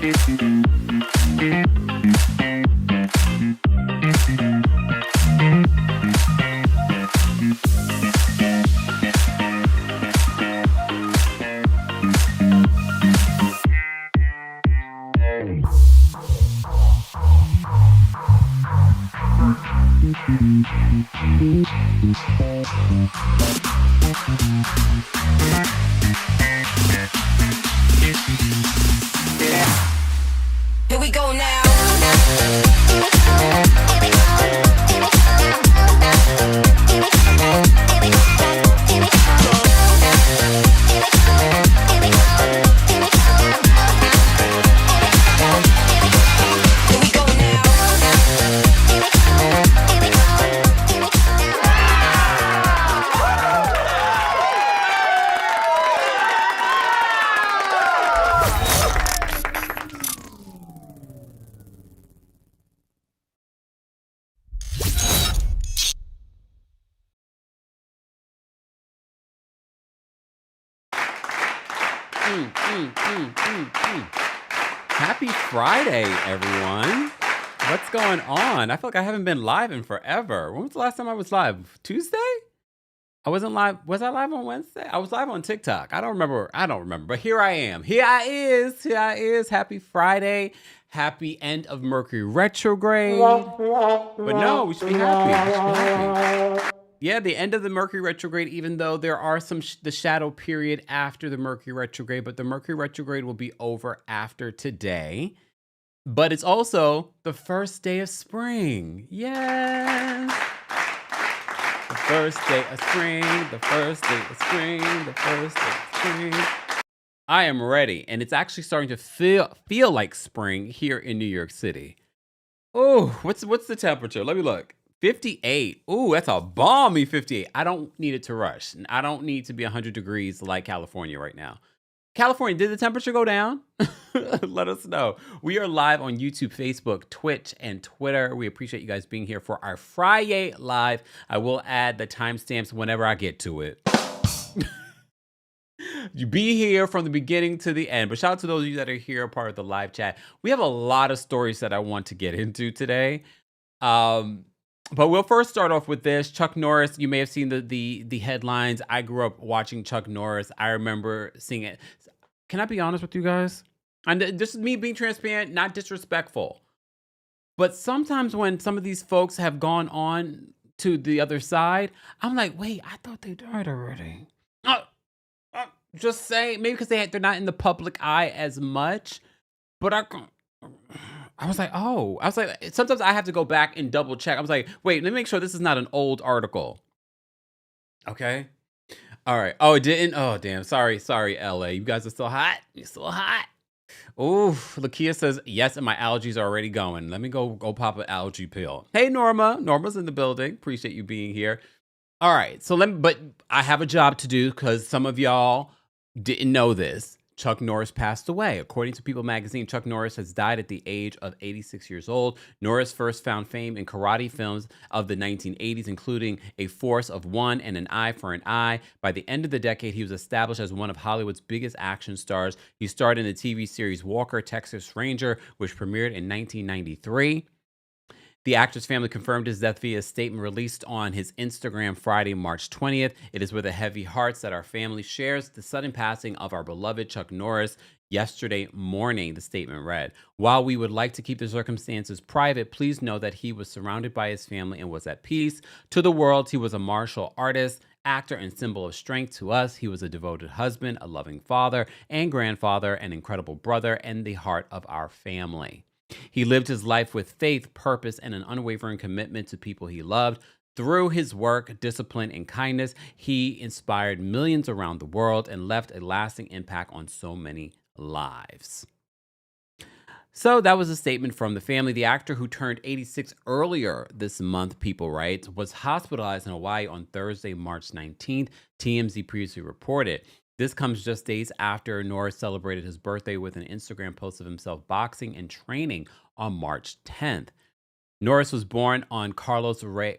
Here we go now. Happy Friday, everyone. What's going on? I feel like I haven't been live in forever. When was the last time I was live? Tuesday? I wasn't live. Was I live on Wednesday? I was live on TikTok. I don't remember. But here I am. Here I is. Happy Friday. Happy end of Mercury retrograde. But no, we should be happy. Yeah, the end of the Mercury retrograde, even though there are some the shadow period after the Mercury retrograde, but the Mercury retrograde will be over after today. But it's also the first day of spring. Yes. The first day of spring, the first day of spring, the first day of spring. I am ready, and it's actually starting to feel like spring here in New York City. Oh, what's the temperature? Let me look. 58. Ooh, that's a balmy 58. I don't need it to rush. I don't need to be 100 degrees like California right now. California, did the temperature go down? Let us know. We are live on YouTube, Facebook, Twitch, and Twitter. We appreciate you guys being here for our Friday live. I will add the timestamps whenever I get to it. You be here from the beginning to the end. But shout out to those of you that are here, part of the live chat. We have a lot of stories that I want to get into today. But we'll first start off with this. Chuck Norris, you may have seen the headlines. I grew up watching Chuck Norris. I remember seeing it. Can I be honest with you guys? And this is me being transparent, not disrespectful. But sometimes when some of these folks have gone on to the other side, I'm like, wait, I thought they died already. Just saying, maybe because they're not in the public eye as much. But I was like, sometimes I have to go back and double check. I was like, wait, let me make sure this is not an old article. Okay. All right. Oh, it didn't? Oh, damn. Sorry, LA. You guys are still hot? You're still hot. Oof. Lakia says, yes, and my allergies are already going. Let me go pop an allergy pill. Hey, Norma. Norma's in the building. Appreciate you being here. All right. But I have a job to do because some of y'all didn't know this. Chuck Norris passed away. According to People magazine, Chuck Norris has died at the age of 86 years old. Norris first found fame in karate films of the 1980s, including A Force of One and An Eye for an Eye. By the end of the decade, he was established as one of Hollywood's biggest action stars. He starred in the TV series Walker, Texas Ranger, which premiered in 1993. The actor's family confirmed his death via a statement released on his Instagram Friday, March 20th. It is with a heavy hearts that our family shares the sudden passing of our beloved Chuck Norris yesterday morning, the statement read. While we would like to keep the circumstances private, please know that he was surrounded by his family and was at peace. To the world, he was a martial artist, actor, and symbol of strength. To us, he was a devoted husband, a loving father and grandfather, an incredible brother, and the heart of our family. He lived his life with faith, purpose, and an unwavering commitment to people he loved. Through his work, discipline, and kindness, he inspired millions around the world and left a lasting impact on so many lives. So that was a statement from the family. The actor, who turned 86 earlier this month, People write, was hospitalized in Hawaii on Thursday, March 19th, TMZ previously reported. This comes just days after Norris celebrated his birthday with an Instagram post of himself boxing and training on March 10th. Norris was born Carlos Ray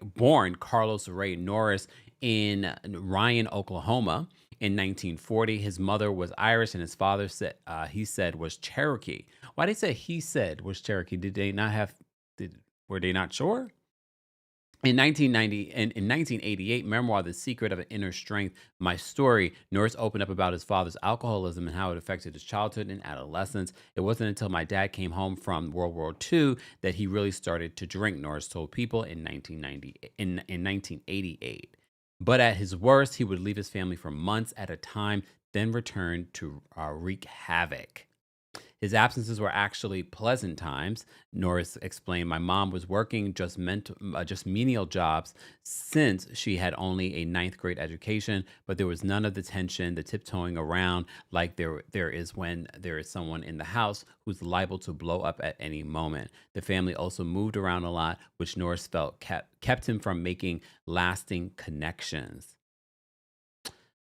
Norris in Ryan, Oklahoma, in 1940. His mother was Irish and his father he said was Cherokee. Why they said he said was Cherokee? Did they not have? Were they not sure? In 1988, memoir "The Secret of an Inner Strength: My Story," Norris opened up about his father's alcoholism and how it affected his childhood and adolescence. It wasn't until my dad came home from World War II that he really started to drink, Norris told People in 1988. But at his worst, he would leave his family for months at a time, then return to wreak havoc. His absences were actually pleasant times, Norris explained. My mom was working just menial jobs since she had only a 9th grade education, but there was none of the tension, the tiptoeing around like there is when there is someone in the house who's liable to blow up at any moment. The family also moved around a lot, which Norris felt kept him from making lasting connections.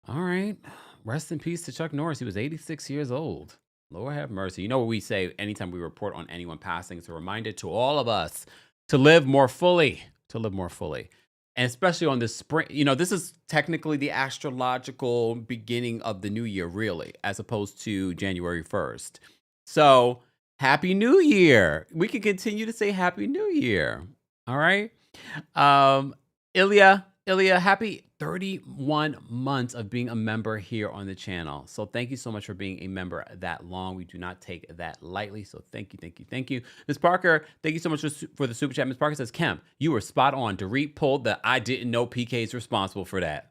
All right. Rest in peace to Chuck Norris. He was 86 years old. Lord have mercy. You know what we say anytime we report on anyone passing? It's a reminder to all of us to live more fully, And especially on this spring, this is technically the astrological beginning of the new year, really, as opposed to January 1st. So Happy New Year. We can continue to say Happy New Year. All right. Ilya, happy 31 months of being a member here on the channel. So thank you so much for being a member that long. We do not take that lightly. So thank you. Ms. Parker, thank you so much for the super chat. Ms. Parker says, Kemp, you were spot on. Dorit pulled the I didn't know PK is responsible for that.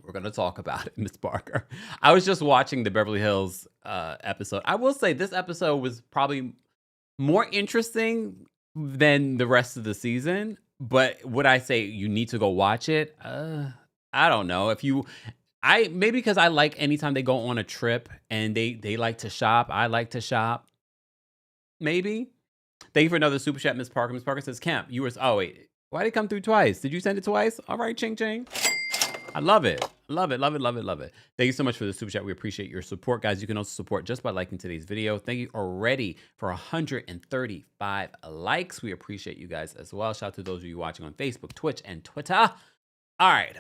We're going to talk about it, Ms. Parker. I was just watching the Beverly Hills episode. I will say this episode was probably more interesting than the rest of the season. But would I say you need to go watch it? I don't know. Maybe because I like anytime they go on a trip and they like to shop. I like to shop. Maybe. Thank you for another super chat, Ms. Parker. Ms. Parker says, Kemp, oh wait, why did it come through twice? Did you send it twice? All right, ching ching. I love it. Love it. Thank you so much for the super chat. We appreciate your support, guys. You can also support just by liking today's video. Thank you already for 135 likes. We appreciate you guys as well. Shout out to those of you watching on Facebook, Twitch, and Twitter. All right.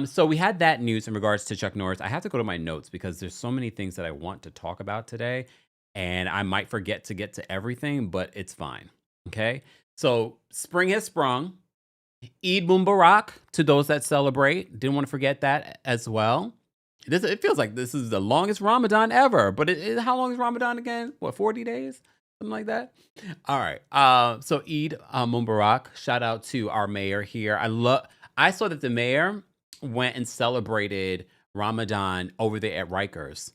So we had that news in regards to Chuck Norris. I have to go to my notes because there's so many things that I want to talk about today, and I might forget to get to everything, but it's fine. Okay. So spring has sprung. Eid Mubarak to those that celebrate. Didn't want to forget that as well. It feels like this is the longest Ramadan ever. But how long is Ramadan again? What, 40 days? Something like that? All right. So Eid Mubarak. Shout out to our mayor here. I saw that the mayor went and celebrated Ramadan over there at Rikers.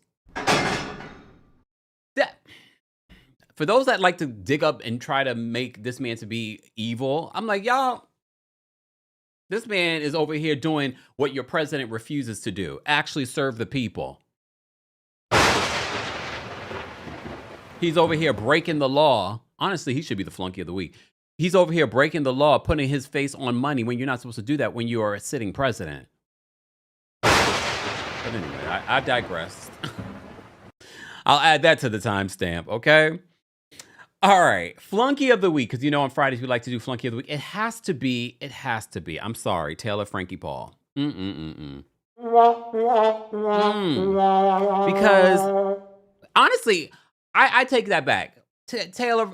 For those that like to dig up and try to make this man to be evil, I'm like, y'all, this man is over here doing what your president refuses to do. Actually serve the people. He's over here breaking the law. Honestly, he should be the flunky of the week. He's over here breaking the law, putting his face on money when you're not supposed to do that when you are a sitting president. But anyway, I digress. I'll add that to the timestamp, okay? All right, flunky of the week, because on Fridays we like to do flunky of the week. It has to be. I'm sorry, Taylor Frankie Paul. Because honestly, I take that back. Taylor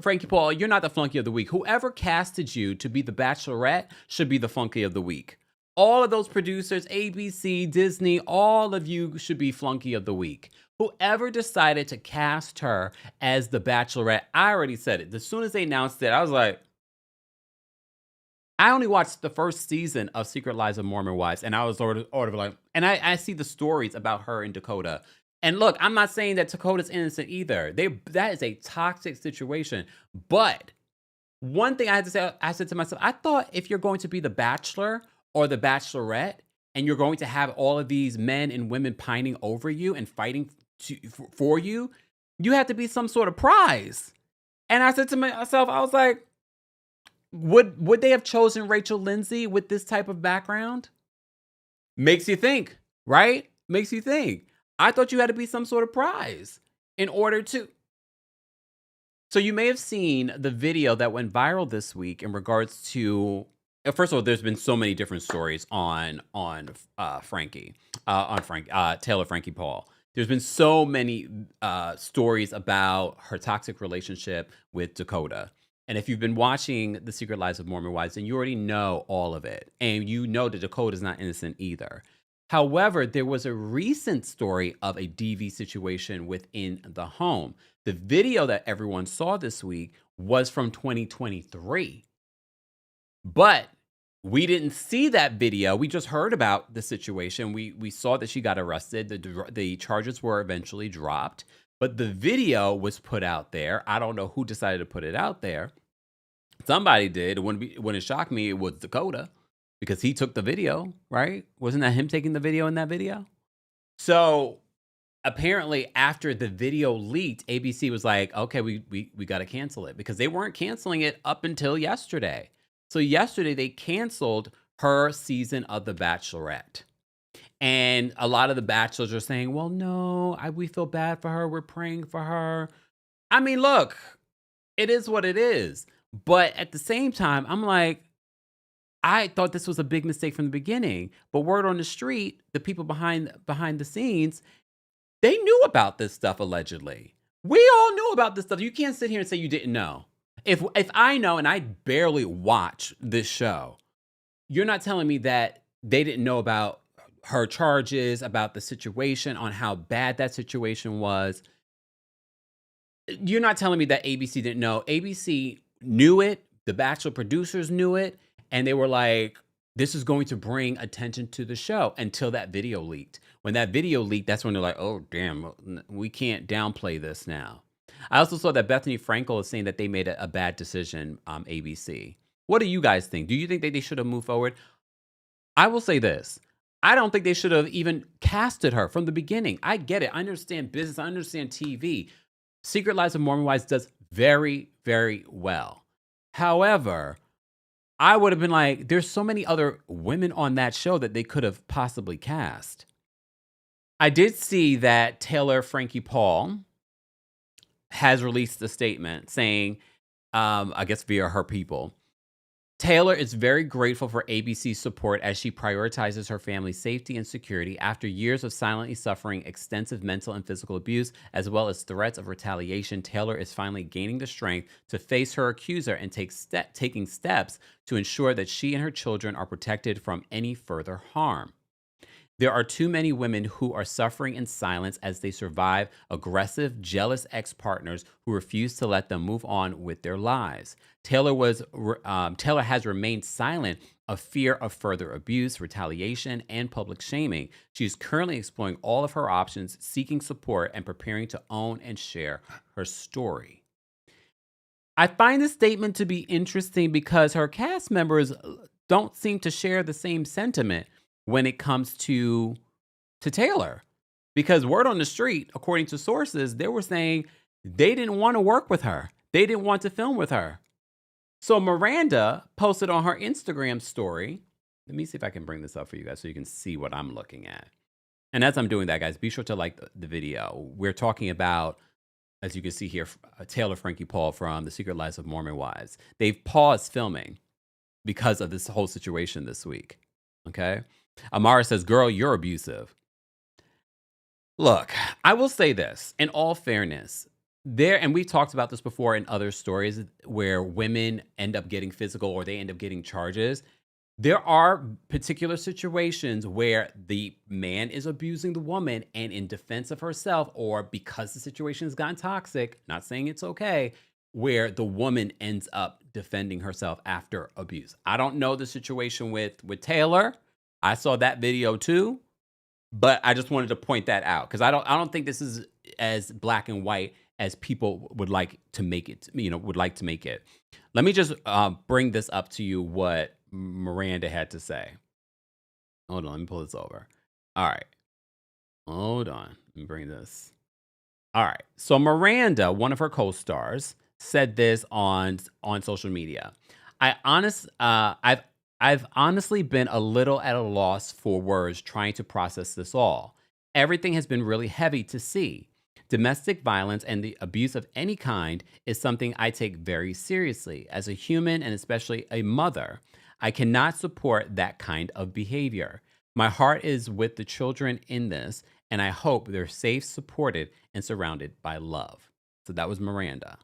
Frankie Paul, you're not the flunky of the week. Whoever casted you to be the Bachelorette should be the flunky of the week. All of those producers, ABC, Disney, all of you should be flunky of the week. Whoever decided to cast her as the Bachelorette, I already said it. As soon as they announced it, I was like, I only watched the first season of Secret Lives of Mormon Wives, and I was sort of like, and I see the stories about her and Dakota. And look, I'm not saying that Dakota's innocent either. That is a toxic situation. But one thing I had to say, I said to myself, I thought if you're going to be the Bachelor or the Bachelorette, and you're going to have all of these men and women pining over you and fighting for you, you have to be some sort of prize. And I said to myself, I was like, would they have chosen Rachel Lindsay with this type of background? Makes you think, right? Makes you think. I thought you had to be some sort of prize in order to. So you may have seen the video that went viral this week in regards to first of all, there's been so many different stories Taylor Frankie Paul. There's been so many stories about her toxic relationship with Dakota. And if you've been watching The Secret Lives of Mormon Wives, then you already know all of it. And you know that Dakota's not innocent either. However, there was a recent story of a DV situation within the home. The video that everyone saw this week was from 2023. But we didn't see that video. We just heard about the situation. We saw that she got arrested. The charges were eventually dropped. But the video was put out there. I don't know who decided to put it out there. Somebody did. When it shocked me, it was Dakota because he took the video, right? Wasn't that him taking the video in that video? So apparently after the video leaked, ABC was like, okay, we got to cancel it because they weren't canceling it up until yesterday. So yesterday they canceled her season of The Bachelorette. And a lot of the bachelors are saying, well, no, we feel bad for her. We're praying for her. I mean, look, it is what it is. But at the same time, I'm like, I thought this was a big mistake from the beginning. But word on the street, the people behind the scenes, they knew about this stuff allegedly. We all knew about this stuff. You can't sit here and say you didn't know. If I know, and I barely watch this show, you're not telling me that they didn't know about her charges, about the situation, on how bad that situation was. You're not telling me that ABC didn't know. ABC knew it. The Bachelor producers knew it. And they were like, this is going to bring attention to the show until that video leaked. When that video leaked, that's when they're like, oh, damn, we can't downplay this now. I also saw that Bethany Frankel is saying that they made a bad decision, ABC. What do you guys think? Do you think that they should have moved forward? I will say this. I don't think they should have even casted her from the beginning. I get it. I understand business. I understand TV. Secret Lives of Mormon Wives does very, very well. However, I would have been like, there's so many other women on that show that they could have possibly cast. I did see that Taylor Frankie Paul has released a statement saying, I guess via her people, Taylor is very grateful for ABC's support as she prioritizes her family's safety and security after years of silently suffering extensive mental and physical abuse, as well as threats of retaliation. Taylor is finally gaining the strength to face her accuser and taking steps to ensure that she and her children are protected from any further harm. There are too many women who are suffering in silence as they survive aggressive, jealous ex-partners who refuse to let them move on with their lives. Taylor has remained silent of fear of further abuse, retaliation, and public shaming. She is currently exploring all of her options, seeking support, and preparing to own and share her story. I find this statement to be interesting because her cast members don't seem to share the same sentiment when it comes to Taylor. Because word on the street, according to sources, they were saying they didn't want to work with her. They didn't want to film with her. So Miranda posted on her Instagram story. Let me see if I can bring this up for you guys so you can see what I'm looking at. And as I'm doing that, guys, be sure to like the video. We're talking about, as you can see here, Taylor Frankie Paul from The Secret Lives of Mormon Wives. They've paused filming because of this whole situation this week. Okay? Amara says, girl, you're abusive. Look, I will say this, in all fairness, and we've talked about this before in other stories where women end up getting physical or they end up getting charges. There are particular situations where the man is abusing the woman and in defense of herself, or because the situation has gotten toxic, not saying it's okay, where the woman ends up defending herself after abuse. I don't know the situation with Taylor. I saw that video too, but I just wanted to point that out because I don't think this is as black and white as people would like to make it. Let me just bring this up to you. What Miranda had to say. Hold on, let me pull this over. All right, hold on. Let me bring this. All right, so Miranda, one of her co-stars, said this on social media. I've honestly been a little at a loss for words trying to process this all. Everything has been really heavy to see. Domestic violence and the abuse of any kind is something I take very seriously as a human and especially a mother. I cannot support that kind of behavior. My heart is with the children in this, and I hope they're safe, supported, and surrounded by love. So that was Miranda.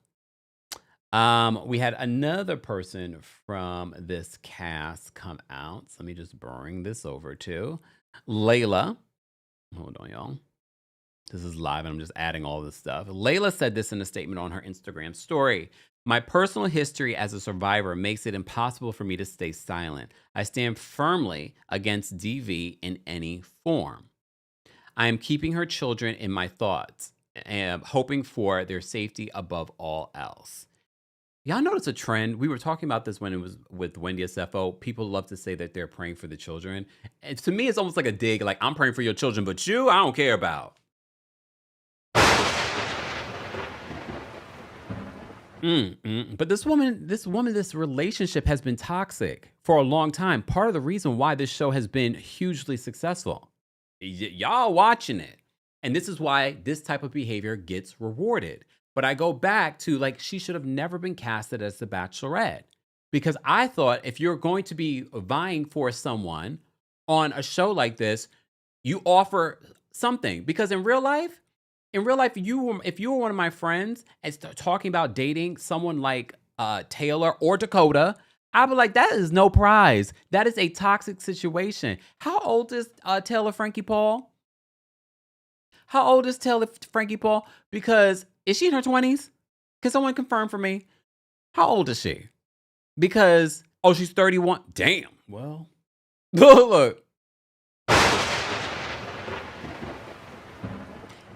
We had another person from this cast come out. So let me just bring this over to Layla. Hold on, y'all. This is live, and I'm just adding all this stuff. Layla said this in a statement on her Instagram story. My personal history as a survivor makes it impossible for me to stay silent. I stand firmly against DV in any form. I am keeping her children in my thoughts and hoping for their safety above all else. Y'all notice a trend? We were talking about this when it was with Wendy SFO. People love to say that they're praying for the children. And to me, it's almost like a dig. Like, I'm praying for your children, but you, I don't care about. But this relationship has been toxic for a long time. Part of the reason why this show has been hugely successful. Y'all watching it. And this is why this type of behavior gets rewarded. But I go back to, like, she should have never been casted as the Bachelorette. Because I thought if you're going to be vying for someone on a show like this, you offer something. Because in real life, if you were one of my friends and talking about dating someone like Taylor or Dakota, I'd be like, that is no prize. That is a toxic situation. How old is Taylor Frankie Paul? How old is Taylor Frankie Paul? Because is she in her 20s? Can someone confirm for me? How old is she? Because, she's 31. Damn. Well, look.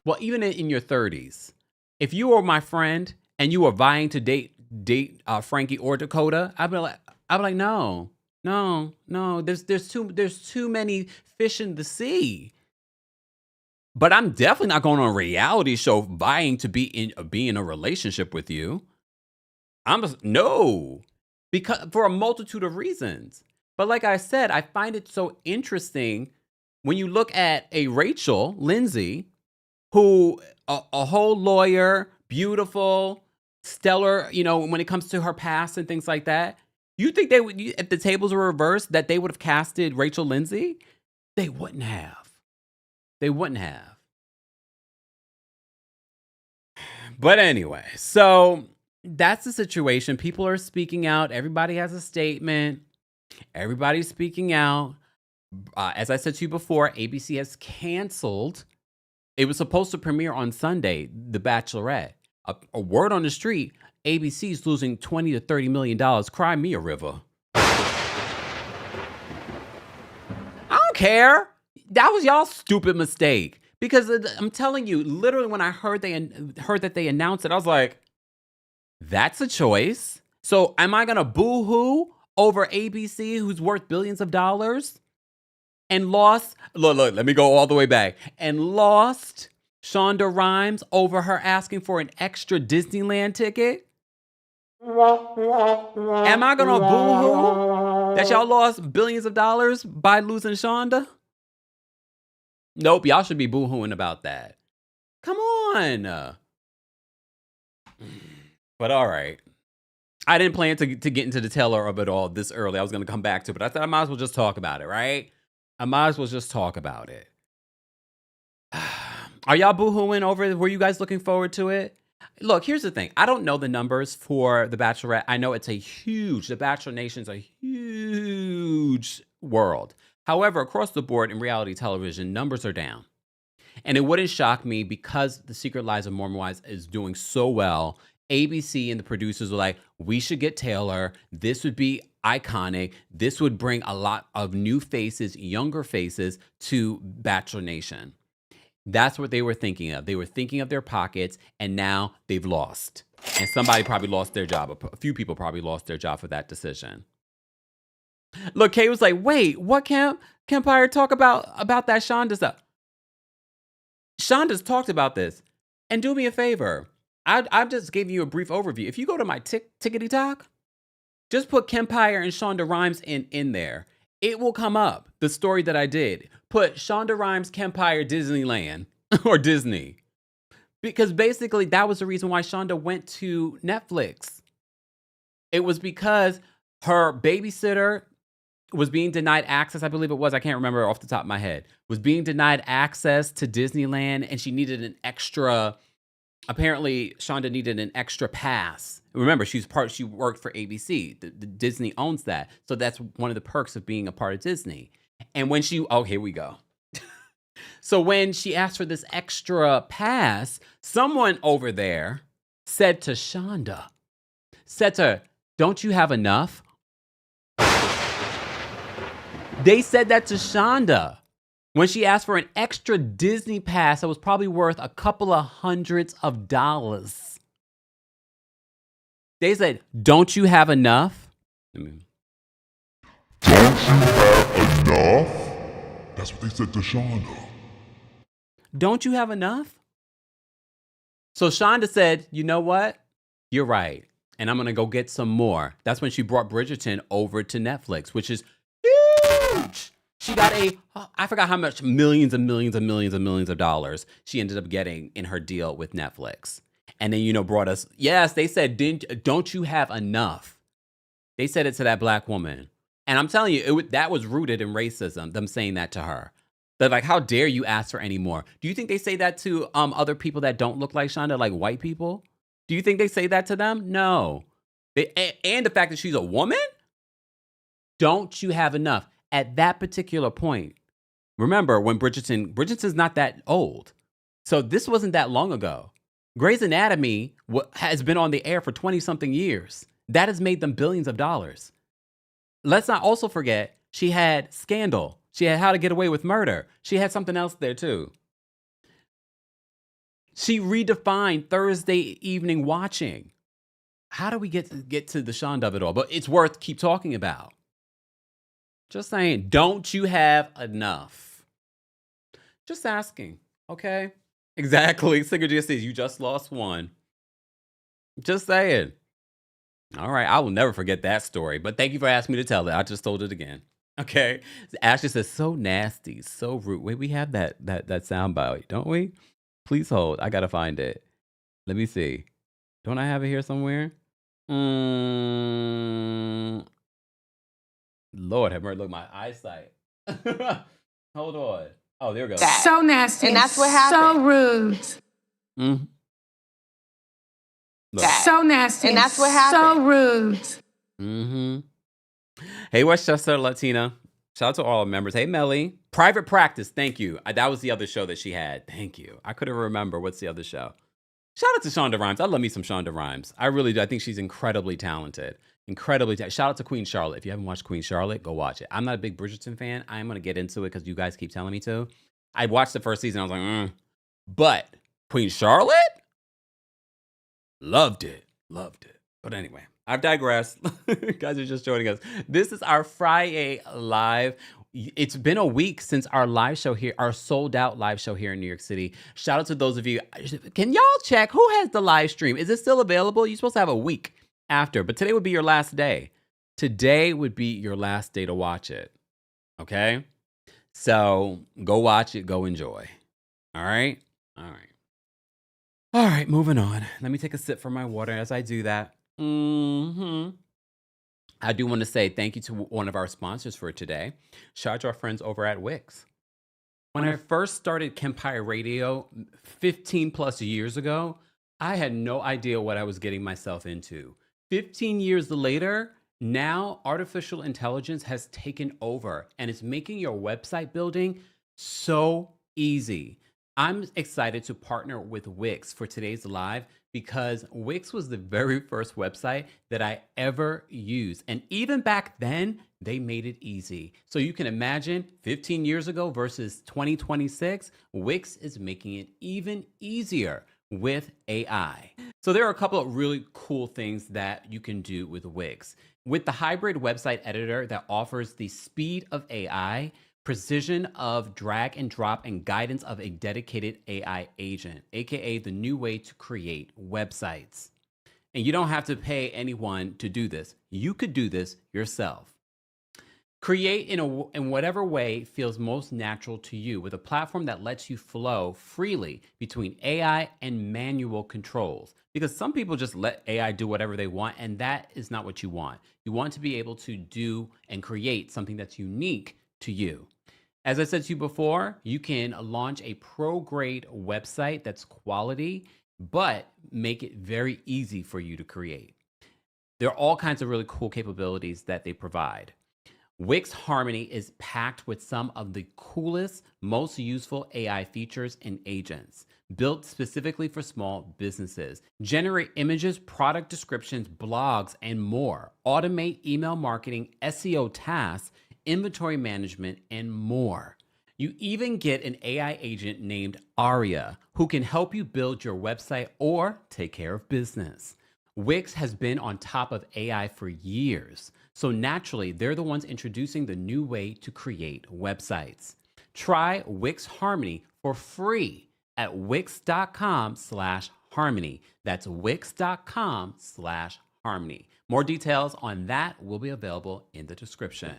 Well, even in your 30s, if you were my friend and you were vying to date Frankie or Dakota, I'd be like, no. There's too many fish in the sea. But I'm definitely not going on a reality show vying to be in a relationship with you. No, because for a multitude of reasons. But like I said, I find it so interesting when you look at a Rachel Lindsay, who a whole lawyer, beautiful, stellar, when it comes to her past and things like that. You think they would, if the tables were reversed, that they would have casted Rachel Lindsay? They wouldn't have. But anyway, so that's the situation. People are speaking out. Everybody has a statement. Everybody's speaking out. As I said to you before, ABC has canceled. It was supposed to premiere on Sunday, The Bachelorette. A word on the street, ABC's losing $20 to $30 million. Cry me a river. I don't care. That was y'all's stupid mistake. Because I'm telling you, literally when I heard that they announced it, I was like, that's a choice. So am I going to boo-hoo over ABC, who's worth billions of dollars? And lost, look, let me go all the way back. And lost Shonda Rhimes over her asking for an extra Disneyland ticket? Am I going to boo-hoo that y'all lost billions of dollars by losing Shonda? Nope, y'all should be boo-hooing about that. Come on. But all right. I didn't plan to get into the Taylor of it all this early. I was going to come back to it, but I thought I might as well just talk about it, right? I might as well just talk about it. Are y'all boo-hooing over it? Were you guys looking forward to it? Look, here's the thing. I don't know the numbers for The Bachelorette. I know The Bachelor Nation's a huge world. However, across the board in reality television, numbers are down. And it wouldn't shock me because The Secret Lives of Mormon Wives is doing so well. ABC and the producers were like, we should get Taylor. This would be iconic. This would bring a lot of new faces, younger faces to Bachelor Nation. That's what they were thinking of. They were thinking of their pockets, and now they've lost. And somebody probably lost their job. A few people probably lost their job for that decision. Look, Kay was like, wait, what Kempire talk about that Shonda stuff? Shonda's talked about this. And do me a favor. I just gave you a brief overview. If you go to my Tickety Talk, just put Kempire and Shonda Rhimes in there. It will come up, the story that I did. Put Shonda Rhimes, Kempire, Disneyland, or Disney. Because basically, that was the reason why Shonda went to Netflix. It was because her babysitter was being denied access. I believe it was. I can't remember off the top of my head. Was being denied access to Disneyland, and she needed an extra. Apparently, Shonda needed an extra pass. Remember, she worked for ABC. The Disney owns that. So that's one of the perks of being a part of Disney. And when here we go. So when she asked for this extra pass, someone over there said to Shonda, don't you have enough? They said that to Shonda when she asked for an extra Disney pass that was probably worth a couple of hundreds of dollars. They said, don't you have enough? Don't you have enough? That's what they said to Shonda. Don't you have enough? So Shonda said, you know what? You're right. And I'm going to go get some more. That's when she brought Bridgerton over to Netflix, which is huge. She got I forgot how much millions and millions and millions and millions of dollars she ended up getting in her deal with Netflix. And then, brought us, yes, they said, don't you have enough? They said it to that Black woman. And I'm telling you, that was rooted in racism, them saying that to her. They're like, how dare you ask for any more? Do you think they say that to other people that don't look like Shonda, like white people? Do you think they say that to them? No. And the fact that she's a woman? Don't you have enough? At that particular point, remember when Bridgerton's not that old. So this wasn't that long ago. Grey's Anatomy has been on the air for 20-something years. That has made them billions of dollars. Let's not also forget, she had Scandal. She had How to Get Away with Murder. She had something else there too. She redefined Thursday evening watching. How do we get to the Shonda of it all? But it's worth keep talking about. Just saying, don't you have enough? Just asking, okay? Exactly. Singer just says, you just lost one. Just saying. All right, I will never forget that story, but thank you for asking me to tell it. I just told it again. Okay. Ashley says, so nasty, so rude. Wait, we have that sound bite, don't we? Please hold. I got to find it. Let me see. Don't I have it here somewhere? Lord have mercy. Look, my eyesight. Hold on. Oh, there we go. So nasty. And that's what happened. So rude. Mm. So nasty. And that's what happened. So rude. Mm-hmm. Hey, Westchester Latina. Shout out to all our members. Hey, Melly. Private Practice. Thank you. That was the other show that she had. Thank you. I couldn't remember. What's the other show? Shout out to Shonda Rhimes. I love me some Shonda Rhimes. I really do. I think she's incredibly talented. Shout out to Queen Charlotte. If you haven't watched Queen Charlotte, go watch it. I'm not a big Bridgerton fan. I'm going to get into it because you guys keep telling me to. I watched the first season. I was like, But Queen Charlotte? Loved it. But anyway, I've digressed. Guys are just joining us. This is our Friday live. It's been a week since our live show here, our sold out live show here in New York City. Shout out to those of you. Can y'all check who has the live stream? Is it still available? You're supposed to have a week after, but today would be your last day. Today would be your last day to watch it. Okay? So go watch it, go enjoy. All right? All right, moving on. Let me take a sip from my water as I do that. I do want to say thank you to one of our sponsors for today. Shout out to our friends over at Wix. When I first started Kempire Radio 15 plus years ago, I had no idea what I was getting myself into. 15 years later, now artificial intelligence has taken over and it's making your website building so easy. I'm excited to partner with Wix for today's live because Wix was the very first website that I ever used. And even back then, they made it easy. So you can imagine 15 years ago versus 2026, Wix is making it even easier with AI. So there are a couple of really cool things that you can do with Wix. With the hybrid website editor that offers the speed of AI, precision of drag and drop, and guidance of a dedicated AI agent, aka the new way to create websites. And you don't have to pay anyone to do this. You could do this yourself. Create in whatever way feels most natural to you with a platform that lets you flow freely between AI and manual controls. Because some people just let AI do whatever they want, and that is not what you want. You want to be able to do and create something that's unique to you. As I said to you before, you can launch a pro-grade website that's quality, but make it very easy for you to create. There are all kinds of really cool capabilities that they provide. Wix Harmony is packed with some of the coolest, most useful AI features and agents, built specifically for small businesses. Generate images, product descriptions, blogs, and more. Automate email marketing, SEO tasks, inventory management, and more. You even get an AI agent named Aria who can help you build your website or take care of business. Wix has been on top of AI for years, so naturally, they're the ones introducing the new way to create websites. Try Wix Harmony for free at wix.com/harmony. That's wix.com/harmony. More details on that will be available in the description.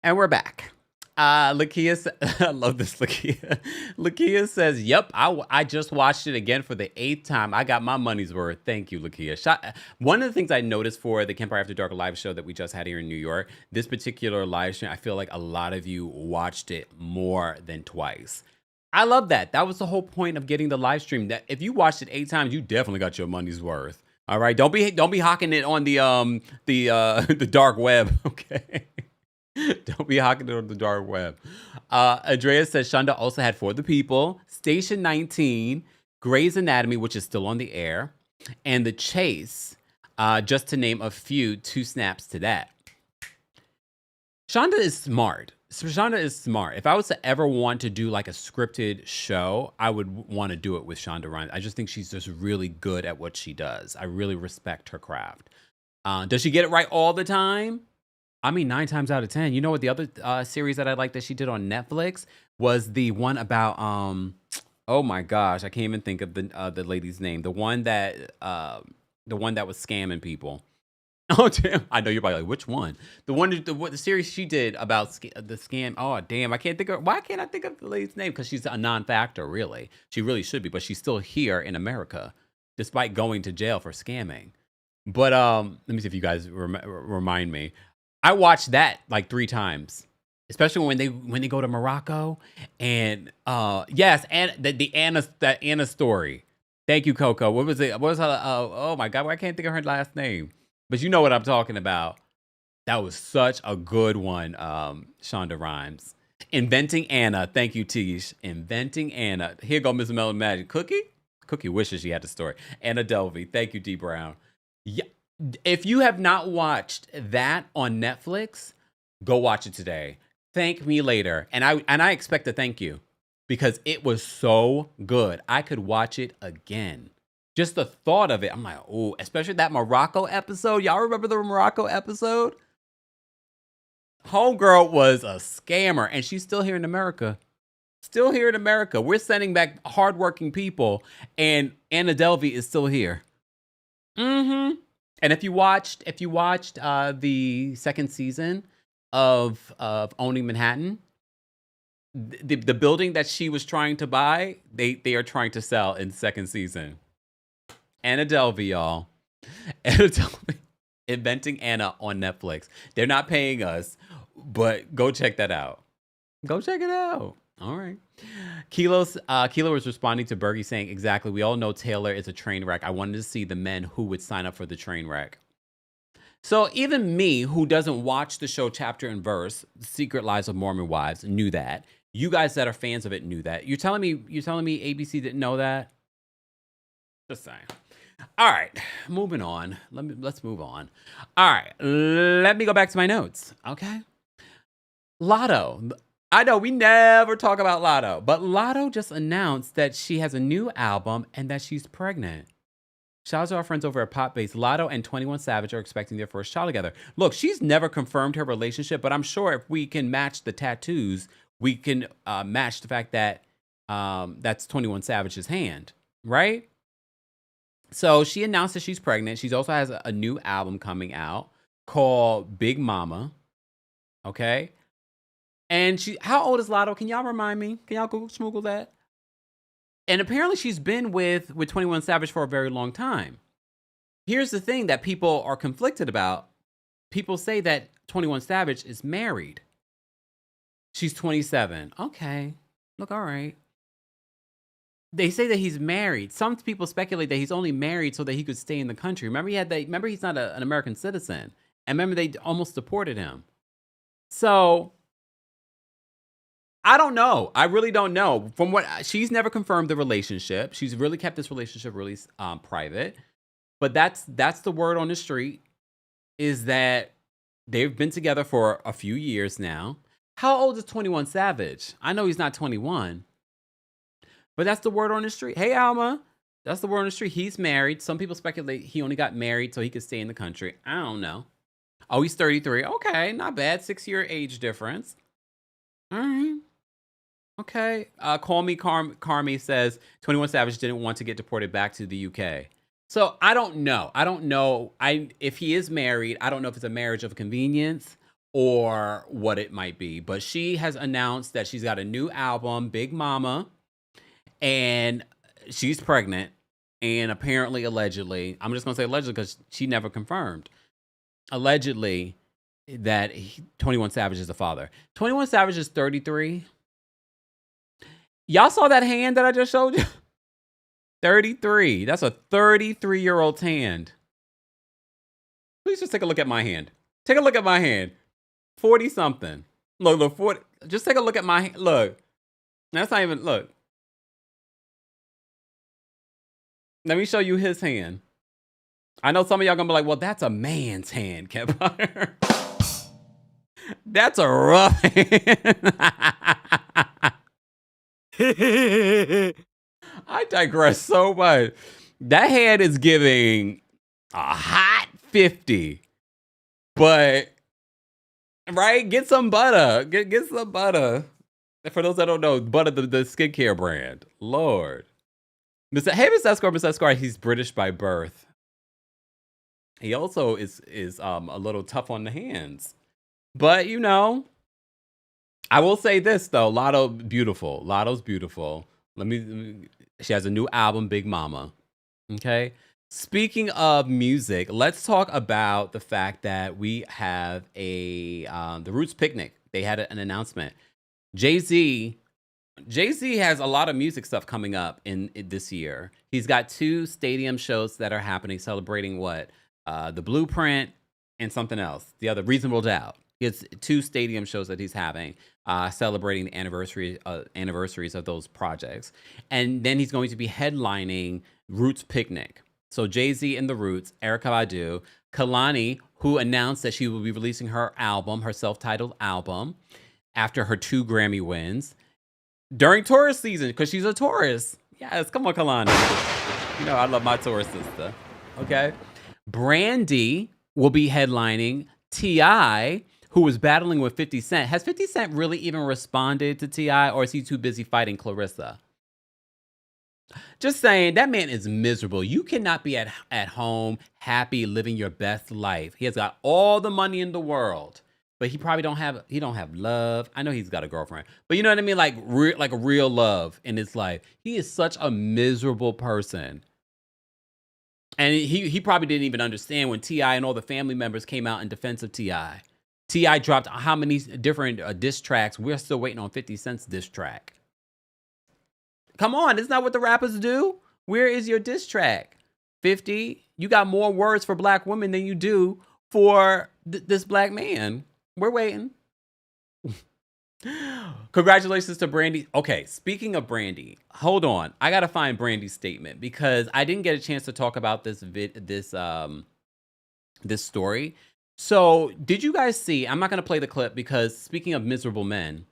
And we're back. Lakia, I love this. Lakia says, "Yep, I just watched it again for the 8th time. I got my money's worth. Thank you, Lakia." One of the things I noticed for the Kempire After Dark live show that we just had here in New York, this particular live stream, I feel like a lot of you watched it more than twice. I love that. That was the whole point of getting the live stream. That if you watched it 8 times, you definitely got your money's worth. All right, don't be hawking it on the dark web. Okay. Don't be hawking it on the dark web. Andrea says Shonda also had For the People, Station 19, Grey's Anatomy, which is still on the air, and The Chase, just to name a few. 2 snaps to that. Shonda is smart. If I was to ever want to do like a scripted show, I would want to do it with Shonda Rhimes. I just think she's just really good at what she does. I really respect her craft. Does she get it right all the time? I mean, 9 times out of 10. You know what? The other series that I liked that she did on Netflix was the one about oh my gosh, I can't even think of the lady's name. The one that was scamming people. Oh damn! I know you're probably like, which one? The series she did about the scam. Oh damn! I can't think of. Why can't I think of the lady's name? Because she's a non-factor, really. She really should be, but she's still here in America, despite going to jail for scamming. But let me see if you guys remind me. I watched that like 3 times, especially when they go to Morocco and yes, and the Anna story. Thank you, Coco. What was it? What was her? Oh my God, I can't think of her last name, but you know what I'm talking about. That was such a good one, Shonda Rhimes. Inventing Anna. Thank you, Tish. Inventing Anna. Here go Miss Melon Magic. Cookie wishes she had the story. Anna Delvey. Thank you, D Brown. Yeah. If you have not watched that on Netflix, go watch it today. Thank me later. And I expect to thank you because it was so good. I could watch it again. Just the thought of it, I'm like, oh, especially that Morocco episode. Y'all remember the Morocco episode? Homegirl was a scammer, and she's still here in America. Still here in America. We're sending back hardworking people, and Anna Delvey is still here. Mm-hmm. And if you watched the 2nd season of Owning Manhattan, the building that she was trying to buy, they are trying to sell in the 2nd season. Anna Delvey, y'all. Anna Delvey, Inventing Anna on Netflix. They're not paying us, but go check that out. Go check it out. All right. Kilo was responding to Bergie saying, exactly, we all know Taylor is a train wreck. I wanted to see the men who would sign up for the train wreck. So even me, who doesn't watch the show chapter and verse, Secret Lives of Mormon Wives, knew that. You guys that are fans of it knew that. You're telling me ABC didn't know that? Just saying. All right, moving on. Let's move on. All right, let me go back to my notes. Okay. Latto. I know we never talk about Latto, but Latto just announced that she has a new album and that she's pregnant. Shout out to our friends over at Pop Base. Latto and 21 Savage are expecting their first child together. Look, she's never confirmed her relationship, but I'm sure if we can match the tattoos, we can match the fact that that's 21 Savage's hand, right? So she announced that she's pregnant. She also has a new album coming out called Big Mama. Okay. And how old is Latto? Can y'all remind me? Can y'all Google schmoogle that? And apparently she's been with 21 Savage for a very long time. Here's the thing that people are conflicted about. People say that 21 Savage is married. She's 27. Okay. Look, all right. They say that he's married. Some people speculate that he's only married so that he could stay in the country. Remember he's not an American citizen. And remember they almost deported him. So I don't know. I really don't know. From what she's never confirmed the relationship. She's really kept this relationship really private. But that's the word on the street, is that they've been together for a few years now. How old is 21 Savage? I know he's not 21. But that's the word on the street. Hey, Alma. That's the word on the street. He's married. Some people speculate he only got married so he could stay in the country. I don't know. Oh, he's 33. Okay, not bad. 6-year age difference. All right. Okay. Call Me Carmi says 21 Savage didn't want to get deported back to the UK. So I don't know. If he is married, I don't know if it's a marriage of convenience or what it might be. But she has announced that she's got a new album, Big Mama, and she's pregnant. And apparently, allegedly, I'm just going to say allegedly because she never confirmed, allegedly, that 21 Savage is the father. 21 Savage is 33. Y'all saw that hand that I just showed you? 33. That's a 33-year-old hand. Please just take a look at my hand. Take a look at my hand. 40-something. Look, 40. Just take a look at my hand. Look. That's not even, look. Let me show you his hand. I know some of y'all gonna be like, well, that's a man's hand, Kempire. That's a rough hand. I digress so much. That hand is giving a hot 50. But, right? Get some butter. Get some butter. For those that don't know, butter, the skincare brand. Lord. Hey, Miss Escort, he's British by birth. He also is a little tough on the hands. But, you know, I will say this, though. Latto's beautiful. She has a new album, Big Mama. Okay? Speaking of music, let's talk about the fact that we have the Roots Picnic. They had an announcement. Jay-Z has a lot of music stuff coming up in this year. He's got 2 stadium shows that are happening, celebrating what? The Blueprint and something else. The other, Reasonable Doubt. He has 2 stadium shows that he's having, celebrating the anniversaries of those projects. And then he's going to be headlining Roots Picnic. So Jay-Z and the Roots, Erykah Badu, Kehlani, who announced that she will be releasing her album, her self-titled album, after her 2 Grammy wins. During Taurus season, because she's a Taurus. Yes, come on, Kehlani. You know I love my Taurus sister. Okay. Brandy will be headlining. T.I., who was battling with 50 Cent. Has 50 Cent really even responded to T.I., or is he too busy fighting Clarissa? Just saying, that man is miserable. You cannot be at home, happy, living your best life. He has got all the money in the world. But he probably don't have love. I know he's got a girlfriend, but you know what I mean? Like a real love in his life. He is such a miserable person. And he probably didn't even understand when T.I. and all the family members came out in defense of T.I. T.I. dropped how many different diss tracks. We're still waiting on 50 Cent's diss track. Come on, isn't that what the rappers do? Where is your diss track? 50, you got more words for black women than you do for this black man. We're waiting. Congratulations to Brandy. Okay, speaking of Brandy, hold on. I gotta find Brandy's statement because I didn't get a chance to talk about this story. So, did you guys see? I'm not gonna play the clip because speaking of miserable men,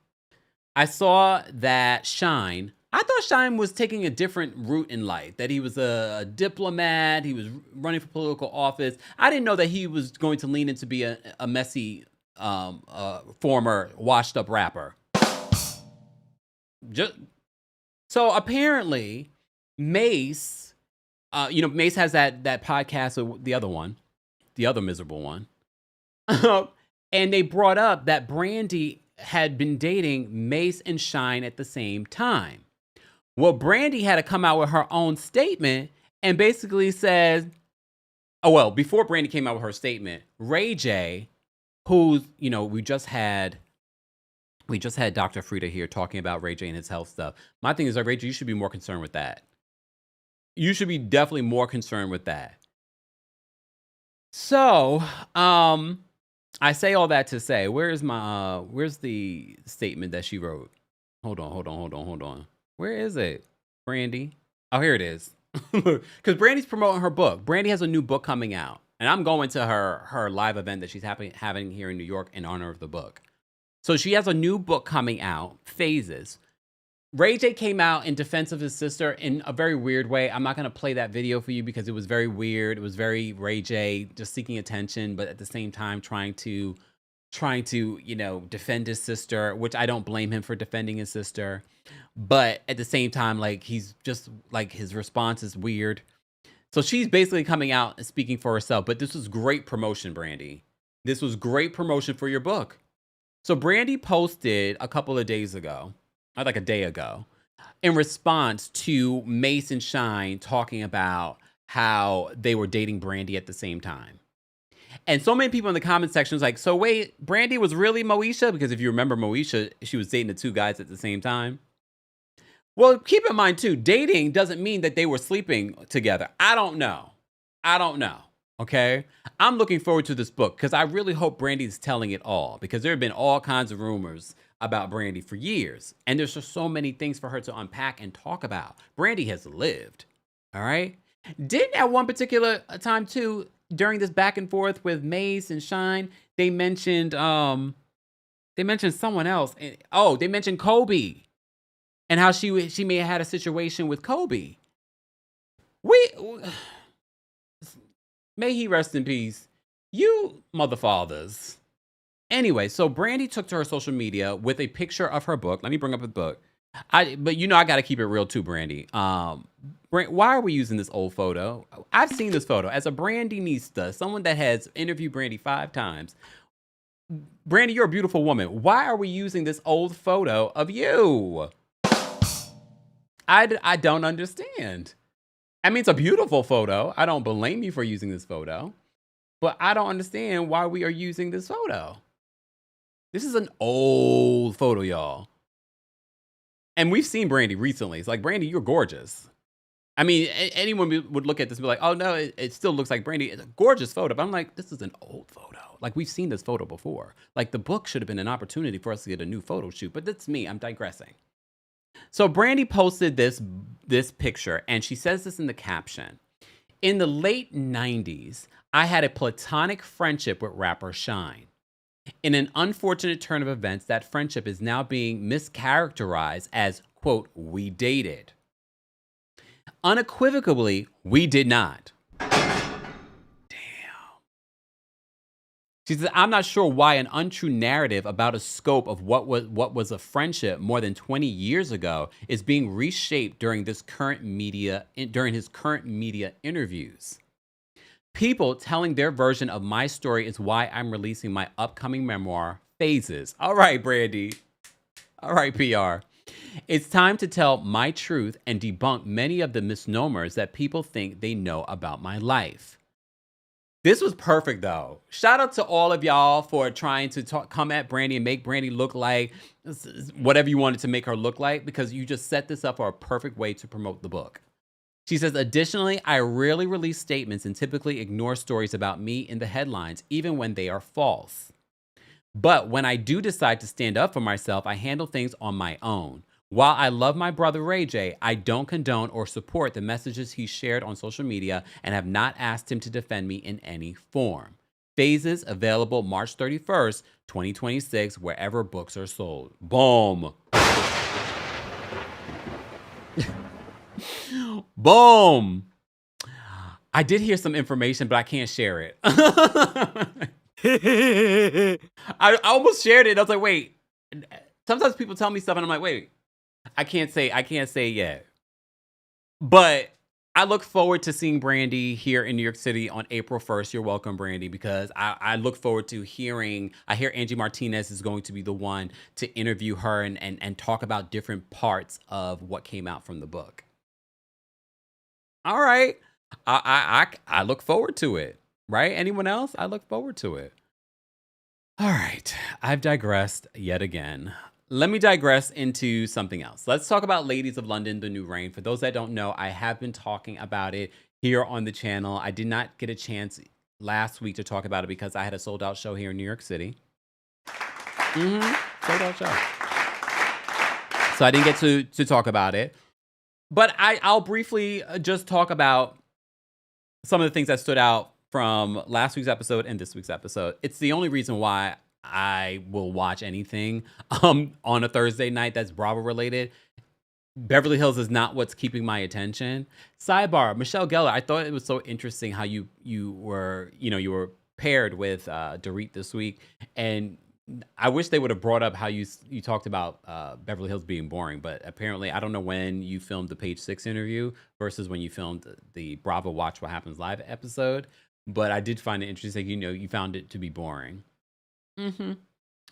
I saw that Shyne. I thought Shyne was taking a different route in life. That he was a diplomat. He was running for political office. I didn't know that he was going to lean into be a messy. Former washed up rapper. So apparently Mase, Mase has that podcast, the other miserable one. And they brought up that Brandy had been dating Mase and Shyne at the same time. Well, Brandy had to come out with her own statement and basically said, oh, well, before Brandy came out with her statement, Ray J, who's, we just had Dr. Frida here talking about Ray J and his health stuff. My thing is, like, Ray J, you should be more concerned with that. You should be definitely more concerned with that. So, I say all that to say, where's the statement that she wrote? Hold on. Where is it? Brandy? Oh, here it is. Because Brandy's promoting her book. Brandy has a new book coming out. And I'm going to her live event that she's having here in New York in honor of the book. So she has a new book coming out, Phases. Ray J came out in defense of his sister in a very weird way. I'm not going to play that video for you because it was very weird. It was very Ray J just seeking attention, but at the same time trying to, defend his sister, which I don't blame him for defending his sister. But at the same time, like, he's just like, his response is weird. So she's basically coming out and speaking for herself. But this was great promotion, Brandy. This was great promotion for your book. So Brandy posted a couple of days ago, or like a day ago, in response to Mase and Shyne talking about how they were dating Brandy at the same time. And so many people in the comment section was like, so wait, Brandy was really Moesha? Because if you remember Moesha, she was dating the two guys at the same time. Well, keep in mind too, dating doesn't mean that they were sleeping together. I don't know. Okay? I'm looking forward to this book because I really hope Brandy's telling it all, because there have been all kinds of rumors about Brandy for years. And there's just so many things for her to unpack and talk about. Brandy has lived. All right? Didn't at one particular time too, during this back and forth with Mase and Shyne, they mentioned someone else. Oh, they mentioned Kobe and how she may have had a situation with Kobe. May he rest in peace. You mother fathers. Anyway, so Brandy took to her social media with a picture of her book. Let me bring up the book. But I got to keep it real too, Brandy. Why are we using this old photo? I've seen this photo as a Brandinista, someone that has interviewed Brandy 5 times. Brandy, you're a beautiful woman. Why are we using this old photo of you? I don't understand. I mean, it's a beautiful photo. I don't blame you for using this photo, but I don't understand why we are using this photo. This is an old photo, y'all. And we've seen Brandy recently. It's like, Brandy, you're gorgeous. I mean, anyone would look at this and be like, oh no, it still looks like Brandy. It's a gorgeous photo. But I'm like, this is an old photo. Like, we've seen this photo before. Like, the book should have been an opportunity for us to get a new photo shoot. But that's me. I'm digressing. So Brandy posted this picture, and she says this in the caption. In the late 90s, I had a platonic friendship with rapper Shyne. In an unfortunate turn of events, that friendship is now being mischaracterized as, quote, we dated. Unequivocally, we did not. She says, I'm not sure why an untrue narrative about a scope of what was a friendship more than 20 years ago is being reshaped during his current media interviews. People telling their version of my story is why I'm releasing my upcoming memoir, Phases. All right, Brandy. All right, PR. It's time to tell my truth and debunk many of the misnomers that people think they know about my life. This was perfect, though. Shout out to all of y'all for trying to come at Brandy and make Brandy look like whatever you wanted to make her look like, because you just set this up for a perfect way to promote the book. She says, additionally, I rarely release statements and typically ignore stories about me in the headlines, even when they are false. But when I do decide to stand up for myself, I handle things on my own. While I love my brother Ray J, I don't condone or support the messages he shared on social media and have not asked him to defend me in any form. Phases available March 31st, 2026, wherever books are sold. Boom. Boom. I did hear some information, but I can't share it. I almost shared it. I was like, wait. Sometimes people tell me stuff and I'm like, wait. I can't say it yet. But I look forward to seeing Brandy here in New York City on April 1st. You're welcome, Brandy, because I look forward to I hear Angie Martinez is going to be the one to interview her and talk about different parts of what came out from the book. All right. I look forward to it, right? Anyone else? I look forward to it. All right. I've digressed yet again. Let me digress into something else. Let's talk about Ladies of London, The New Reign. For those that don't know, I have been talking about it here on the channel. I did not get a chance last week to talk about it because I had a sold out show here in New York City. Sold out show. So I didn't get to talk about it. But I'll briefly just talk about some of the things that stood out from last week's episode and this week's episode. It's the only reason why I will watch anything on a Thursday night that's Bravo related. Beverly Hills is not what's keeping my attention. Sidebar, Michelle Gellar, I thought it was so interesting how you were paired with Dorit this week, and I wish they would have brought up how you talked about Beverly Hills being boring, but apparently I don't know when you filmed the Page 6 interview versus when you filmed the Bravo Watch What Happens Live episode, but I did find it interesting, you found it to be boring.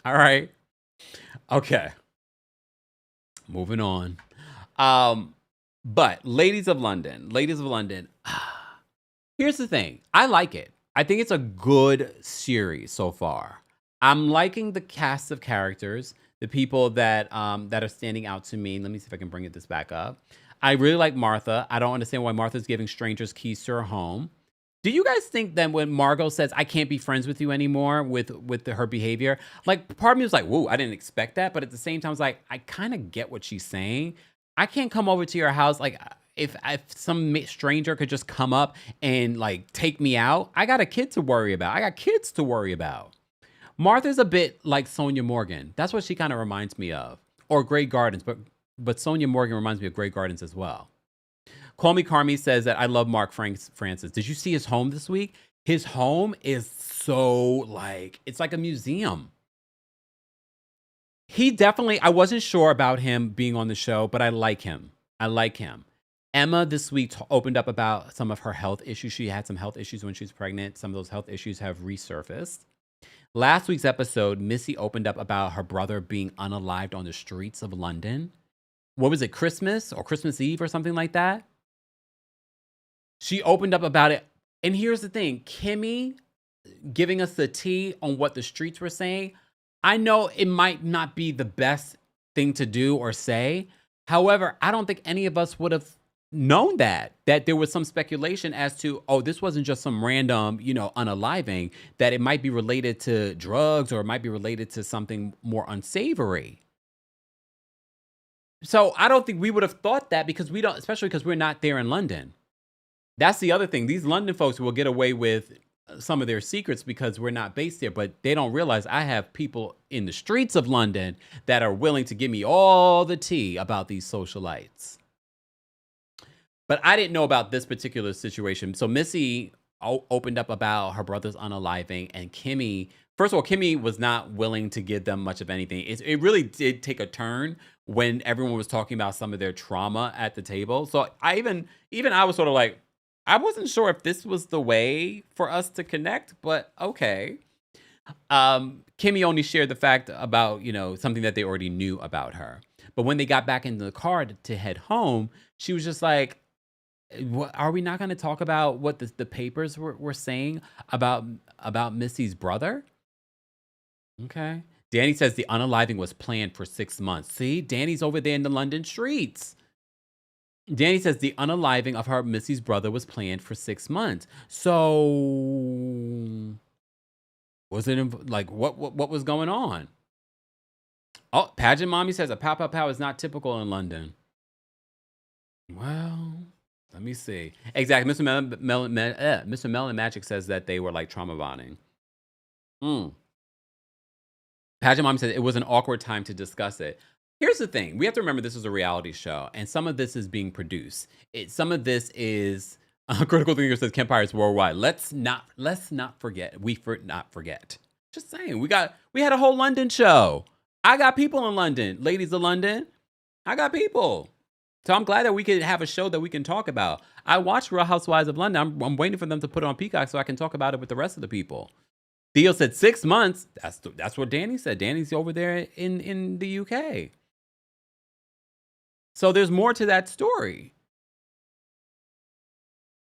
All right. Okay. Moving on. But Ladies of London. Here's the thing. I like it. I think it's a good series so far. I'm liking the cast of characters, the people that are standing out to me. Let me see if I can bring this back up. I really like Martha. I don't understand why Martha's giving strangers keys to her home. Do you guys think that when Margot says, I can't be friends with you anymore with her behavior, like part of me was like, whoa, I didn't expect that. But at the same time, I was like, I kind of get what she's saying. I can't come over to your house. Like if some stranger could just come up and like take me out, I got a kid to worry about. I got kids to worry about. Martha's a bit like Sonia Morgan. That's what she kind of reminds me of. Or Grey Gardens, but Sonia Morgan reminds me of Grey Gardens as well. Call Me Carmi says that I love Mark Francis. Did you see his home this week? His home is so it's like a museum. He definitely, I wasn't sure about him being on the show, but I like him. Emma this week opened up about some of her health issues. She had some health issues when she was pregnant. Some of those health issues have resurfaced. Last week's episode, Missy opened up about her brother being unalived on the streets of London. What was it, Christmas or Christmas Eve or something like that? She opened up about it. And here's the thing, Kimmy giving us the tea on what the streets were saying. I know it might not be the best thing to do or say. However, I don't think any of us would have known that there was some speculation as to, oh, this wasn't just some random, unaliving, that it might be related to drugs or it might be related to something more unsavory. So I don't think we would have thought that because we don't, especially because we're not there in London. That's the other thing. These London folks will get away with some of their secrets because we're not based there, but they don't realize I have people in the streets of London that are willing to give me all the tea about these socialites. But I didn't know about this particular situation. So Missy opened up about her brother's unaliving, and Kimmy, first of all, Kimmy was not willing to give them much of anything. It really did take a turn when everyone was talking about some of their trauma at the table. So I was sort of like, I wasn't sure if this was the way for us to connect, but okay. Kimmy only shared the fact about, something that they already knew about her. But when they got back into the car to head home, she was just like, are we not going to talk about what the papers were saying about Missy's brother? Okay. Danny says the unaliving was planned for 6 months. See, Danny's over there in the London streets. Danny says the unaliving of her Missy's brother was planned for 6 months. So was it like what was going on? Oh, Pageant Mommy says a pow pow pow is not typical in London. Well, let me see. Exactly. Mr. Melon Magic says that they were like trauma bonding. Pageant Mommy says it was an awkward time to discuss it. Here's the thing. We have to remember this is a reality show, and some of this is being produced. Some of this is Critical Thinker says Kempire is worldwide. Let's not forget. Not forget. Just saying. We had a whole London show. I got people in London. Ladies of London. I got people. So I'm glad that we can have a show that we can talk about. I watched Real Housewives of London. I'm waiting for them to put it on Peacock so I can talk about it with the rest of the people. Theo said 6 months. That's what Danny said. Danny's over there in the UK. So there's more to that story.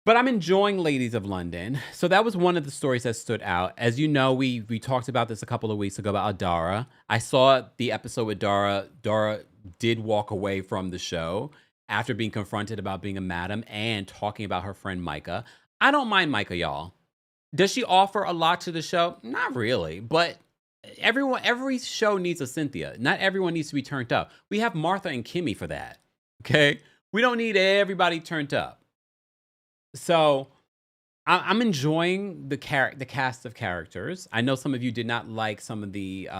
But I'm enjoying Ladies of London. So that was one of the stories that stood out. As you know, we talked about this a couple of weeks ago about Dara. I saw the episode with Dara. Dara did walk away from the show after being confronted about being a madam and talking about her friend Micah. I don't mind Micah, y'all. Does she offer a lot to the show? Not really, but every show needs a Cynthia. Not everyone needs to be turned up. We have Martha and Kimmy for that, okay? We don't need everybody turned up. So I'm enjoying the cast of characters. I know some of you did not like some of the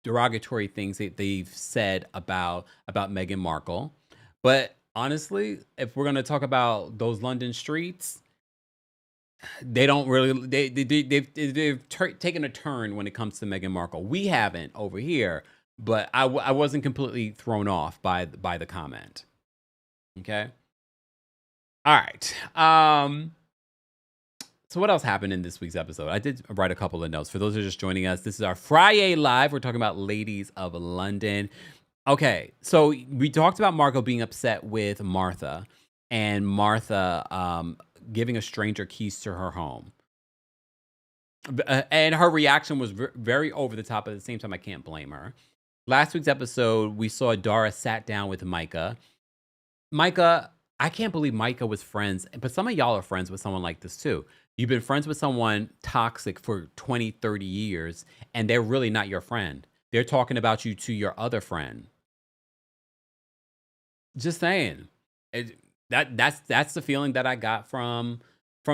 derogatory things that they've said about Meghan Markle, but honestly, if we're gonna talk about those London streets, they don't really they've taken a turn when it comes to Meghan Markle. We haven't over here, but I wasn't completely thrown off by the comment. Okay. All right. So what else happened in this week's episode? I did write a couple of notes. For those who are just joining us, this is our Friday Live. We're talking about Ladies of London. Okay, so we talked about Margot being upset with Martha, and Martha giving a stranger keys to her home. And her reaction was very over the top. At the same time, I can't blame her. Last week's episode, we saw Dara sat down with Micah. Micah, I can't believe Micah was friends, but some of y'all are friends with someone like this too. You've been friends with someone toxic for 20, 30 years, and they're really not your friend. They're talking about you to your other friend. Just saying. That's the feeling that I got from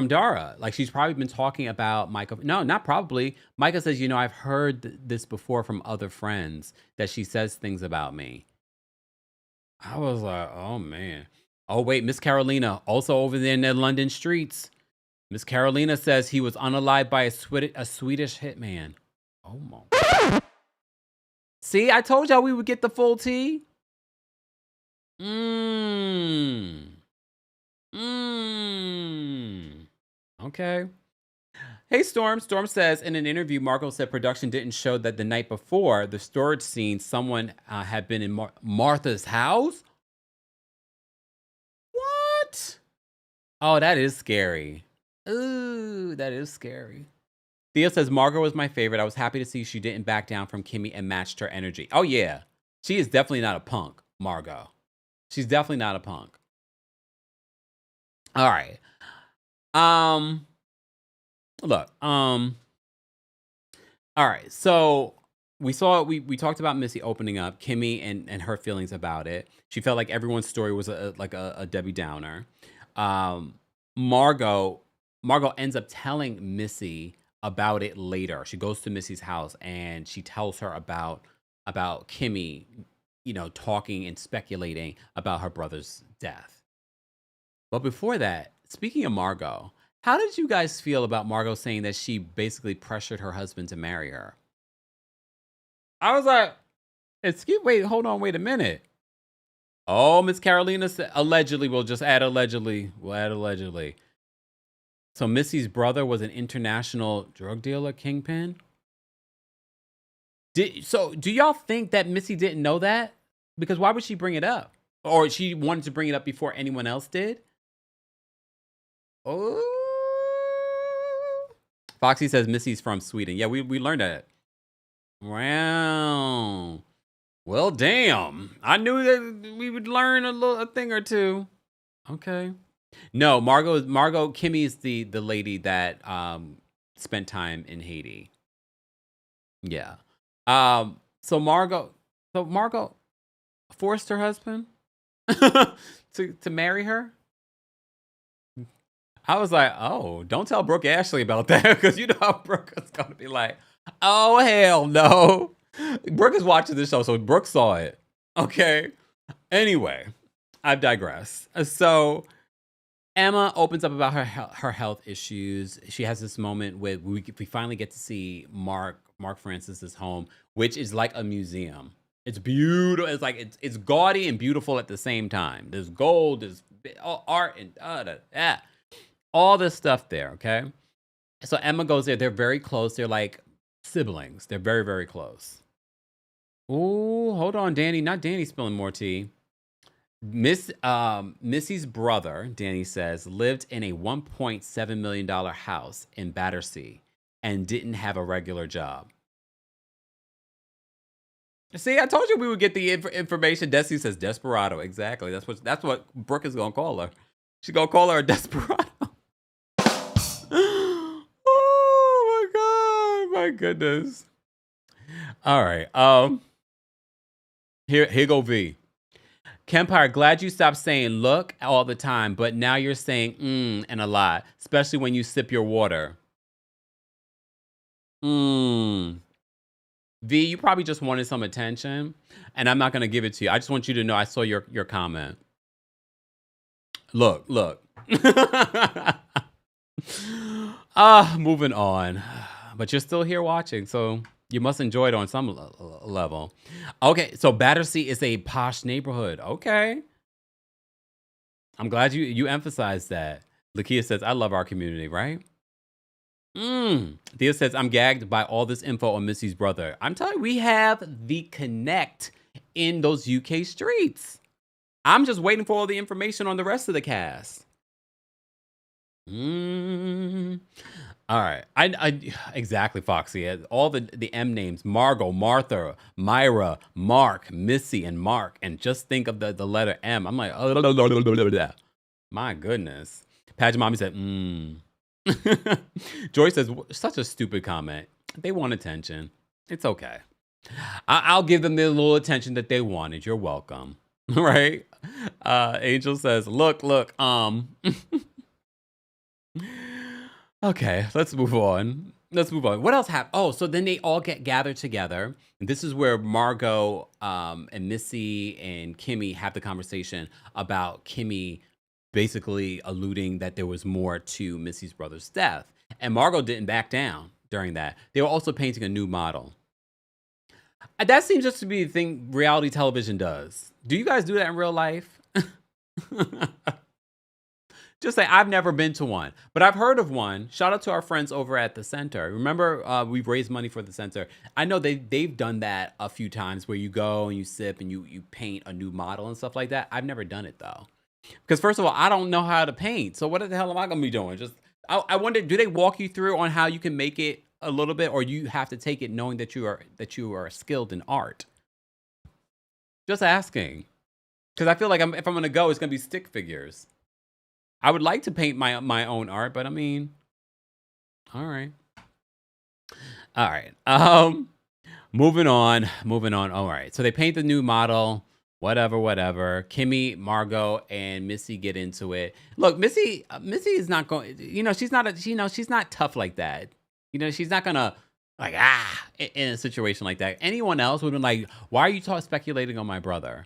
Dara. Like, she's probably been talking about Micah. No, not probably. Micah says, I've heard this before from other friends that she says things about me. I was like, oh man. Oh wait, Miss Carolina, also over there in the London streets. Miss Carolina says he was unalived by a Swedish hitman. Oh my. See, I told y'all we would get the full tea. Okay. Hey, Storm. Storm says, in an interview, Margot said production didn't show that the night before the storage scene, someone had been in Martha's house. What? Oh, that is scary. Ooh, that is scary. Theo says, Margot was my favorite. I was happy to see she didn't back down from Kimmy and matched her energy. Oh, yeah. She is definitely not a punk, Margot. She's definitely not a punk. All right. Look, all right. So we talked about Missy opening up, Kimmy and her feelings about it. She felt like everyone's story was a Debbie Downer. Margot ends up telling Missy about it later. She goes to Missy's house and she tells her about Kimmy, talking and speculating about her brother's death. But before that, speaking of Margot, how did you guys feel about Margot saying that she basically pressured her husband to marry her? I was like, hold on, wait a minute. Oh, Miss Carolina said, allegedly, we'll just add allegedly. We'll add allegedly. So Missy's brother was an international drug dealer kingpin? Do y'all think that Missy didn't know that? Because why would she bring it up? Or she wanted to bring it up before anyone else did? Oh. Foxy says Missy's from Sweden. Yeah, we learned that. Wow. Well, damn. I knew that we would learn a thing or two. Okay. No, Kimmy is the lady that spent time in Haiti. Yeah. So Margot forced her husband to marry her. I was like, oh, don't tell Brooke Ashley about that, because you know how Brooke is going to be like, oh, hell no. Brooke is watching this show, so Brooke saw it. Okay. Anyway, I digress. So Emma opens up about her health issues. She has this moment where we finally get to see Mark Francis's home, which is like a museum. It's beautiful. It's like it's gaudy and beautiful at the same time. There's gold, there's art and all this stuff there. Okay, so Emma goes there. They're very close. They're like siblings. They're very, very close. Ooh, hold on, Danny. Not Danny spilling more tea. Missy's brother, Danny says, lived in a $1.7 million house in Battersea and didn't have a regular job. See, I told you we would get the information. Desi says desperado. Exactly. That's what Brooke is gonna call her. She's gonna call her a desperado. Oh my god, my goodness. All right. Here go V. Kempire, glad you stopped saying look all the time, but now you're saying and a lot, especially when you sip your water. V, you probably just wanted some attention, and I'm not going to give it to you. I just want you to know I saw your comment. Look. Moving on. But you're still here watching, so you must enjoy it on some level. Okay, so Battersea is a posh neighborhood. Okay. I'm glad you emphasized that. Lakia says, I love our community, right? Thea says, I'm gagged by all this info on Missy's brother. I'm telling you, we have the connect in those UK streets. I'm just waiting for all the information on the rest of the cast. All right. I exactly, Foxy. All the M names, Margot, Martha, Myra, Mark, Missy, and Mark. And just think of the letter M. I'm like, my goodness. Pageant Mommy said, Joy says, such a stupid comment. They want attention. It's okay. I'll give them the little attention that they wanted. You're welcome. Right? Angel says, look. Okay, let's move on. What else happened? Oh, so then they all get gathered together. And this is where Margot and Missy and Kimmy have the conversation about Kimmy basically alluding that there was more to Missy's brother's death. And Margot didn't back down during that. They were also painting a new model. That seems just to be the thing reality television does. Do you guys do that in real life? Just say, I've never been to one, but I've heard of one. Shout out to our friends over at the center. Remember, we've raised money for the center. I know they've done that a few times where you go and you sip and you paint a new model and stuff like that. I've never done it though. Because first of all, I don't know how to paint. So what the hell am I going to be doing? I wonder, do they walk you through on how you can make it a little bit, or you have to take it knowing that you are skilled in art? Just asking. Because I feel like if I'm going to go, it's going to be stick figures. I would like to paint my own art, but I mean, all right. Moving on. All right. So they paint the new model. Whatever. Kimmy, Margot, and Missy get into it. Look, Missy is not going. She's not tough like that. She's not gonna in a situation like that. Anyone else would have been like, "Why are you speculating on my brother?"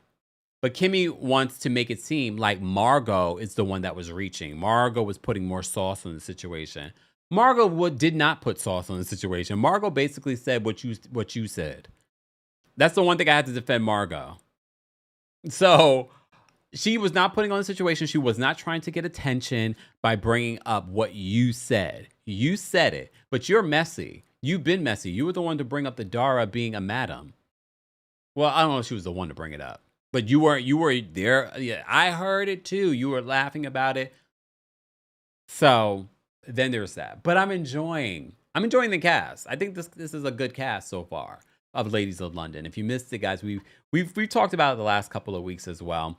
But Kimmy wants to make it seem like Margot is the one that was reaching. Margot was putting more sauce on the situation. Margot did not put sauce on the situation. Margot basically said what you said. That's the one thing I had to defend Margot. So she was not putting on the situation. She was not trying to get attention by bringing up what you said. You said it, but you're messy. You've been messy. You were the one to bring up the Dara being a madam. Well, I don't know if she was the one to bring it up, but you were there. Yeah, I heard it too. You were laughing about it. So then there's that. But I'm enjoying the cast. I think this is a good cast so far of Ladies of London. If you missed it, guys, we've talked about it the last couple of weeks as well.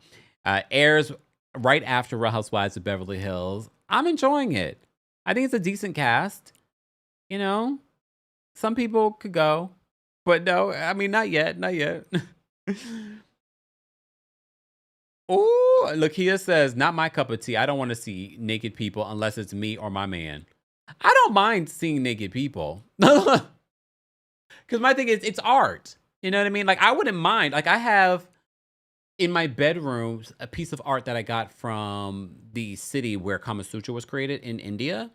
Airs right after Real Housewives of Beverly Hills. I'm enjoying it. I think it's a decent cast. Some people could go, but no, I mean, not yet. Oh, Lakia says, not my cup of tea. I don't want to see naked people unless it's me or my man. I don't mind seeing naked people. Because my thing is, it's art. You know what I mean? Like, I wouldn't mind. Like, I have in my bedroom a piece of art that I got from the city where Kama Sutra was created in India.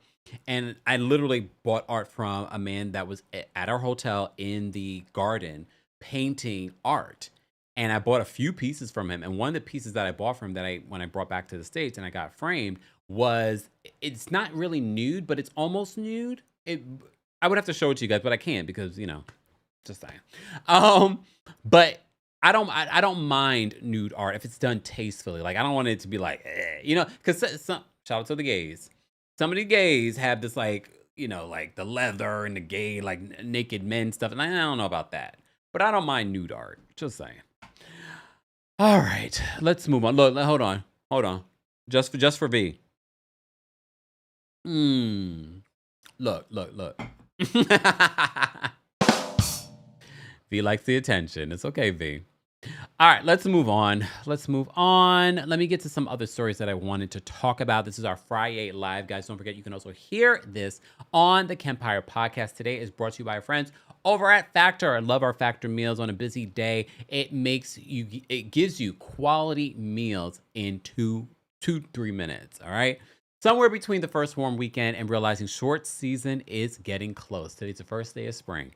And I literally bought art from a man that was at our hotel in the garden painting art. And I bought a few pieces from him. And one of the pieces that I bought from him that when I brought back to the States and I got framed was, it's not really nude, but it's almost nude. I would have to show it to you guys, but I can't because, just saying. But I don't mind nude art if it's done tastefully. Like, I don't want it to be like, because shout out to the gays. Some of the gays have this like the leather and the gay, like naked men stuff. And I don't know about that, but I don't mind nude art. Just saying. All right, let's move on. Look, hold on. Just for V. Look. V likes the attention. It's okay, V. All right, let's move on. Let me get to some other stories that I wanted to talk about. This is our Friday Live, guys. Don't forget, you can also hear this on the Kempire podcast. Today is brought to you by our friends over at Factor. I love our Factor meals on a busy day. It gives you quality meals in 2-3 minutes, all right? Somewhere between the first warm weekend and realizing short season is getting close. Today's the first day of spring.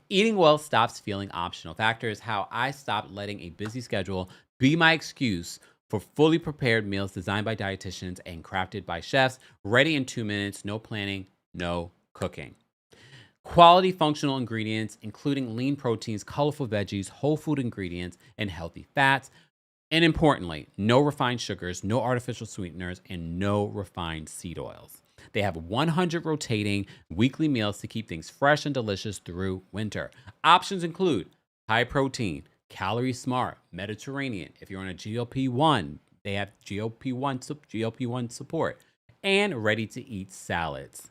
Eating well stops feeling optional. Factor is how I stopped letting a busy schedule be my excuse for fully prepared meals designed by dietitians and crafted by chefs, ready in 2 minutes, no planning, no cooking. Quality functional ingredients, including lean proteins, colorful veggies, whole food ingredients, and healthy fats. And importantly, no refined sugars, no artificial sweeteners, and no refined seed oils. They have 100 rotating weekly meals to keep things fresh and delicious through winter. Options include high protein, calorie smart, Mediterranean. If you're on a GLP-1, they have GLP-1 support, and ready to eat salads.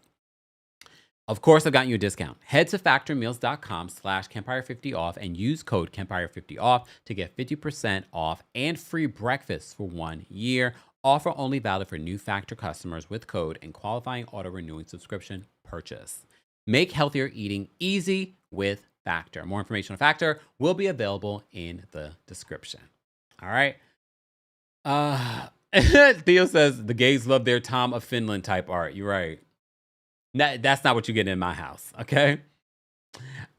Of course, I've gotten you a discount. Head to factormeals.com/Kempire50 off and use code Kempire50 off to get 50% off and free breakfast for 1 year. Offer only valid for new Factor customers with code and qualifying auto-renewing subscription purchase. Make healthier eating easy with Factor. More information on Factor will be available in the description. All right. Theo says the gays love their Tom of Finland type art. You're right. That's not what you get in my house, okay?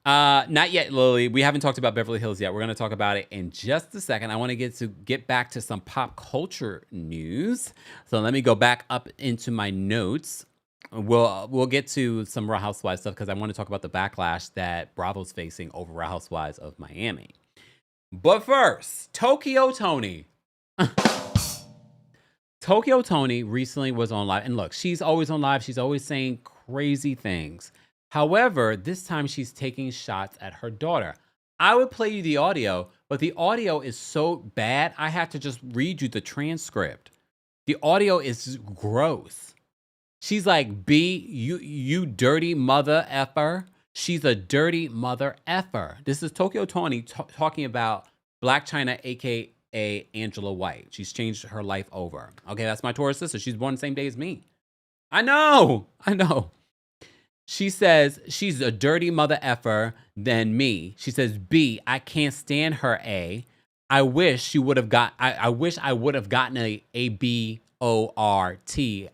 Not yet, Lily. We haven't talked about Beverly Hills yet. We're going to talk about it in just a second. I want to get back to some pop culture news. So let me go back up into my notes. We'll get to some Real Housewives stuff because I want to talk about the backlash that Bravo's facing over Real Housewives of Miami. But first, Tokyo Toni. Tokyo Toni recently was on live. And look, she's always on live. She's always saying crazy things. However, this time she's taking shots at her daughter. I would play you the audio, but the audio is so bad, I have to just read you the transcript. The audio is gross. She's like, B, you dirty mother effer. She's a dirty mother effer. This is Tokyo Toni talking about Blac Chyna, a.k.a. Angela White. She's changed her life over. Okay, that's my Taurus sister. She's born the same day as me. I know. She says she's a dirty mother effer than me. She says, B, I can't stand her. I wish I would have gotten a BORTION.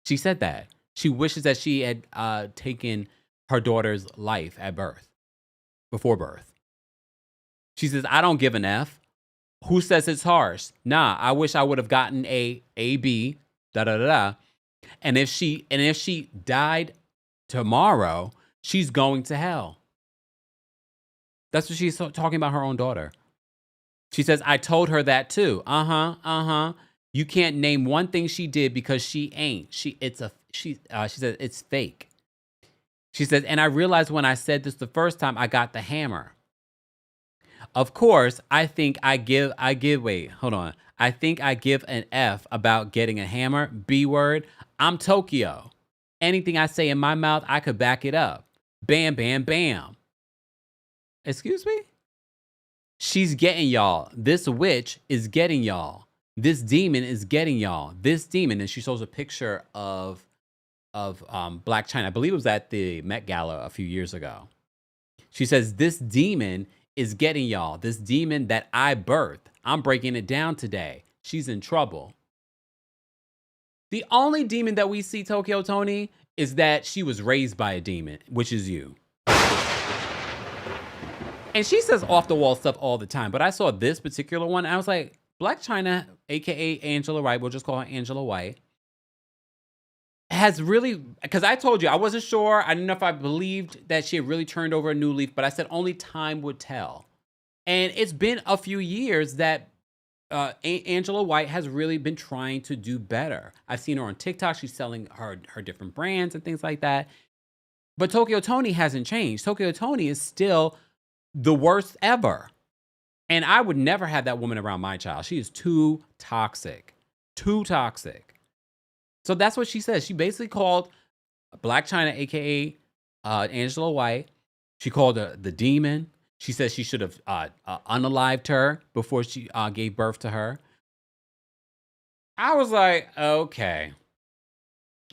She said that. She wishes that she had taken her daughter's life at birth, before birth. She says, I don't give an F. Who says it's harsh? Nah, I wish I would have gotten a B, da-da-da-da. And if she died tomorrow, she's going to hell. That's what she's talking about, her own daughter. She says, I told her that too. You can't name one thing she did because she ain't. She said it's fake. She says, and I realized when I said this the first time, I got the hammer. Of course, I think I give an F about getting a hammer. B word. I'm Tokyo. Anything I say in my mouth, I could back it up. Bam, bam, bam. Excuse me? She's getting y'all. This witch is getting y'all. This demon is getting y'all. This demon. And she shows a picture of Blac Chyna. I believe it was at the Met Gala a few years ago. She says, this demon is getting y'all. This demon that I birthed. I'm breaking it down today. She's in trouble. The only demon that we see, Tokyo Toni, is that she was raised by a demon, which is you. And she says off the wall stuff all the time. But I saw this particular one. And I was like, Blac Chyna, aka Angela White, we'll just call her Angela White, has really, because I told you I wasn't sure. I didn't know if I believed that she had really turned over a new leaf, but I said only time would tell. And it's been a few years that Angela White has really been trying to do better. I've seen her on TikTok. She's selling her different brands and things like that. But Tokyo Toni hasn't changed. Tokyo Toni is still the worst ever. And I would never have that woman around my child. She is too toxic. Too toxic. So that's what she says. She basically called Blac Chyna, aka Angela White. She called her the demon. She says she should have unalived her before she gave birth to her. I was like, okay.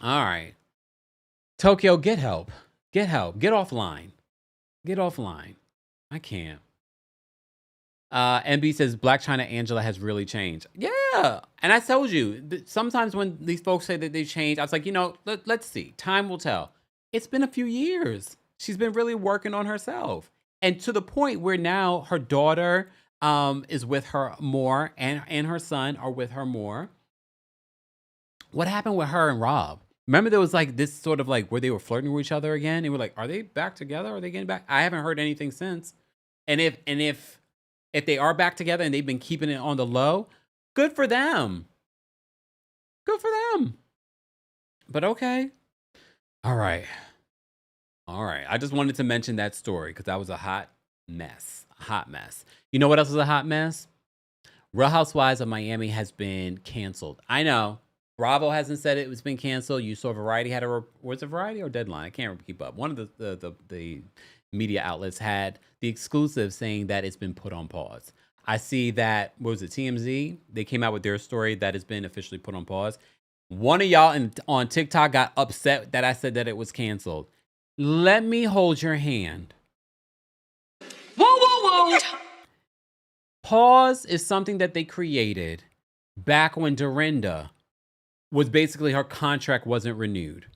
All right. Tokyo, get help. Get help. Get offline. Get offline. I can't. MB says Blac Chyna Angela has really changed. Yeah. And I told you, sometimes when these folks say that they changed, I was like, let's see. Time will tell. It's been a few years. She's been really working on herself. And to the point where now her daughter is with her more and her son are with her more. What happened with her and Rob? Remember there was like this sort of like where they were flirting with each other again? They were like, are they back together? Are they getting back? I haven't heard anything since. And if they are back together and they've been keeping it on the low, good for them. Good for them. But okay. All right. I just wanted to mention that story because that was a hot mess. A hot mess. You know what else is a hot mess? Real Housewives of Miami has been canceled. I know. Bravo hasn't said it was been canceled. You saw Variety had was it Variety or Deadline? I can't keep up. One of the media outlets had the exclusive saying that it's been put on pause. I see that, what was it, TMZ? They came out with their story that it's been officially put on pause. One of y'all on TikTok got upset that I said that it was canceled. Let me hold your hand. Whoa. Pause is something that they created back when Dorinda was basically her contract wasn't renewed.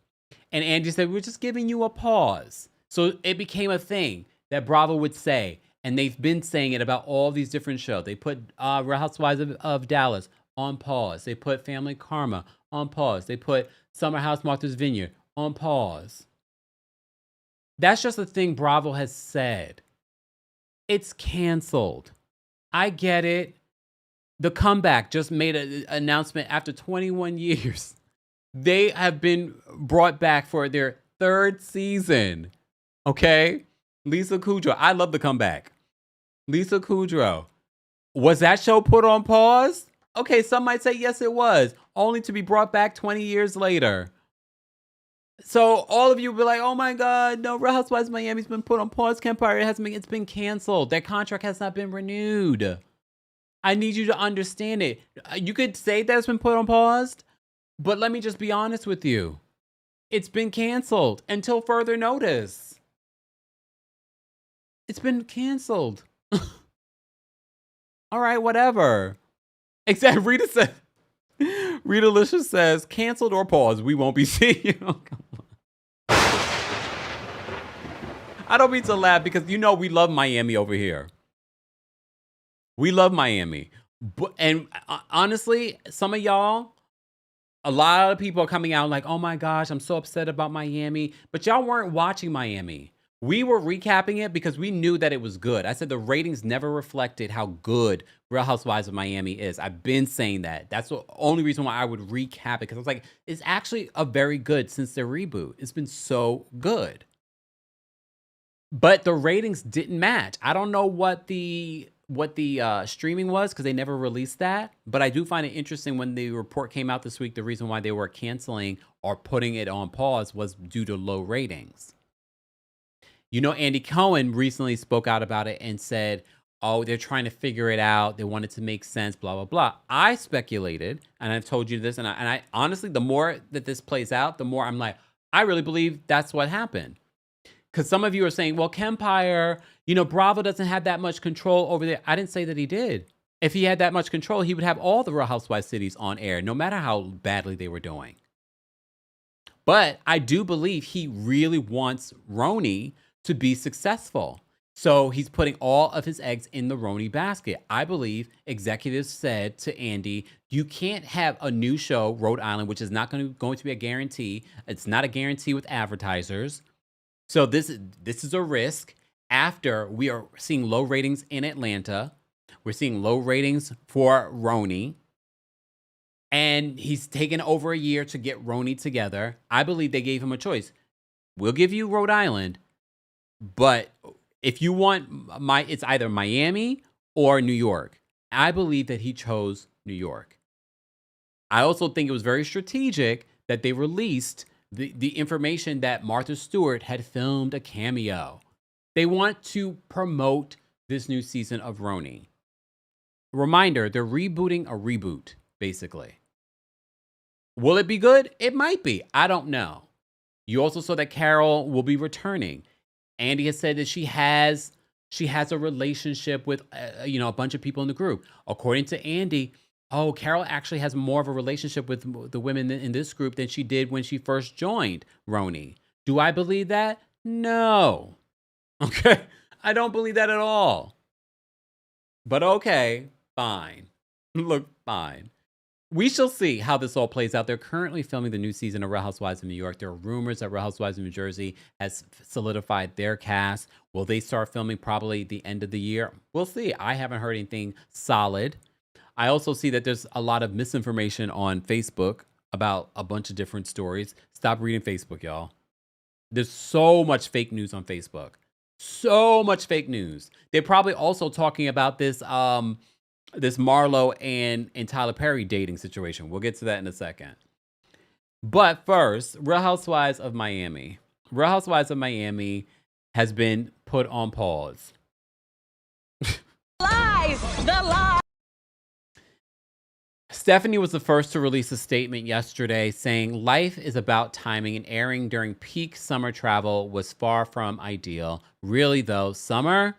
And Angie said, we're just giving you a pause. So it became a thing that Bravo would say. And they've been saying it about all these different shows. They put Real Housewives of Dallas on pause. They put Family Karma on pause. They put Summer House Martha's Vineyard on pause. That's just the thing Bravo has said. It's canceled. I get it. The Comeback just made an announcement after 21 years. They have been brought back for their third season. Okay? Lisa Kudrow. I love The Comeback. Lisa Kudrow. Was that show put on pause? Okay, some might say yes, it was. Only to be brought back 20 years later. So all of you will be like, oh my God, no, Real Housewives of Miami's been put on pause. Kempire, it's been canceled. Their contract has not been renewed. I need you to understand it. You could say that it's been put on pause, but let me just be honest with you. It's been canceled until further notice. It's been canceled. All right, whatever. Except Rita Licious says, canceled or paused, we won't be seeing you. Oh, come on. I don't mean to laugh because we love Miami over here. We love Miami. And honestly, some of y'all, a lot of people are coming out like, oh my gosh, I'm so upset about Miami. But y'all weren't watching Miami. We were recapping it because we knew that it was good. I said the ratings never reflected how good Real Housewives of Miami is. I've been saying that. That's the only reason why I would recap it, because I was like, it's actually a very good since their reboot. It's been so good. But the ratings didn't match. I don't know what the streaming was because they never released that. But I do find it interesting when the report came out this week, the reason why they were canceling or putting it on pause was due to low ratings. Andy Cohen recently spoke out about it and said, oh, they're trying to figure it out. They want it to make sense, blah, blah, blah. I speculated, and I've told you this, and I honestly, the more that this plays out, the more I'm like, I really believe that's what happened. Because some of you are saying, well, Kempire, Bravo doesn't have that much control over there. I didn't say that he did. If he had that much control, he would have all the Real Housewives cities on air, no matter how badly they were doing. But I do believe he really wants Roni to be successful. So he's putting all of his eggs in the RHONY basket. I believe executives said to Andy, you can't have a new show, Rhode Island, which is not going to be a guarantee. It's not a guarantee with advertisers. So this is a risk. After we are seeing low ratings in Atlanta, we're seeing low ratings for RHONY. And he's taken over a year to get RHONY together. I believe they gave him a choice. We'll give you Rhode Island, but if you want it's either Miami or New York. I believe that he chose New York. I also think it was very strategic that they released the information that Martha Stewart had filmed a cameo. They want to promote this new season of RHONY. Reminder, they're rebooting a reboot, basically. Will it be good? It might be. I don't know. You also saw that Carol will be returning. Andy has said that she has a relationship with a bunch of people in the group. According to Andy, Carol actually has more of a relationship with the women in this group than she did when she first joined RHONY. Do I believe that? No. Okay. I don't believe that at all. But okay, fine. Look, fine. We shall see how this all plays out. They're currently filming the new season of Real Housewives of New York. There are rumors that Real Housewives of New Jersey has solidified their cast. Will they start filming probably the end of the year? We'll see. I haven't heard anything solid. I also see that there's a lot of misinformation on Facebook about a bunch of different stories. Stop reading Facebook, y'all. There's so much fake news on Facebook. So much fake news. They're probably also talking about this this Marlo and Tyler Perry dating situation. We'll get to that in a second. But first, Real Housewives of Miami. Real Housewives of Miami has been put on pause. Lies! The lies! Stephanie was the first to release a statement yesterday saying life is about timing and airing during peak summer travel was far from ideal. Really though, summer?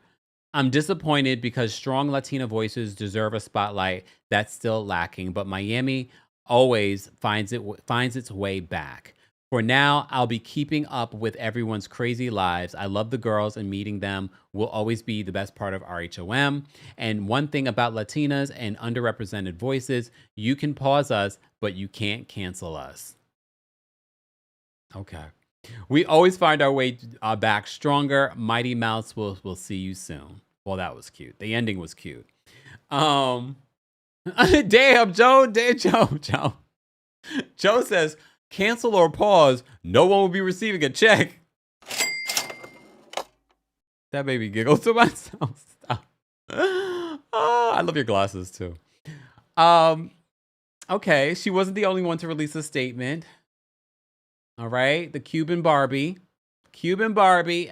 I'm disappointed because strong Latina voices deserve a spotlight that's still lacking, but Miami always finds its way back. For now, I'll be keeping up with everyone's crazy lives. I love the girls and meeting them will always be the best part of RHOM. And one thing about Latinas and underrepresented voices, you can pause us, but you can't cancel us. Okay. We always find our way back stronger. Mighty Mouse will see you soon. Well, that was cute. The ending was cute. Damn, Joe. Joe says, cancel or pause. No one will be receiving a check. That made me giggle to myself. Stop. Oh, I love your glasses too. Okay, she wasn't the only one to release a statement. All right, the Cuban Barbie,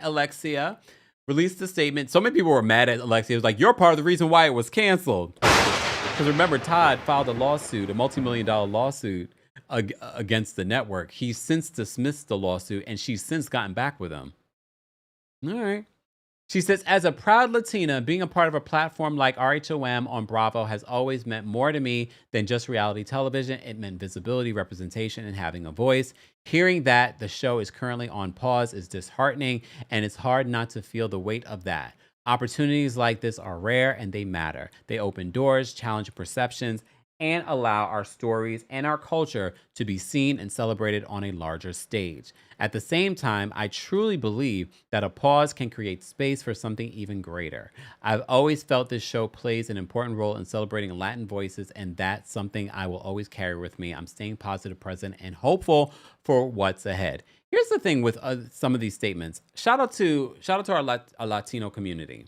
Alexia, released a statement. So many people were mad at Alexia. It was like, you're part of the reason why it was canceled. Because remember, Todd filed a multi-million-dollar lawsuit against the network. He's since dismissed the lawsuit, and she's since gotten back with him. All right. She says, as a proud Latina, being a part of a platform like RHOM on Bravo has always meant more to me than just reality television. It meant visibility, representation, and having a voice. Hearing that the show is currently on pause is disheartening, and it's hard not to feel the weight of that. Opportunities like this are rare, and they matter. They open doors, challenge perceptions, and allow our stories and our culture to be seen and celebrated on a larger stage. At the same time, I truly believe that a pause can create space for something even greater. I've always felt this show plays an important role in celebrating Latin voices, and that's something I will always carry with me. I'm staying positive, present, and hopeful for what's ahead. Here's the thing with some of these statements. Shout out to our Latino community.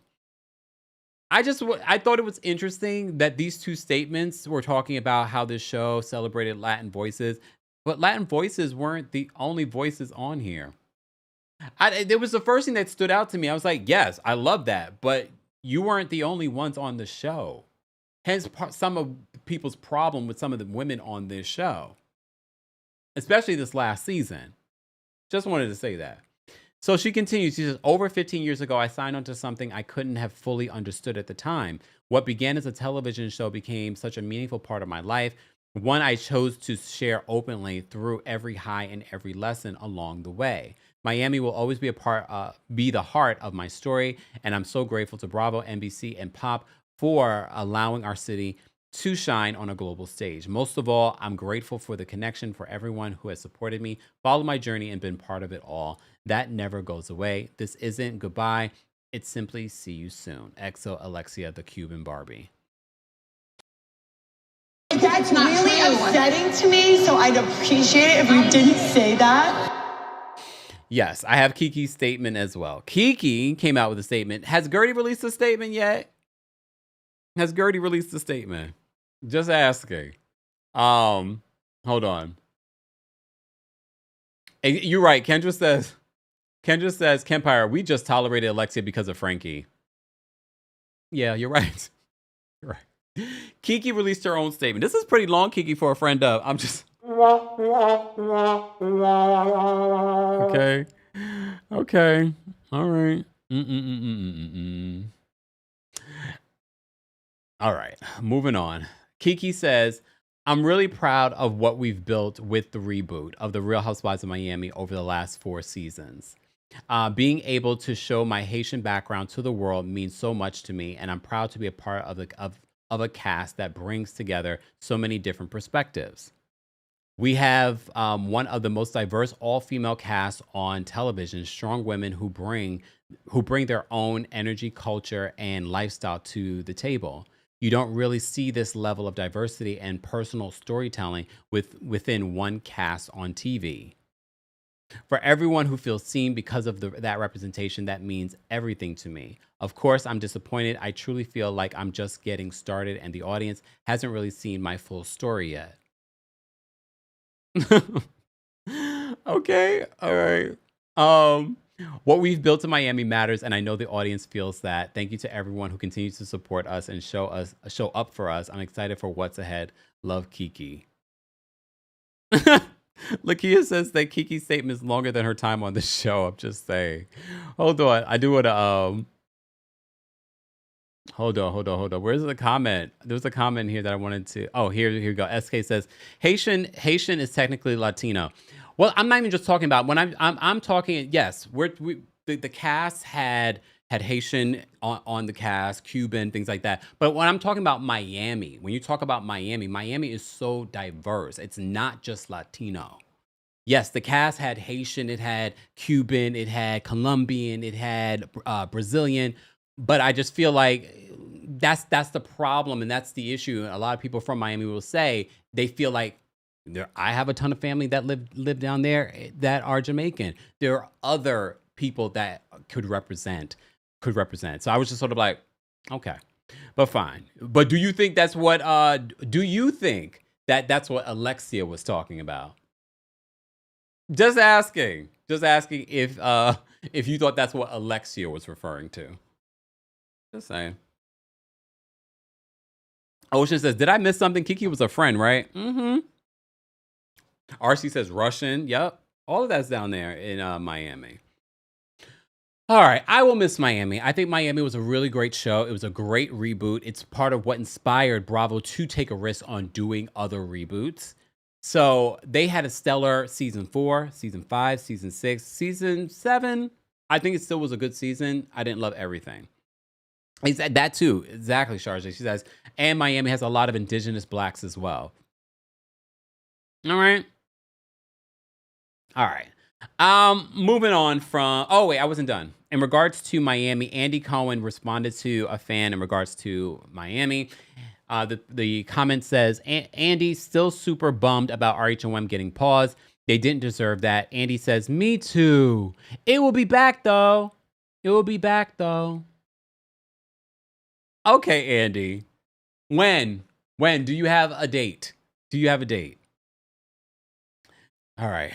I thought it was interesting that these two statements were talking about how this show celebrated Latin voices, but Latin voices weren't the only voices on here. It was the first thing that stood out to me. I was like, yes, I love that, but you weren't the only ones on the show. Hence, some of people's problem with some of the women on this show, especially this last season. Just wanted to say that. So she continues, she says, over 15 years ago, I signed on to something I couldn't have fully understood at the time. What began as a television show became such a meaningful part of my life. one I chose to share openly through every high and every lesson along the way. Miami will always be be the heart of my story, and I'm so grateful to Bravo, NBC, and Pop for allowing our city to shine on a global stage. Most of all, I'm grateful for the connection for everyone who has supported me, followed my journey, and been part of it all. That never goes away. This isn't goodbye. It's simply see you soon. EXO Alexia, the Cuban Barbie. That's really upsetting to me, so I'd appreciate it if you didn't say that. Yes, I have Kiki's statement as well. Kiki came out with a statement. Has Gertie released a statement yet? Has Gertie released a statement? Just asking. Hold on. You're right. Kendra says, Kempire, we just tolerated Alexia because of Frankie. Yeah, you're right. You're right. Kiki released her own statement. This is pretty long, Kiki, for a friend of. I'm just... Okay. Okay. All right. All right. Moving on. Kiki says, I'm really proud of what we've built with the reboot of The Real Housewives of Miami over the last 4 seasons. Being able to show my Haitian background to the world means so much to me, and I'm proud to be a part of a cast that brings together so many different perspectives. We have one of the most diverse all-female casts on television, strong women who bring their own energy, culture, and lifestyle to the table. You don't really see this level of diversity and personal storytelling within one cast on TV. For everyone who feels seen because of that representation, that means everything to me. Of course, I'm disappointed. I truly feel like I'm just getting started and the audience hasn't really seen my full story yet. Okay, all right. What we've built in Miami matters, and I know the audience feels that. Thank you to everyone who continues to support us and show up for us. I'm excited for what's ahead. Love, Kiki. Lakia says that Kiki's statement is longer than her time on the show. I'm just saying. Hold on. I do want to hold on. Where's the comment? There was a comment here that I wanted to. Oh, here we go. SK says Haitian is technically Latino. Well, I'm not even just talking about when I'm talking. Yes, the cast had Haitian on the cast, Cuban, things like that. But when I'm talking about Miami, when you talk about Miami is so diverse. It's not just Latino. Yes, the cast had Haitian, it had Cuban, it had Colombian, it had Brazilian. But I just feel like that's the problem, and that's the issue. A lot of people from Miami will say they feel like I have a ton of family that live down there that are Jamaican. There are other people that could represent. So I was just sort of like, okay, but fine. But do you think that's what that's what Alexia was talking about? Just asking if you thought that's what Alexia was referring to. Just saying. Ocean says, did I miss something? Kiki was a friend, right? Mm-hmm. RC says Russian. Yep. All of that's down there in Miami. All right. I will miss Miami. I think Miami was a really great show. It was a great reboot. It's part of what inspired Bravo to take a risk on doing other reboots. So they had a stellar season 4, season 5, season 6, season 7. I think it still was a good season. I didn't love everything. He said that too. Exactly, Sharjah. She says, and Miami has a lot of indigenous blacks as well. All right. Moving on from, oh wait, I wasn't done. In regards to Miami, Andy Cohen responded to a fan in regards to Miami. The comment says, Andy still super bummed about RHOM getting paused. They didn't deserve that. Andy says, me too. It will be back though. Okay, Andy. When? Do you have a date? All right.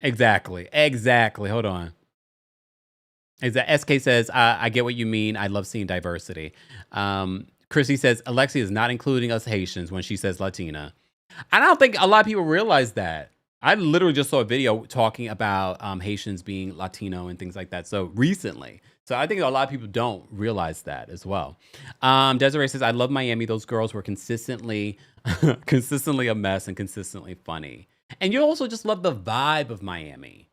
Exactly. Hold on. SK says, I get what you mean. I love seeing diversity. Chrissy says, Alexia is not including us Haitians when she says Latina. I don't think a lot of people realize that. I literally just saw a video talking about Haitians being Latino and things like that. So recently. So I think a lot of people don't realize that as well. Desiree says, I love Miami. Those girls were consistently a mess and consistently funny. And you also just love the vibe of Miami.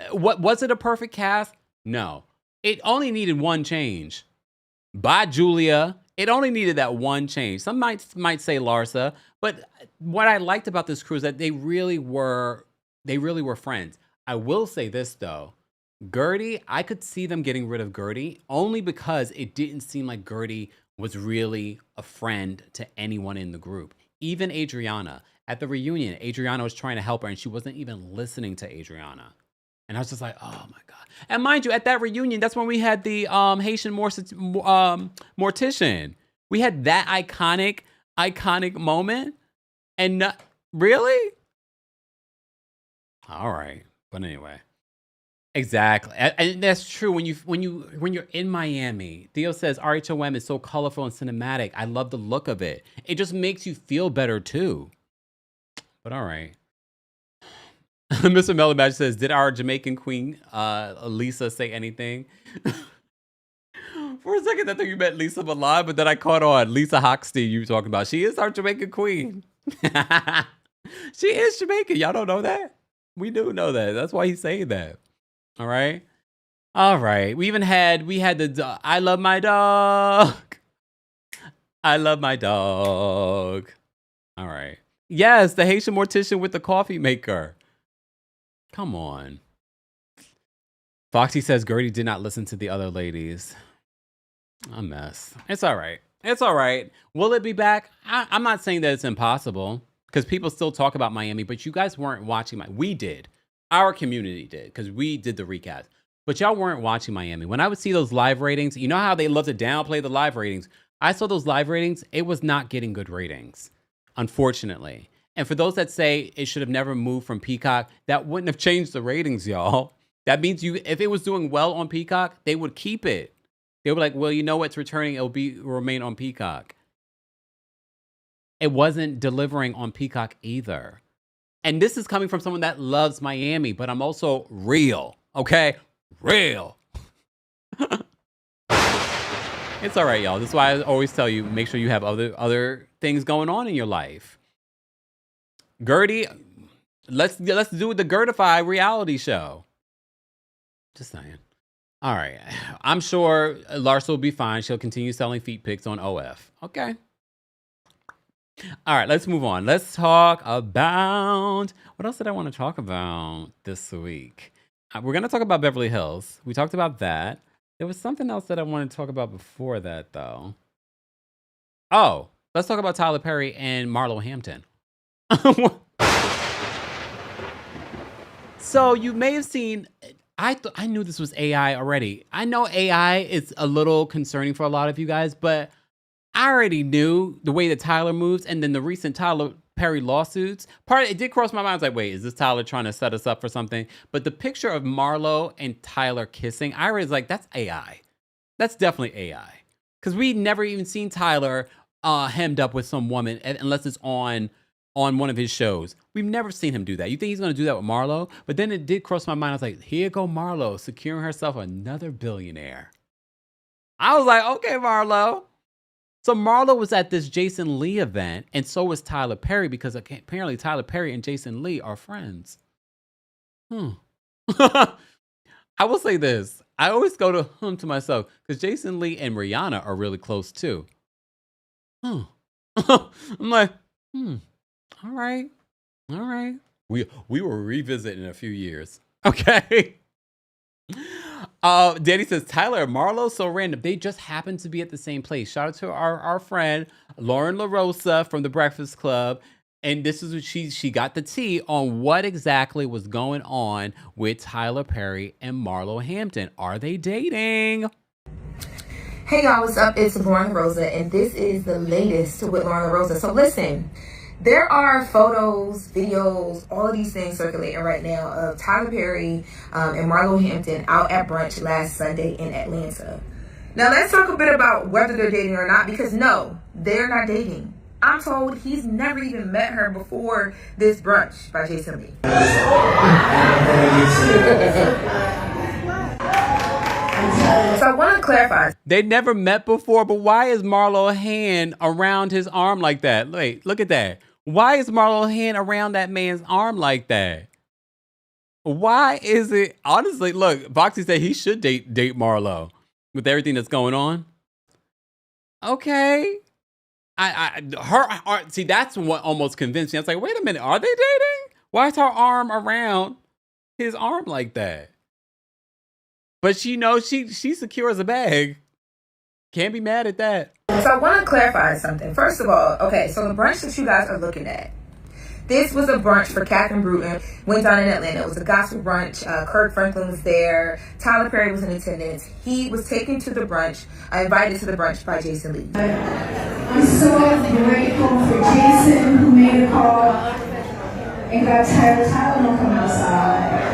What was it, a perfect cast? No. It only needed one change. By Julia. It only needed that one change. Some might say Larsa, but what I liked about this crew is that they really were friends. I will say this though. Gertie, I could see them getting rid of Gertie only because it didn't seem like Gertie was really a friend to anyone in the group. Even Adriana. At the reunion, Adriana was trying to help her and she wasn't even listening to Adriana. And I was just like, oh my God. And mind you, at that reunion, that's when we had the Haitian mortician. We had that iconic moment. And really? All right. But anyway. Exactly. And that's true. When you're in Miami, Theo says RHOM is so colorful and cinematic. I love the look of it. It just makes you feel better too. But all right. Mr. Melody says, did our Jamaican queen, Lisa, say anything? For a second, I thought you meant Lisa Milan, but then I caught on Lisa Hochstein you were talking about. She is our Jamaican queen. She is Jamaican. Y'all don't know that? We do know that. That's why he's saying that. All right. All right. We had the I love my dog. I love my dog. All right. Yes, the Haitian mortician with the coffee maker. Come on. Foxy says Gertie did not listen to the other ladies. A mess. It's all right. It's all right. Will it be back? I'm not saying that it's impossible because people still talk about Miami, but you guys weren't watching. We did. Our community did because we did the recap. But y'all weren't watching Miami. When I would see those live ratings, you know how they love to downplay the live ratings? I saw those live ratings. It was not getting good ratings, unfortunately. And for those that say it should have never moved from Peacock, that wouldn't have changed the ratings, y'all. That means if it was doing well on Peacock, they would keep it. They were like, well, you know what's returning? It'll remain on Peacock. It wasn't delivering on Peacock either. And this is coming from someone that loves Miami, but I'm also real, okay? Real. It's all right, y'all. This is why I always tell you, make sure you have other things going on in your life. Gertie, let's do the Gertify reality show. Just saying. All right. I'm sure Larsa will be fine. She'll continue selling feet pics on OF. Okay. All right, let's move on. Let's talk about, what else did I want to talk about this week? We're going to talk about Beverly Hills. We talked about that. There was something else that I wanted to talk about before that, though. Oh, let's talk about Tyler Perry and Marlo Hampton. So you may have seen, I knew this was AI already. I know AI is a little concerning for a lot of you guys, but I already knew the way that Tyler moves, and then the recent Tyler Perry lawsuits. It did cross my mind. I was like, wait, is this Tyler trying to set us up for something? But the picture of Marlo and Tyler kissing, I was like, that's AI. That's definitely AI. Because we never even seen Tyler hemmed up with some woman unless it's on one of his shows. We've never seen him do that. You think he's going to do that with Marlo? But then it did cross my mind. I was like, here go Marlo securing herself another billionaire. I was like, okay, Marlo. So Marlo was at this Jason Lee event, and so was Tyler Perry, because apparently Tyler Perry and Jason Lee are friends. I will say this. I always go to myself, because Jason Lee and Rihanna are really close too. I'm like, all right. We will revisit in a few years. Okay. Danny says, Tyler and Marlo, so random. They just happen to be at the same place. Shout out to our friend, Lauren LaRosa from The Breakfast Club. And this is what she got the tea on what exactly was going on with Tyler Perry and Marlo Hampton. Are they dating? Hey y'all, what's up? It's Lauren Rosa, and this is the latest with Lauren Rosa. So listen, there are photos, videos, all of these things circulating right now of Tyler Perry and Marlo Hampton out at brunch last Sunday in Atlanta. Now let's talk a bit about whether they're dating or not, because no, they're not dating. I'm told he's never even met her before this brunch by Jason Lee. So I want to clarify. They never met before, but why is Marlo's hand around his arm like that? Wait, look at that. Why is Marlo's hand around that man's arm like that? Why is it? Honestly, look, Boxy said he should date Marlo with everything that's going on. Okay. See, that's what almost convinced me. I was like, wait a minute, are they dating? Why is her arm around his arm like that? But she knows she secures a bag. Can't be mad at that. So I want to clarify something. First of all, okay, so the brunch that you guys are looking at, this was a brunch for Catherine Bruton. Went down in Atlanta. It was a gospel brunch. Kirk Franklin was there. Tyler Perry was in attendance. He was taken to the brunch, invited to the brunch by Jason Lee. I'm so grateful for Jason, who made a call and got Tyler. Tyler don't come outside.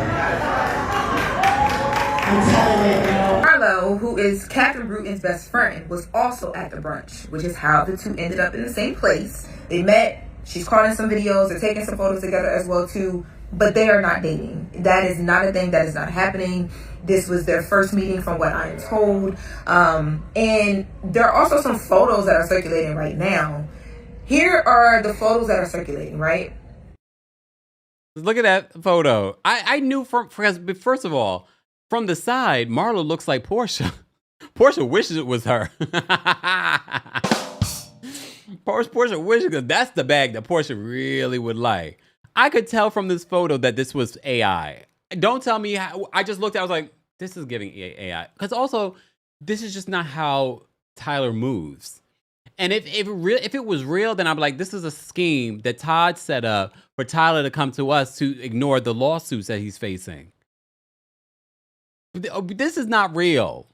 I'm telling it, Marlo, who is Catherine Bruton's best friend, was also at the brunch, which is how the two ended up in the same place. They met. She's caught in some videos. They're taking some photos together as well, too. But they are not dating. That is not a thing. That is not happening. This was their first meeting from what I am told. And there are also some photos that are circulating right now. Here are the photos that are circulating, right? Look at that photo. I knew because first of all, from the side, Marlo looks like Portia. Portia wishes it was her. Portia wishes, because that's the bag that Portia really would like. I could tell from this photo that this was AI. Don't tell me how. I just looked at it, I was like, this is giving AI. Because also, this is just not how Tyler moves. And if it was real, then I'm like, this is a scheme that Todd set up for Tyler to come to us to ignore the lawsuits that he's facing. This is not real.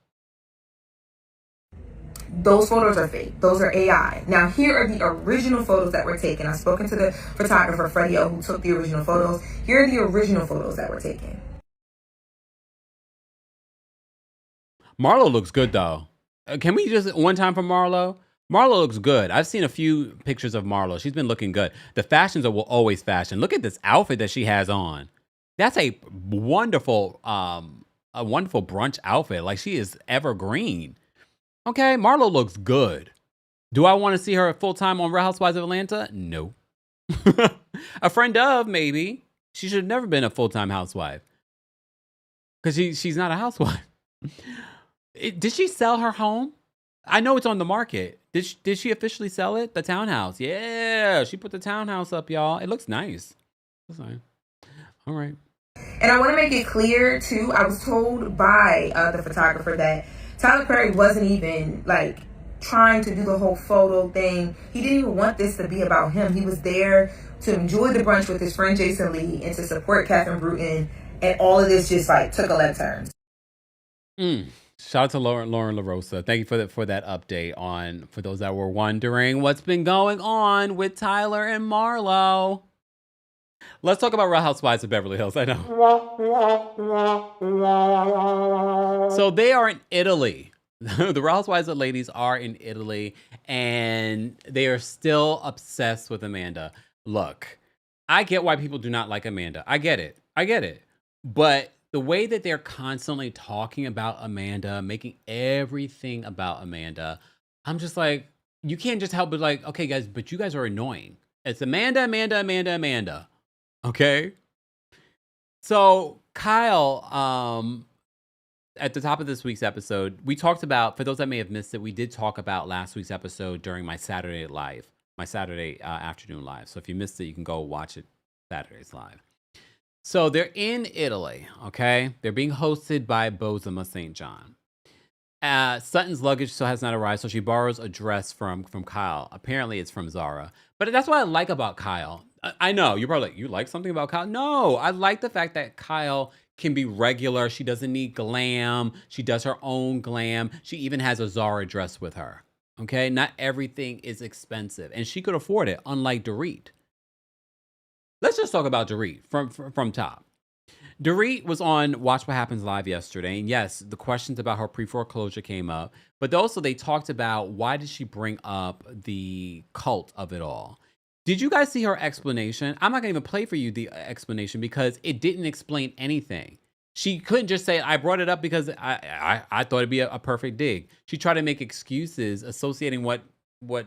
Those photos are fake. Those are AI. Now, here are the original photos that were taken. I've spoken to the photographer, Freddie O, who took the original photos. Here are the original photos that were taken. Marlo looks good, though. Can we just, one time for Marlo? Marlo looks good. I've seen a few pictures of Marlo. She's been looking good. The fashions will always fashion. Look at this outfit that she has on. That's a wonderful brunch outfit. Like, she is evergreen. Okay, Marlo looks good. Do I want to see her full-time on Real Housewives of Atlanta? No. A friend of, maybe. She should have never been a full-time housewife. Because she's not a housewife. Did she sell her home? I know it's on the market. Did she officially sell it? The townhouse. Yeah, she put the townhouse up, y'all. It looks nice. That's fine. All right. And I want to make it clear, too, I was told by the photographer that Tyler Perry wasn't even, like, trying to do the whole photo thing. He didn't even want this to be about him. He was there to enjoy the brunch with his friend Jason Lee and to support Catherine Bruton. And all of this just, like, took a left turn. Shout out to Lauren LaRosa. Thank you for that update on, for those that were wondering what's been going on with Tyler and Marlo. Let's talk about Real Housewives of Beverly Hills. I know. So they are in Italy. The Real Housewives of ladies are in Italy, and they are still obsessed with Amanda. Look, I get why people do not like Amanda. I get it. But the way that they're constantly talking about Amanda, making everything about Amanda, I'm just like, you can't just help but like, okay, guys, but you guys are annoying. It's Amanda. Okay? So Kyle, at the top of this week's episode, we talked about, for those that may have missed it, we did talk about last week's episode during my Saturday afternoon live. So if you missed it, you can go watch it Saturday's live. So they're in Italy, okay? They're being hosted by Bozema St. John. Sutton's luggage still has not arrived, so she borrows a dress from Kyle. Apparently, it's from Zara. But that's what I like about Kyle. I know, you're probably like, you like something about Kyle? No, I like the fact that Kyle can be regular. She doesn't need glam. She does her own glam. She even has a Zara dress with her, okay? Not everything is expensive, and she could afford it, unlike Dorit. Let's just talk about Dorit from top. Dorit was on Watch What Happens Live yesterday, and yes, the questions about her pre-foreclosure came up, but also they talked about why did she bring up the cult of it all. Did you guys see her explanation? I'm not going to even play for you the explanation because it didn't explain anything. She couldn't just say, I brought it up because I thought it'd be a perfect dig. She tried to make excuses associating what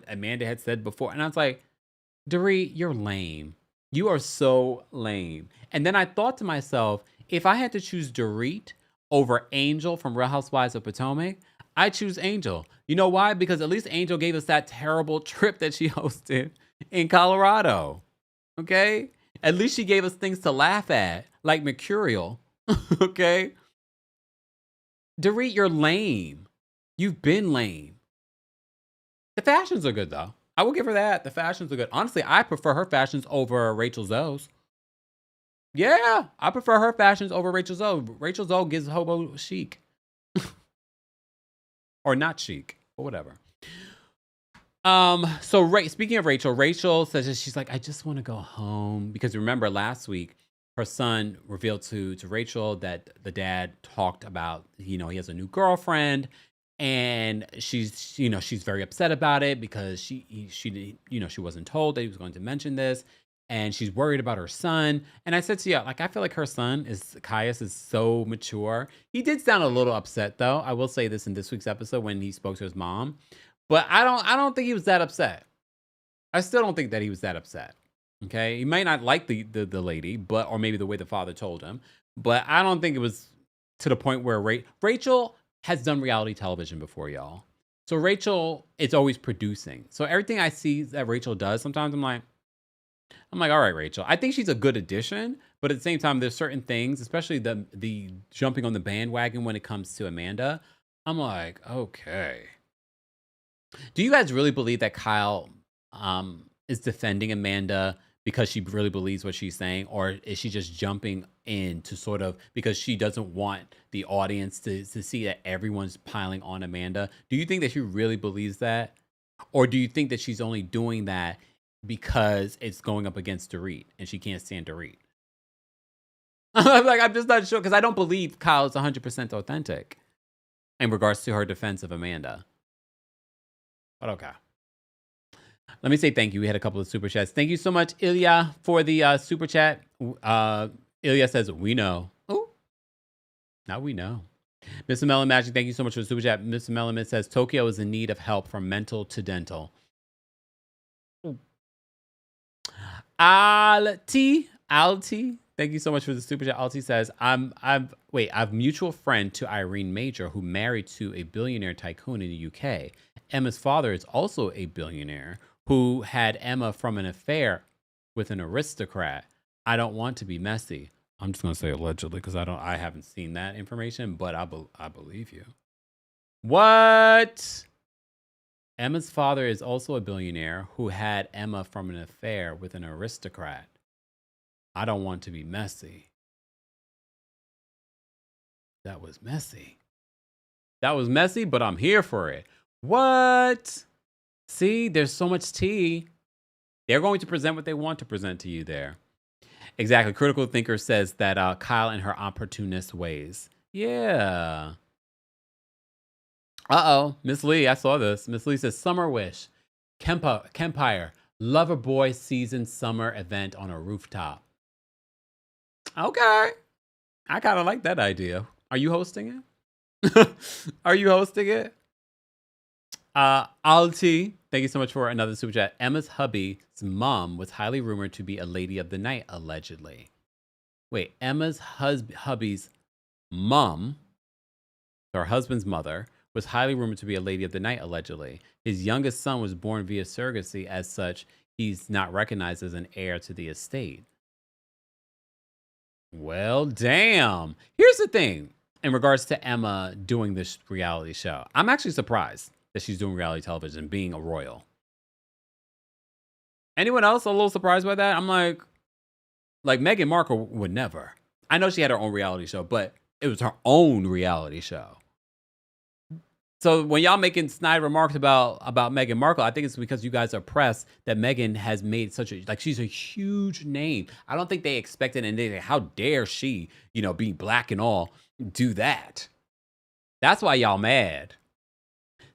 Amanda had said before. And I was like, Dorit, you're lame. You are so lame. And then I thought to myself, if I had to choose Dorit over Angel from Real Housewives of Potomac, I choose Angel. You know why? Because at least Angel gave us that terrible trip that she hosted in Colorado. Okay? At least she gave us things to laugh at, like Mercurial. Okay? Dorit, you're lame. You've been lame. The fashions are good, though. I will give her that. The fashions are good. Honestly, I prefer her fashions over Rachel Zoe's. Yeah, I prefer her fashions over Rachel Zoe. Rachel Zoe gives hobo chic. Or not chic, but whatever. So speaking of Rachel says that she's like, I just want to go home. Because remember last week, her son revealed to Rachel that the dad talked about, he has a new girlfriend. And she's very upset about it because she wasn't told that he was going to mention this. And she's worried about her son. And I said to you, like, I feel like her son Caius is so mature. He did sound a little upset, though. I will say this in this week's episode when he spoke to his mom. But I don't think he was that upset. I still don't think that he was that upset. Okay? He might not like the lady, or maybe the way the father told him. But I don't think it was to the point where Rachel has done reality television before, y'all. So Rachel is always producing. So everything I see that Rachel does, sometimes I'm like, all right, Rachel. I think she's a good addition, but at the same time, there's certain things, especially the jumping on the bandwagon when it comes to Amanda. I'm like, okay. Do you guys really believe that Kyle is defending Amanda because she really believes what she's saying, or is she just jumping in to sort of because she doesn't want the audience to see that everyone's piling on Amanda? Do you think that she really believes that, or do you think that she's only doing that because it's going up against Dorit and she can't stand Dorit? I'm just not sure because I don't believe Kyle is 100% authentic in regards to her defense of Amanda. But okay. Let me say thank you. We had a couple of super chats. Thank you so much, Ilya, for the super chat. Ilya says, we know. Oh, now we know. Mr. Melon Magic, thank you so much for the super chat. Mr. Melon says, Tokyo is in need of help from mental to dental. Alti, thank you so much for the super chat. Alti says, I've mutual friend to Irene Major who married to a billionaire tycoon in the UK. Emma's father is also a billionaire who had Emma from an affair with an aristocrat. I don't want to be messy. I'm just going to say allegedly because I haven't seen that information, but I believe you. What? Emma's father is also a billionaire who had Emma from an affair with an aristocrat. I don't want to be messy. That was messy. That was messy, but I'm here for it. What? See, there's so much tea. They're going to present what they want to present to you there. Exactly. Critical Thinker says that Kyle and her opportunist ways. Yeah. Uh-oh. Miss Lee, I saw this. Miss Lee says, Summer Wish. Kempire. Loverboy season summer event on a rooftop. Okay. I kind of like that idea. Are you hosting it? Are you hosting it? Alti, thank you so much for another super chat. Emma's hubby's mom was highly rumored to be a lady of the night, allegedly. Wait, Emma's hubby's mom, her husband's mother, was highly rumored to be a lady of the night, allegedly. His youngest son was born via surrogacy. As such, he's not recognized as an heir to the estate. Well, damn. Here's the thing in regards to Emma doing this reality show. I'm actually surprised that she's doing reality television, being a royal. Anyone else a little surprised by that? I'm like Meghan Markle would never. I know she had her own reality show, but it was her own reality show. So when y'all making snide remarks about Meghan Markle, I think it's because you guys are pressed that Meghan has made such a, she's a huge name. I don't think they expected, and they, how dare she, be black and all, do that. That's why y'all mad.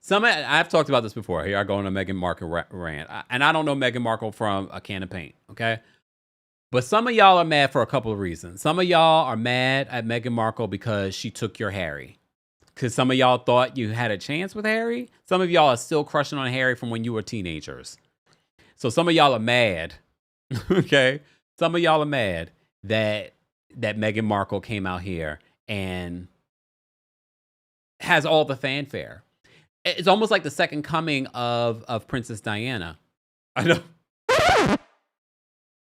I've talked about this before. Here I go on a Meghan Markle rant. And I don't know Meghan Markle from a can of paint, okay? But some of y'all are mad for a couple of reasons. Some of y'all are mad at Meghan Markle because she took your Harry. Because some of y'all thought you had a chance with Harry. Some of y'all are still crushing on Harry from when you were teenagers. So some of y'all are mad. Okay? Some of y'all are mad that Meghan Markle came out here and has all the fanfare. It's almost like the second coming of Princess Diana. I know.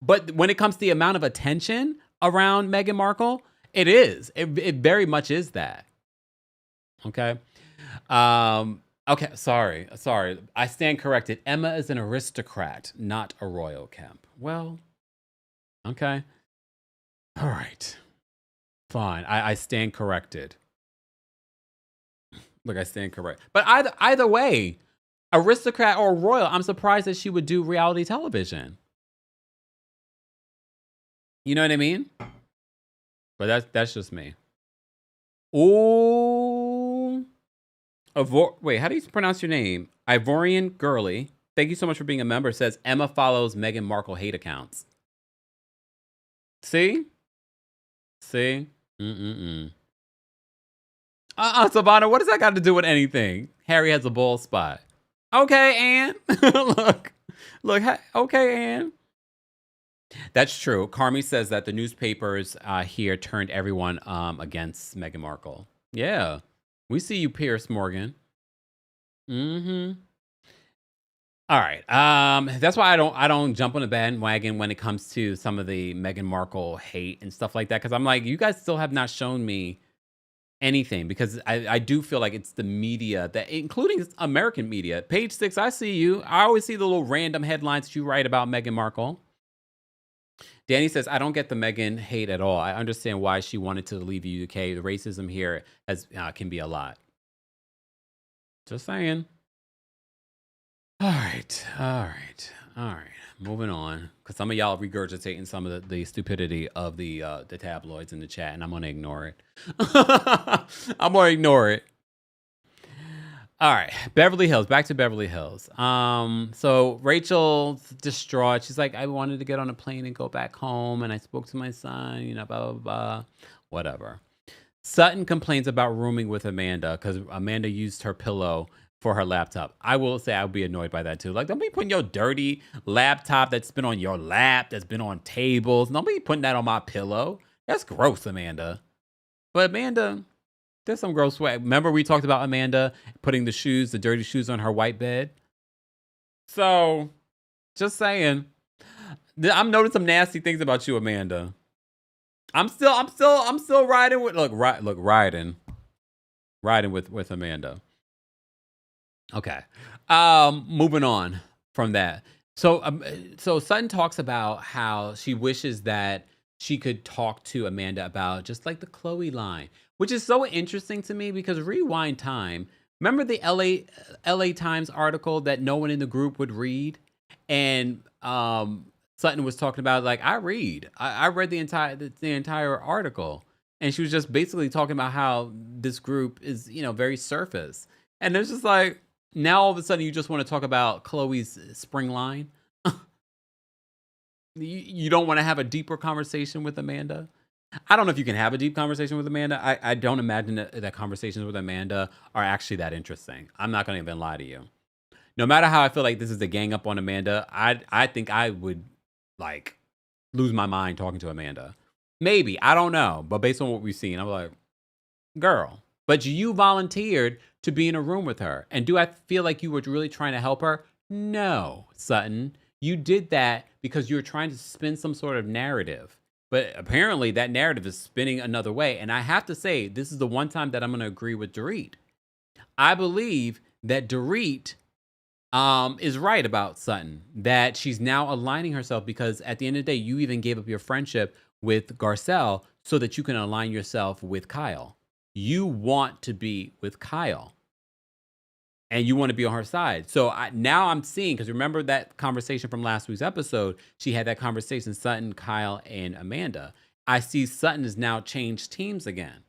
But when it comes to the amount of attention around Meghan Markle, it is. It very much is that. Okay. Okay. Sorry. I stand corrected. Emma is an aristocrat, not a royal, Kemp. Well, okay. All right. Fine. I stand corrected. Look, I stand correct. But either way, aristocrat or royal, I'm surprised that she would do reality television. You know what I mean? But that's just me. Ooh. Wait, how do you pronounce your name? Ivorian Girly. Thank you so much for being a member. Says Emma follows Meghan Markle hate accounts. See? Savannah, what does that got to do with anything? Harry has a bald spot. Okay, Anne. Look. Okay, Anne. That's true. Carmi says that the newspapers here turned everyone against Meghan Markle. Yeah. We see you, Pierce Morgan. Mm-hmm. All right. That's why I don't jump on the bandwagon when it comes to some of the Meghan Markle hate and stuff like that. Because I'm like, you guys still have not shown me anything, because I do feel like it's the media, that including American media. Page 6, I see you. I always see the little random headlines that you write about Meghan Markle. Danny says, I don't get the Meghan hate at all. I understand why she wanted to leave the UK. The racism here can be a lot. Just saying. All right. Moving on, because some of y'all regurgitating some of the stupidity of the tabloids in the chat, and I'm gonna ignore it. I'm gonna ignore it. All right, Beverly Hills. Back to Beverly Hills. So Rachel's distraught. She's like, I wanted to get on a plane and go back home, and I spoke to my son. Blah blah blah. Whatever. Sutton complains about rooming with Amanda because Amanda used her pillow for her laptop. I will say I would be annoyed by that too. Like, don't be putting your dirty laptop that's been on your lap, that's been on tables. Don't be putting that on my pillow. That's gross, Amanda. But Amanda, there's some gross way. Remember we talked about Amanda putting the dirty shoes on her white bed? So, just saying. I'm noticing some nasty things about you, Amanda. I'm still riding with riding with Amanda. Okay. Moving on from that. So Sutton talks about how she wishes that she could talk to Amanda about just like the Chloe line, which is so interesting to me because rewind time. Remember the LA Times article that no one in the group would read? And Sutton was talking about, like, I read the entire article. And she was just basically talking about how this group is, very surface. And it's just like, now all of a sudden you just want to talk about Chloe's spring line. You don't want to have a deeper conversation with Amanda. I don't know if you can have a deep conversation with Amanda. I don't imagine that conversations with Amanda are actually that interesting. I'm not going to even lie to you. No matter how I feel like this is a gang up on Amanda, I think I would like lose my mind talking to Amanda. Maybe, I don't know. But based on what we've seen, I'm like, girl, but you volunteered to be in a room with her. And do I feel like you were really trying to help her? No, Sutton. You did that because you were trying to spin some sort of narrative. But apparently that narrative is spinning another way. And I have to say, this is the one time that I'm going to agree with Dorit. I believe that Dorit is right about Sutton, that she's now aligning herself because at the end of the day, you even gave up your friendship with Garcelle so that you can align yourself with Kyle. You want to be with Kyle and you want to be on her side. So now I'm seeing, because remember that conversation from last week's episode, she had that conversation, Sutton, Kyle, and Amanda. I see Sutton has now changed teams again.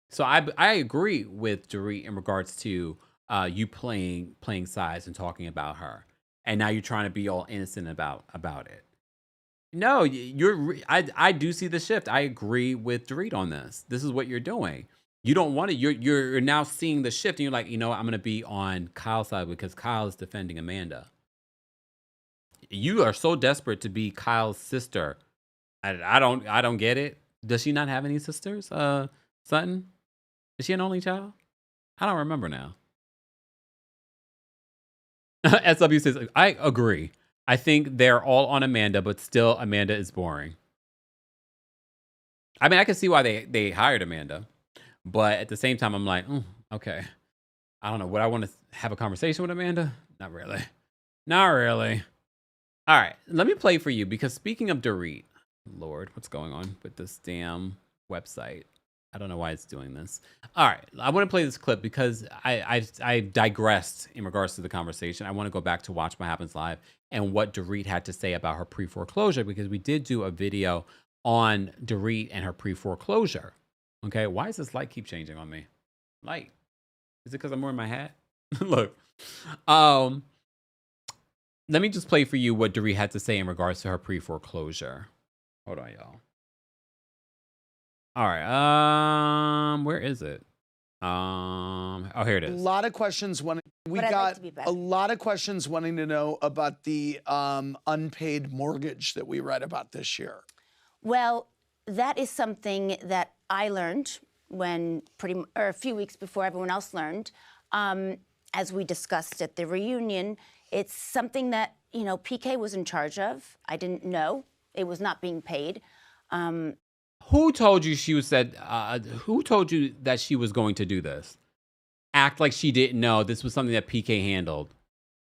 So I agree with Dorit in regards to you playing sides and talking about her. And now you're trying to be all innocent about it. No, I do see the shift. I agree with Dorit on this. This is what you're doing. You don't want to. You're now seeing the shift, and you're like, you know what, I'm gonna be on Kyle's side because Kyle is defending Amanda. You are so desperate to be Kyle's sister. I don't get it. Does she not have any sisters? Sutton? Is she an only child? I don't remember now. SW says, I agree. I think they're all on Amanda, but still Amanda is boring. I mean, I can see why they hired Amanda, but at the same time, I'm like, okay. I don't know. Would I want to have a conversation with Amanda? Not really. Not really. All right. Let me play for you because speaking of Dorit, Lord, what's going on with this damn website? I don't know why it's doing this. All right. I want to play this clip because I digressed in regards to the conversation. I want to go back to Watch What Happens Live and what Dorit had to say about her pre-foreclosure because we did do a video on Dorit and her pre-foreclosure. Okay. Why does this light keep changing on me? Light. Is it because I'm wearing my hat? Look. Let me just play for you what Dorit had to say in regards to her pre-foreclosure. Hold on, y'all. All right. Where is it? Oh, here it A is. lot of questions wanting. We But I'd like got to be back. a lot of questions wanting to know about the unpaid mortgage that we read about this year. Well, that is something that I learned when a few weeks before everyone else learned, as we discussed at the reunion. It's something that, PK was in charge of. I didn't know. It was not being paid. Who told you who told you that she was going to do this? Act like she didn't know this was something that PK handled.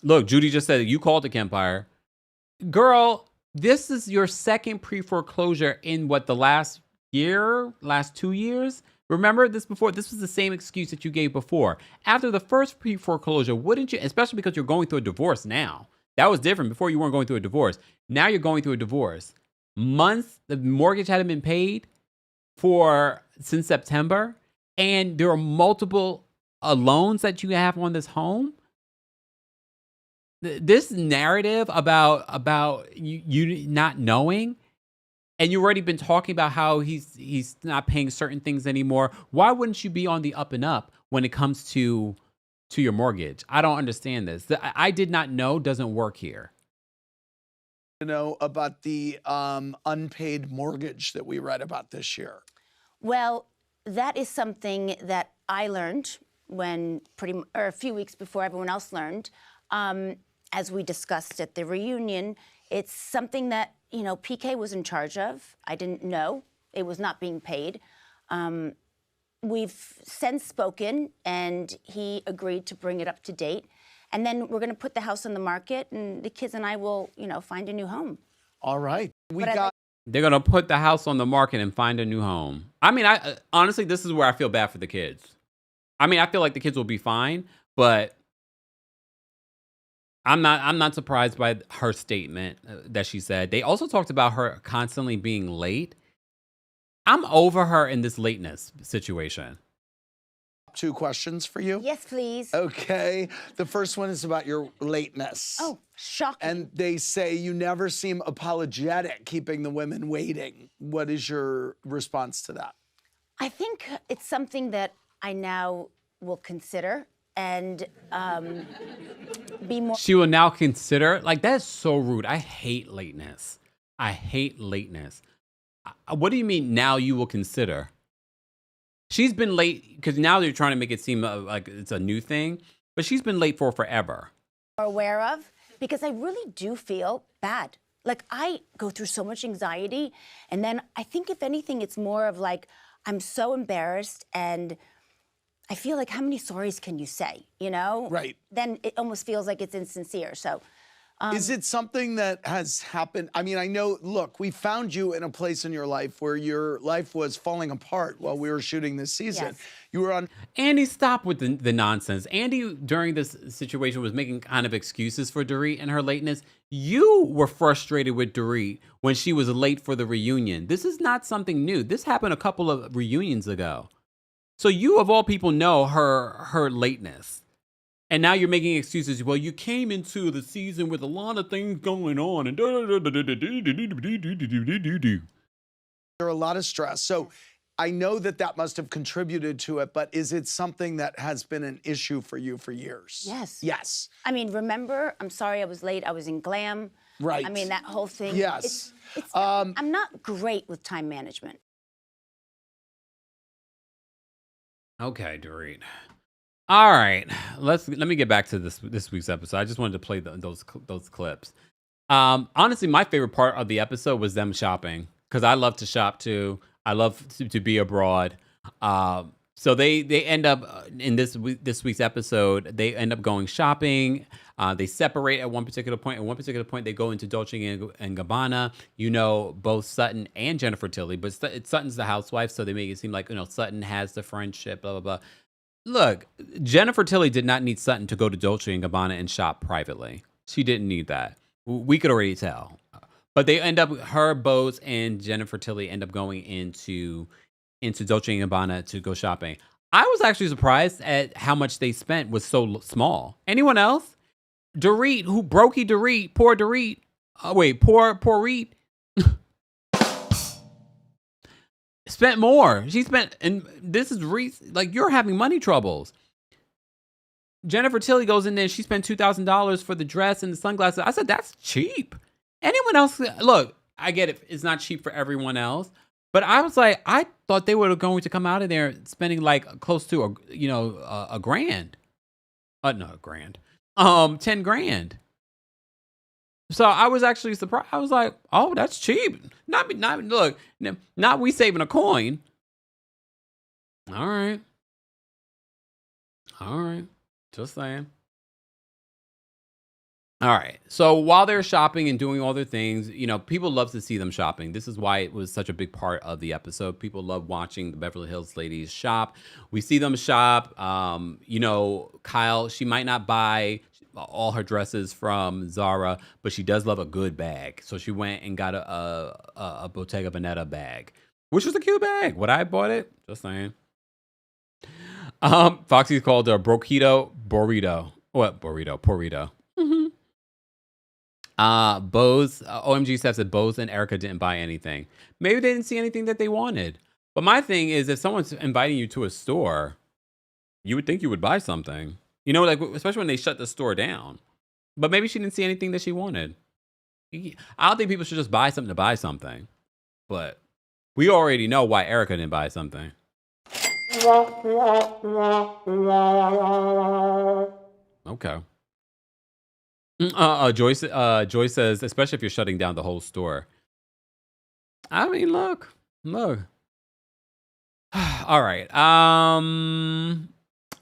Look, Judy just said you called the Kempire. Girl, this is your second pre-foreclosure in the last 2 years? Remember this before? This was the same excuse that you gave before. After the first pre-foreclosure, wouldn't you, especially because you're going through a divorce now. That was different. Before you weren't going through a divorce. Now you're going through a divorce. Months, the mortgage hadn't been paid since September, and there are multiple loans that you have on this home. This narrative about you not knowing, and you've already been talking about how he's not paying certain things anymore. Why wouldn't you be on the up and up when it comes to your mortgage? I don't understand this. I did not know doesn't work here. To know about the unpaid mortgage that we read about this year. Well, that is something that I learned when a few weeks before everyone else learned, as we discussed at the reunion. It's something that, PK was in charge of. I didn't know. It was not being paid. We've since spoken, and he agreed to bring it up to date. And then we're going to put the house on the market, and the kids and I will, find a new home. All right. They're going to put the house on the market and find a new home. I mean, honestly, this is where I feel bad for the kids. I mean, I feel like the kids will be fine, but I'm not surprised by her statement that she said. They also talked about her constantly being late. I'm over her in this lateness situation. 2 questions for you. Yes, please. Okay. The first one is about your lateness. Oh, shocking. And they say you never seem apologetic keeping the women waiting. What is your response to that? I think it's something that I now will consider and be more. She will now consider, like, that is so rude. I hate lateness. I hate lateness. What do you mean now you will consider? She's been late because now they're trying to make it seem like it's a new thing, but she's been late for forever. Aware of, because I really do feel bad. Like, I go through so much anxiety, and then I think if anything, it's more of like, I'm so embarrassed, and I feel like, how many sorries can you say, Right. Then it almost feels like it's insincere, so. Is it something that has happened? I mean, I know, look, we found you in a place in your life where your life was falling apart while we were shooting this season. Yes. You were on. Andy, stop with the nonsense. Andy, during this situation, was making kind of excuses for Dorit and her lateness. You were frustrated with Dorit when she was late for the reunion. This is not something new. This happened a couple of reunions ago. So you, of all people, know her lateness. And now you're making excuses. Well, you came into the season with a lot of things going on. And There are a lot of stress. So I know that must have contributed to it, but is it something that has been an issue for you for years? Yes. Yes. I mean, remember, I'm sorry I was late. I was in glam. Right. I mean, that whole thing. Yes. I'm not great with time management. Okay, Dorit. All right, let me get back to this week's episode. I just wanted to play those clips. Honestly, my favorite part of the episode was them shopping because I love to shop too. I love to be abroad. So they end up in this week's episode. They end up going shopping. They separate at one particular point. At one particular point, they go into Dolce and Gabbana. You know, both Sutton and Jennifer Tilly, but Sutton's the housewife, so they make it seem like, you know, Sutton has the friendship, blah, blah, blah. Look, Jennifer Tilly did not need Sutton to go to Dolce and Gabbana and shop privately. She didn't need that. We could already tell. But they end up, Bose and Jennifer Tilly end up going into Dolce and Gabbana to go shopping. I was actually surprised at how much they spent was so small. Anyone else? Dorit, Brokey Dorit, poor Dorit. Poor Reed. Spent more. She spent, and this is like you're having money troubles. Jennifer Tilly goes in there. She spent $2,000 for the dress and the sunglasses. I said that's cheap. Anyone else? Look, I get it. It's not cheap for everyone else, but I was like, I thought they were going to come out of there spending like close to a grand. Not a grand. 10 grand. So I was actually surprised. I was like, oh, that's cheap. Not we saving a coin. All right. Just saying. All right. So while they're shopping and doing all their things, you know, people love to see them shopping. This is why it was such a big part of the episode. People love watching the Beverly Hills ladies shop. We see them shop. You know, Kyle, she might not buy all her dresses from Zara, but she does love a good bag. So she went and got a Bottega Veneta bag, which was a cute bag. Would I have bought it? Just saying. Foxy's called a burrito. What burrito? Burrito. Bose, OMG Steph said Bose and Erica didn't buy anything. Maybe they didn't see anything that they wanted. But my thing is, if someone's inviting you to a store, you would think you would buy something. You know, like, especially when they shut the store down. But maybe she didn't see anything that she wanted. I don't think people should just buy something to buy something. But we already know why Erica didn't buy something. Okay. Joyce says, especially if you're shutting down the whole store. I mean, look. All right.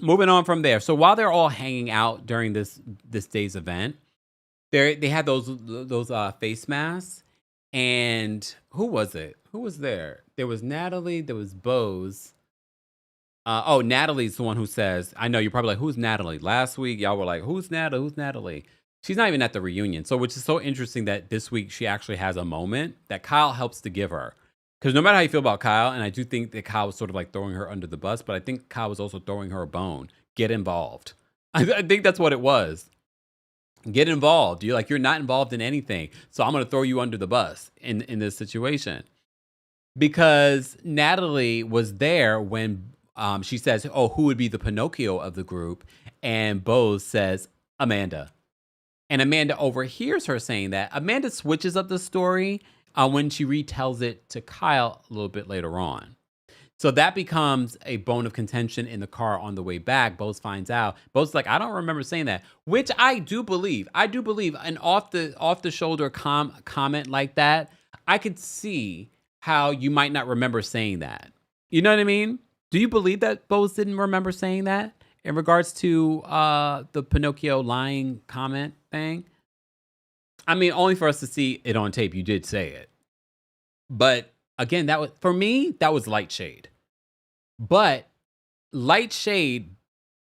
Moving on from there. So while they're all hanging out during this day's event, they had those face masks. And who was it? Who was there? There was Natalie. There was Bose. Natalie's the one who says, I know you're probably like, who's Natalie? Last week, y'all were like, who's Natalie? Who's Natalie? She's not even at the reunion. So, which is so interesting that this week she actually has a moment that Kyle helps to give her. Because no matter how you feel about Kyle, and I do think that Kyle was sort of like throwing her under the bus, but I think Kyle was also throwing her a bone. Get involved. I think that's what it was. Get involved. You're not involved in anything. So I'm going to throw you under the bus in this situation. Because Natalie was there when she says, oh, who would be the Pinocchio of the group? And Bose says, Amanda. And Amanda overhears her saying that. Amanda switches up the story when she retells it to Kyle a little bit later on. So that becomes a bone of contention in the car on the way back. Bose finds out. Bose's like, I don't remember saying that, which I do believe. An off the shoulder comment like that, I could see how you might not remember saying that. You know what I mean? Do you believe that Bose didn't remember saying that in regards to the Pinocchio lying comment thing? I mean, only for us to see it on tape. You did say it. But again, that was, for me, that was light shade. But light shade,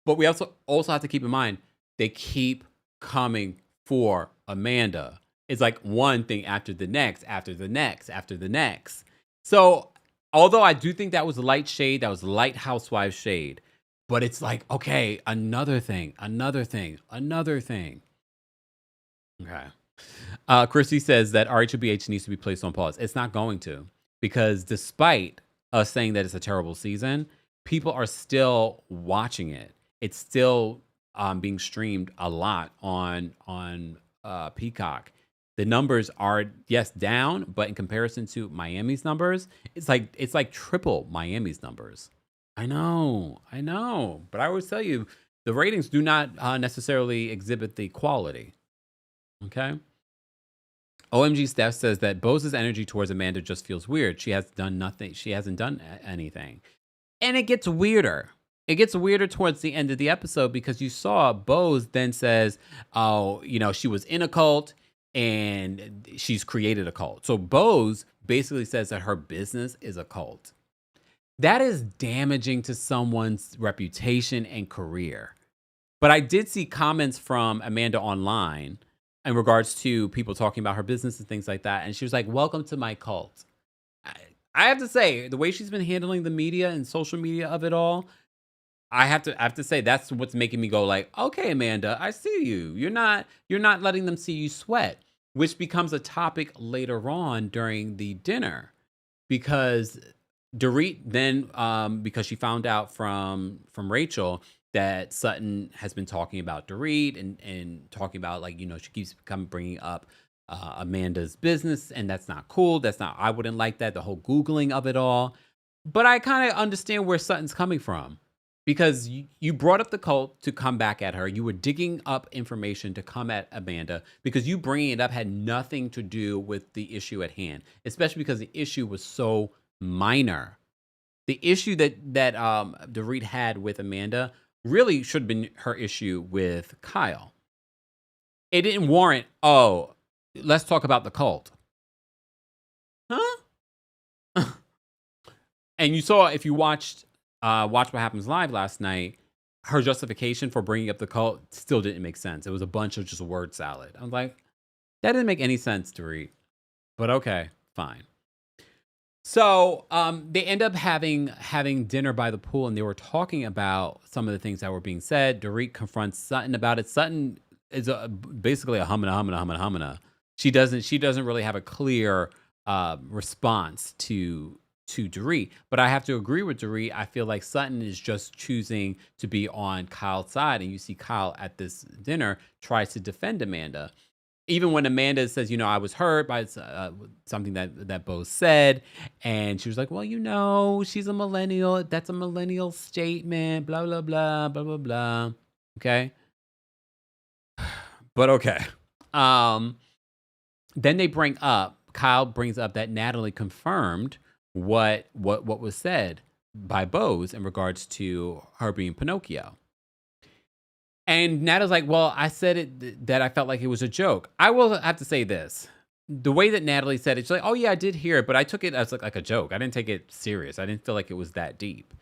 but we also have to keep in mind, they keep coming for Amanda. It's like one thing after the next, after the next, after the next. So although I do think that was light shade, that was light housewife shade, But it's like, okay, another thing. Okay. Chrissy says that RHOBH needs to be placed on pause. It's not going to, because despite us saying that it's a terrible season, people are still watching it. It's still being streamed a lot on Peacock. The numbers are, yes, down, but in comparison to Miami's numbers, it's like triple Miami's numbers. I know. But I always tell you, the ratings do not necessarily exhibit the quality. Okay. OMG Steph says that Bose's energy towards Amanda just feels weird. She has done nothing. She hasn't done anything. And it gets weirder. It gets weirder towards the end of the episode, because you saw Bose then says, oh, she was in a cult and she's created a cult. So Bose basically says that her business is a cult. That is damaging to someone's reputation and career. But I did see comments from Amanda online in regards to people talking about her business and things like that. And she was like, welcome to my cult. I have to say, the way she's been handling the media and social media of it all, I have to say that's what's making me go like, okay, Amanda, I see you. You're not letting them see you sweat, which becomes a topic later on during the dinner, because Dorit then, because she found out from Rachel that Sutton has been talking about Dorit and talking about, like, she keeps bringing up Amanda's business, and that's not cool. I wouldn't like that, the whole Googling of it all. But I kind of understand where Sutton's coming from, because you brought up the cult to come back at her. You were digging up information to come at Amanda, because you bringing it up had nothing to do with the issue at hand, especially because the issue was so minor. The issue that Dorit had with Amanda really should have been her issue with Kyle. It didn't warrant, oh, let's talk about the cult. Huh? And you saw, if you watched What Happens Live last night, her justification for bringing up the cult still didn't make sense. It was a bunch of just word salad. I was like, that didn't make any sense, Dorit. But okay, fine. So they end up having dinner by the pool, and they were talking about some of the things that were being said. Dorit confronts Sutton about it. Sutton is basically a humana. She doesn't really have a clear response to Dorit. But I have to agree with Dorit. I feel like Sutton is just choosing to be on Kyle's side, and you see Kyle at this dinner tries to defend Amanda. Even when Amanda says, I was hurt by something that Bose said, and she was like, well, she's a millennial. That's a millennial statement, blah, blah, blah, blah, blah, blah. Okay. But okay. Then Kyle brings up that Natalie confirmed what was said by Bose in regards to her being Pinocchio. And Natalie's like, well, I said it that I felt like it was a joke. I will have to say this. The way that Natalie said it, she's like, oh yeah, I did hear it, but I took it as like a joke. I didn't take it serious. I didn't feel like it was that deep.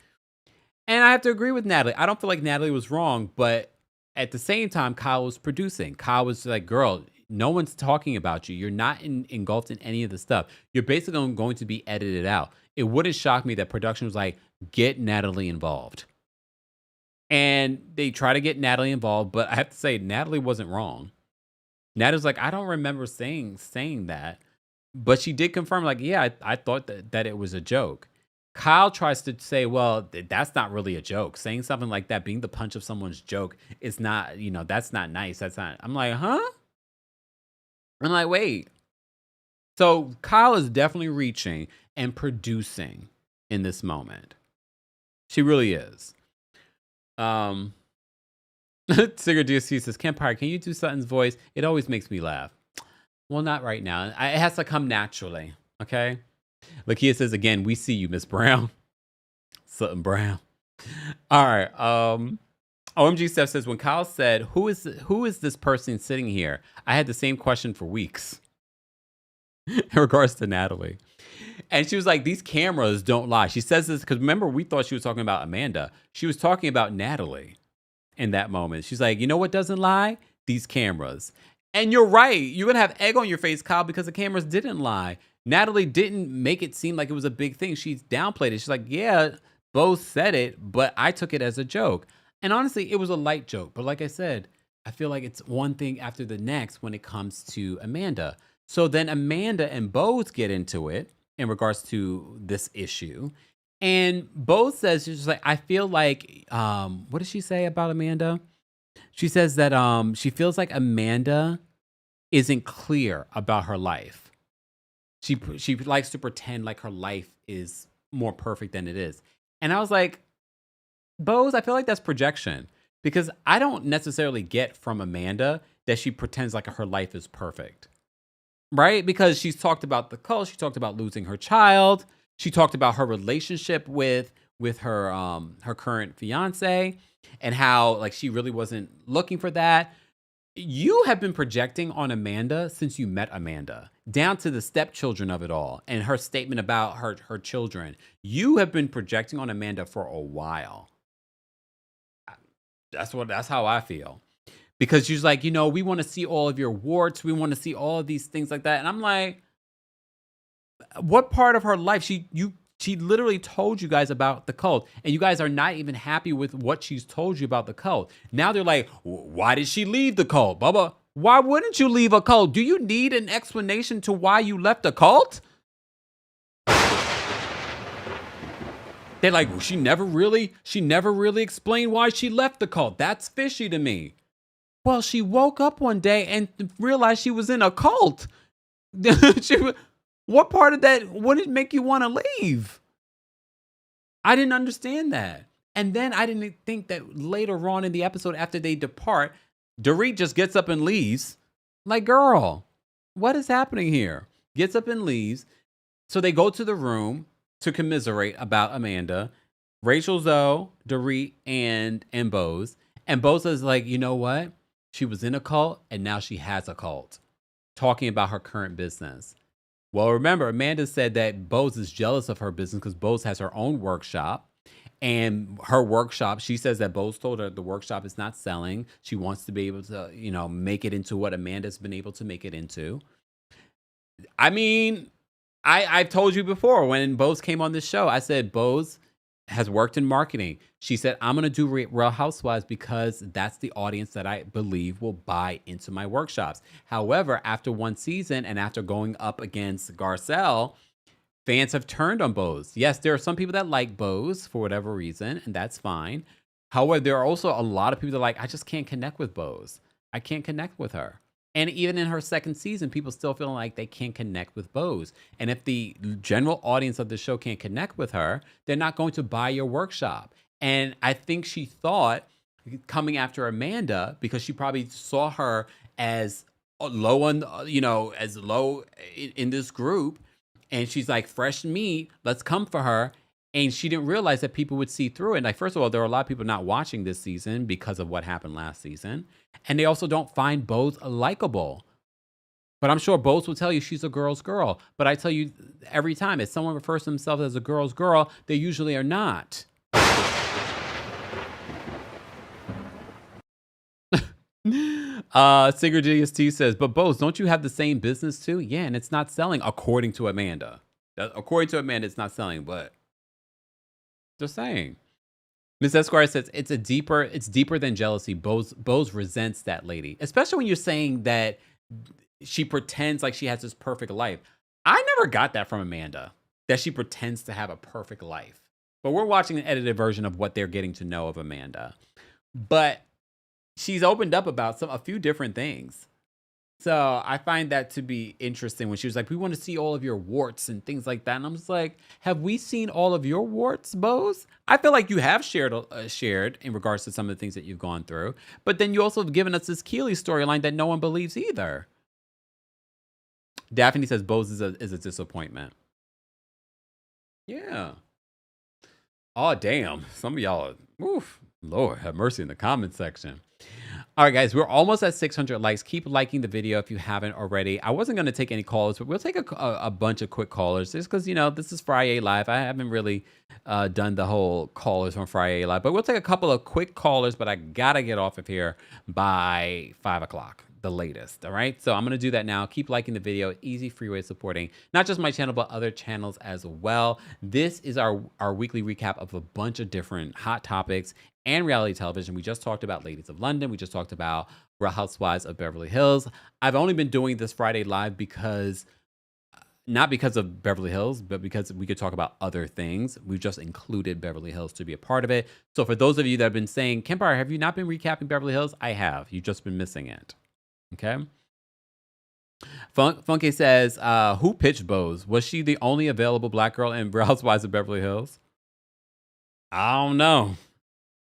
And I have to agree with Natalie. I don't feel like Natalie was wrong, but at the same time, Kyle was producing. Kyle was like, girl, no one's talking about you. You're not engulfed in any of the stuff. You're basically going to be edited out. It wouldn't shock me that production was like, get Natalie involved. And they try to get Natalie involved, but I have to say, Natalie wasn't wrong. Natalie's like, I don't remember saying that. But she did confirm, like, yeah, I thought that it was a joke. Kyle tries to say, well, that's not really a joke. Saying something like that, being the punch of someone's joke, is not, that's not nice. That's not. I'm like, huh? I'm like, wait. So Kyle is definitely reaching and producing in this moment. She really is. Sigurd DSC says, Kempire, can you do Sutton's voice? It always makes me laugh. Well, not right now. It has to come naturally. Okay. Lakia says, again, we see you, Miss Brown. Sutton Brown. All right. OMG Steph says, when Kyle said, who is this person sitting here? I had the same question for weeks in regards to Natalie. And she was like, these cameras don't lie. She says this because remember, we thought she was talking about Amanda. She was talking about Natalie in that moment. She's like, you know what doesn't lie? These cameras. And you're right. You're going to have egg on your face, Kyle, because the cameras didn't lie. Natalie didn't make it seem like it was a big thing. She downplayed it. She's like, yeah, Bose said it, but I took it as a joke. And honestly, it was a light joke. But like I said, I feel like it's one thing after the next when it comes to Amanda. So then Amanda and Bose get into it in regards to this issue. And Bose says, she's like, I feel like, what does she say about Amanda? She says that she feels like Amanda isn't clear about her life. She likes to pretend like her life is more perfect than it is. And I was like, Bose, I feel like that's projection, because I don't necessarily get from Amanda that she pretends like her life is perfect, right? Because she's talked about the cult, she talked about losing her child, she talked about her relationship with her current fiance, and how like she really wasn't looking for that. You have been projecting on Amanda since you met Amanda, down to the stepchildren of it all and her statement about her children. You have been projecting on Amanda for a while. That's how I feel. Because she's like, we want to see all of your warts. We want to see all of these things like that. And I'm like, what part of her life? She literally told you guys about the cult, and you guys are not even happy with what she's told you about the cult. Now they're like, why did she leave the cult? Bubba, why wouldn't you leave a cult? Do you need an explanation to why you left a cult? They're like, well, she never really explained why she left the cult. That's fishy to me. Well, she woke up one day and realized she was in a cult. What part of that wouldn't make you want to leave? I didn't understand that. And then I didn't think that later on in the episode, after they depart, Dorit just gets up and leaves. Like, girl, what is happening here? Gets up and leaves. So they go to the room to commiserate about Amanda. Rachel, Zoe, Dorit, and Bose. And Bose is like, you know what? She was in a cult, and now she has a cult. Talking about her current business. Well, remember, Amanda said that Bose is jealous of her business because Bose has her own workshop. And her workshop, she says that Bose told her the workshop is not selling. She wants to be able to, make it into what Amanda's been able to make it into. I mean, I've told you before when Bose came on this show, I said Bose has worked in marketing. She said, I'm going to do Real Housewives because that's the audience that I believe will buy into my workshops. However, after one season and after going up against Garcelle, fans have turned on Bose. Yes, there are some people that like Bose for whatever reason, and that's fine. However, there are also a lot of people that are like, I just can't connect with Bose. I can't connect with her. And even in her second season, people still feeling like they can't connect with Bose. And if the general audience of the show can't connect with her, they're not going to buy your workshop. And I think she thought, coming after Amanda, because she probably saw her as low on, as low in this group. And she's like, fresh meat, let's come for her. And she didn't realize that people would see through it. And like, first of all, there are a lot of people not watching this season because of what happened last season. And they also don't find Bose likable. But I'm sure Bose will tell you she's a girl's girl. But I tell you every time, if someone refers to themselves as a girl's girl, they usually are not. Singer GST says, but Bose, don't you have the same business too? Yeah, and it's not selling according to Amanda. According to Amanda, it's not selling, but just saying. Miss Esquire says it's deeper than jealousy. Bose resents that lady, especially when you're saying that she pretends like she has this perfect life. I never got that from Amanda, that she pretends to have a perfect life. But we're watching an edited version of what they're getting to know of Amanda. But she's opened up about a few different things. So I find that to be interesting when she was like, we want to see all of your warts and things like that. And I'm just like, have we seen all of your warts, Bose? I feel like you have shared in regards to some of the things that you've gone through. But then you also have given us this Keely storyline that no one believes either. Daphne says Bose is a disappointment. Yeah. Oh, damn. Some of y'all are, oof, Lord, have mercy in the comment section. All right, guys, we're almost at 600 likes. Keep liking the video if you haven't already. I wasn't going to take any callers, but we'll take a bunch of quick callers just because, this is Friday Live. I haven't really done the whole callers on Friday Live, but we'll take a couple of quick callers, but I got to get off of here by 5 o'clock. the latest. All right. So I'm going to do that now. Keep liking the video. Easy, free way of supporting not just my channel, but other channels as well. This is our weekly recap of a bunch of different hot topics and reality television. We just talked about Ladies of London. We just talked about Real Housewives of Beverly Hills. I've only been doing this Friday live because not because of Beverly Hills, but because we could talk about other things. We've just included Beverly Hills to be a part of it. So for those of you that have been saying, Kempire, have you not been recapping Beverly Hills? I have. You've just been missing it. Okay. Funky says, who pitched Bose? Was she the only available Black girl in Real Housewives of Beverly Hills? I don't know.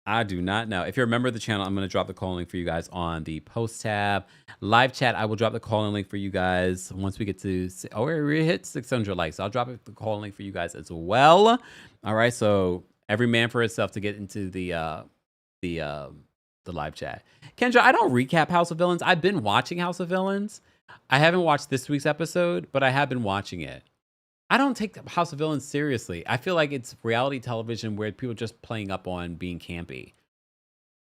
I do not know. If you're a member of the channel, I'm going to drop the call link for you guys on the post tab. Live chat, I will drop the call link for you guys once we get to, we hit 600 likes. I'll drop the call link for you guys as well. All right, so every man for himself to get into the live chat. Kendra, I don't recap House of Villains. I've been watching House of Villains. I haven't watched this week's episode, but I have been watching it. I don't take House of Villains seriously. I feel like it's reality television where people are just playing up on being campy.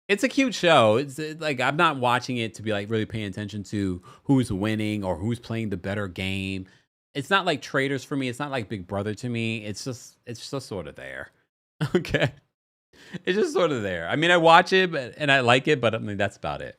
It's a cute show. It's like, I'm not watching it to be like really paying attention to who's winning or who's playing the better game. It's not like Traitors for me. It's not like Big Brother to me. It's just sort of there. Okay. It's just sort of there. I mean, I watch it and I like it, but I mean, that's about it.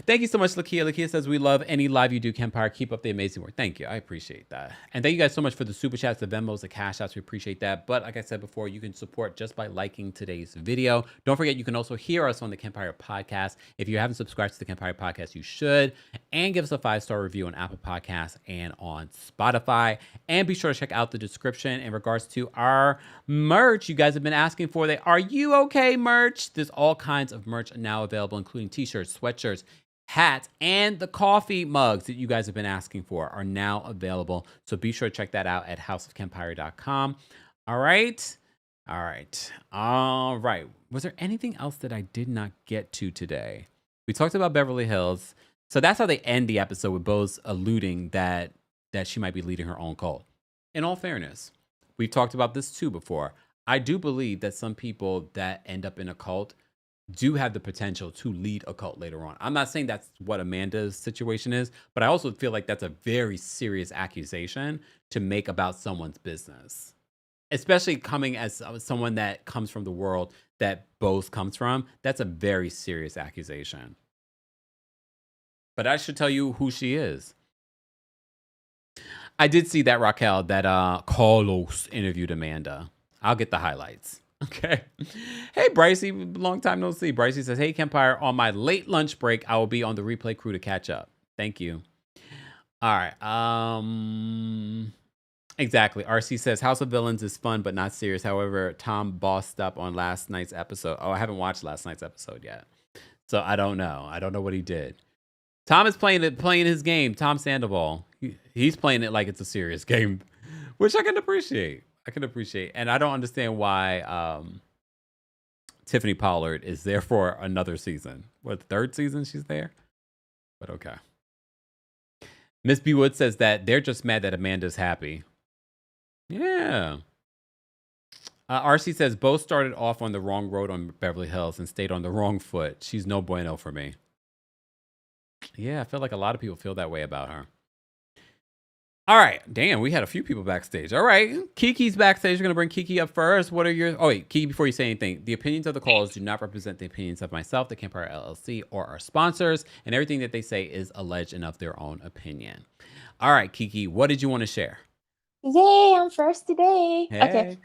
Thank you so much, Lakia. Lakia says, we love any live you do, Kempire. Keep up the amazing work. Thank you. I appreciate that. And thank you guys so much for the super chats, the Venmos, the cash outs. We appreciate that. But like I said before, you can support just by liking today's video. Don't forget, you can also hear us on the Kempire podcast. If you haven't subscribed to the Kempire podcast, you should. And give us a 5-star review on Apple Podcasts and on Spotify. And be sure to check out the description in regards to our merch you guys have been asking for. The Are You Okay merch. There's all kinds of merch now available, including t-shirts, sweatshirts, hats, and the coffee mugs that you guys have been asking for are now available. So be sure to check that out at houseofkempire.com. All right. All right. All right. Was there anything else that I did not get to today? We talked about Beverly Hills. So that's how they end the episode, with Bose alluding that she might be leading her own cult. In all fairness, we've talked about this too before. I do believe that some people that end up in a cult do have the potential to lead a cult later on. I'm not saying that's what Amanda's situation is, but I also feel like that's a very serious accusation to make about someone's business, especially coming as someone that comes from the world that Bose comes from. That's a very serious accusation. But I should tell you who she is. I did see that Carlos interviewed Amanda. I'll get the highlights. Okay. Hey, Brycey, long time no see. Brycey says, hey, Kempire, on my late lunch break, I will be on the replay crew to catch up. Thank you. All right. Exactly. RC says, House of Villains is fun, but not serious. However, Tom bossed up on last night's episode. Oh, I haven't watched last night's episode yet. So I don't know. I don't know what he did. Tom is playing his game. Tom Sandoval. He's playing it like it's a serious game, which I can appreciate. And I don't understand why Tiffany Pollard is there for another season. What, third season she's there? But okay. Miss B. Wood says that they're just mad that Amanda's happy. Yeah. RC says, both started off on the wrong road on Beverly Hills and stayed on the wrong foot. She's no bueno for me. Yeah, I feel like a lot of people feel that way about her. All right. Damn, we had a few people backstage. All right. Kiki's backstage. We're going to bring Kiki up first. What are your... Oh, wait. Kiki, before you say anything, the opinions of the callers do not represent the opinions of myself, the Kempire LLC, or our sponsors, and everything that they say is alleged and of their own opinion. All right, Kiki, what did you want to share? Yay, I'm first today. Hey. Okay.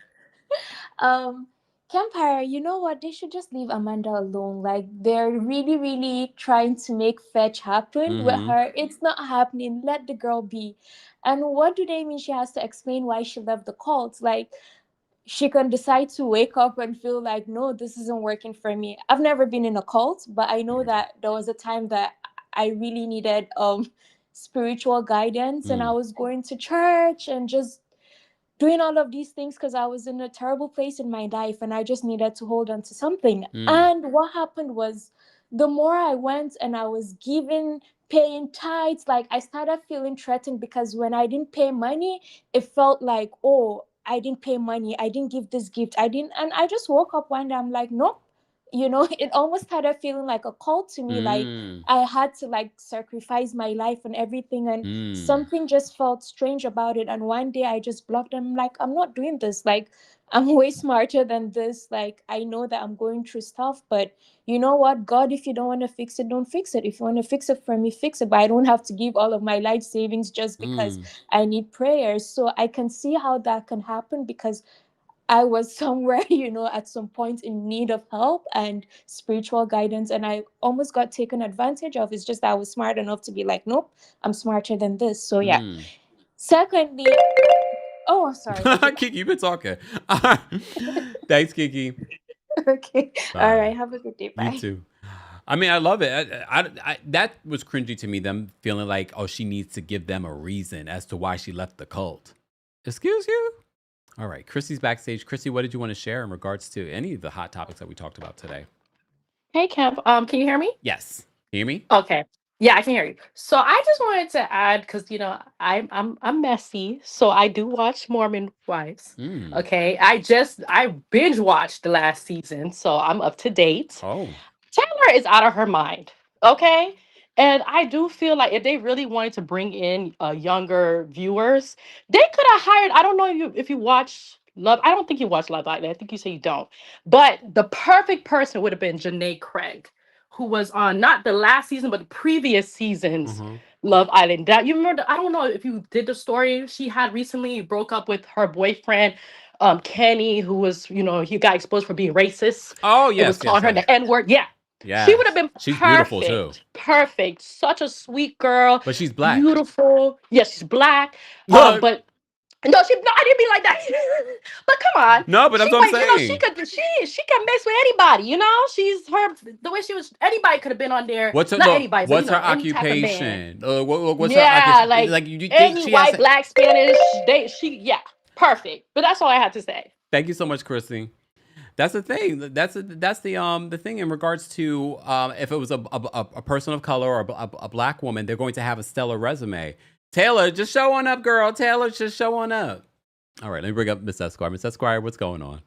Kempire, you know what? They should just leave Amanda alone. Like, they're really, really trying to make fetch happen with her. It's not happening. Let the girl be. And what do they mean she has to explain why she left the cult? Like, she can decide to wake up and feel like, no, this isn't working for me. I've never been in a cult, but I know that there was a time that I really needed spiritual guidance, and I was going to church and just doing all of these things because I was in a terrible place in my life and I just needed to hold on to something. And what happened was, the more I went and I was paying tithes, like I started feeling threatened, because when I didn't pay money, it felt like, oh, I didn't pay money, I didn't give this gift, and I just woke up one day, I'm like, nope, you know, it almost started feeling like a call to me. Like Mm. I had to like sacrifice my life and everything, and Mm. something just felt strange about it. And one day I just blocked them. Like, I'm not doing this. Like, I'm way smarter than this. Like, I know that I'm going through stuff, but you know what, God, if you don't want to fix it, don't fix it. If you want to fix it for me, fix it. But I don't have to give all of my life savings just because Mm. I need prayers. So I can see how that can happen, because I was somewhere, you know, at some point in need of help and spiritual guidance, and I almost got taken advantage of. It's just that I was smart enough to be like, nope, I'm smarter than this. So yeah. Mm. Secondly, oh, sorry. Okay. Kiki, you've been talking. Thanks, Kiki. Okay. All Bye. right. Have a good day. You Bye. too. I mean, I love it. That was cringy to me, them feeling like, oh, she needs to give them a reason as to why she left the cult. Excuse you? All right. Chrissy's backstage. Chrissy, what did you want to share in regards to any of the hot topics that we talked about today? Hey, Kemp. Can you hear me? Yes. Hear me? Okay. Yeah, I can hear you. So I just wanted to add, because I'm messy, so I do watch Mormon Wives. Mm. Okay, I binge watched the last season, so I'm up to date. Oh. Taylor is out of her mind. Okay. And I do feel like if they really wanted to bring in younger viewers, they could have hired. I don't know if you watch Love. I don't think you watch Love Island. I think you say you don't. But the perfect person would have been Janae Craig, who was on not the last season, but the previous season's Mm-hmm. Love Island. That you remember? I don't know if you did the story. She had recently broke up with her boyfriend, Kenny, who was, he got exposed for being racist. Oh, It was yes, yes, calling her yes. the N word. Yeah. She would Yes. have been She's beautiful, too. perfect. Perfect. Such a sweet girl. But she's black. Beautiful. Yes, she's black. Look. But no, I didn't mean like that. But come on. No, but that's She what I'm might, saying. she can mix with anybody, She's the way she was, anybody could have been on there. What's her, Not look, anybody, what's but her any type of man. occupation? What's her Yeah, occupation? like you think any she has white, black, Spanish, yeah, perfect. But that's all I had to say. Thank you so much, Chrissy. That's the thing. That's the thing in regards to if it was a person of color or a black woman, they're going to have a stellar resume. Taylor, just show on up, girl. Taylor, just show on up. All right, let me bring up Miss Esquire. Miss Esquire, what's going on?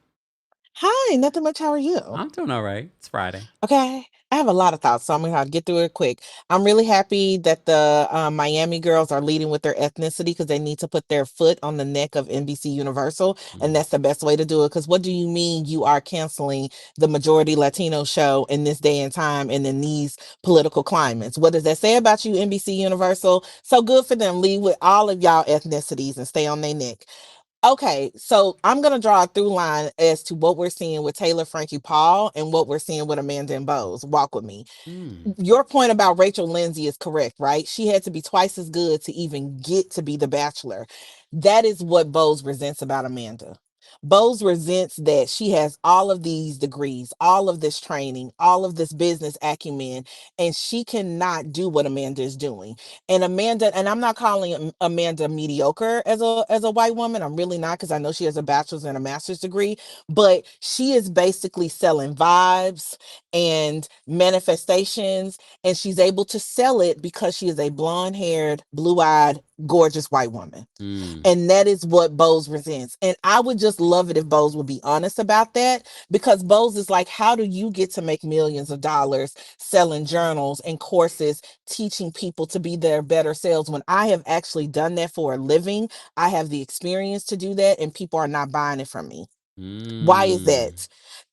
Hi, nothing much. How are you? I'm doing all right. It's Friday. Okay. I have a lot of thoughts, so I'm gonna get through it quick. I'm really happy that the Miami girls are leading with their ethnicity, because they need to put their foot on the neck of NBC Universal, and that's the best way to do it. Because what do you mean you are canceling the majority Latino show in this day and time and in these political climates? What does that say about you, NBC Universal? So good for them. Lead with all of y'all ethnicities and stay on their neck. Okay, so I'm going to draw a through line as to what we're seeing with Taylor, Frankie, Paul, and what we're seeing with Amanda and Bose. Walk with me. Your point about Rachel Lindsay is correct, right? She had to be twice as good to even get to be the Bachelor. That is what Bose resents about Amanda. Bose resents that she has all of these degrees, all of this training, all of this business acumen, and she cannot do what Amanda is doing. And Amanda, and I'm not calling Amanda mediocre as a white woman. I'm really not, because I know she has a bachelor's and a master's degree, but she is basically selling vibes and manifestations, and she's able to sell it because she is a blonde-haired, blue-eyed, gorgeous white woman. And that is what Bose resents. And I would just love it if Bose would be honest about that, because Bose is like, how do you get to make millions of dollars selling journals and courses, teaching people to be their better selves, when I have actually done that for a living? I have the experience to do that, and people are not buying it from me. Why is that?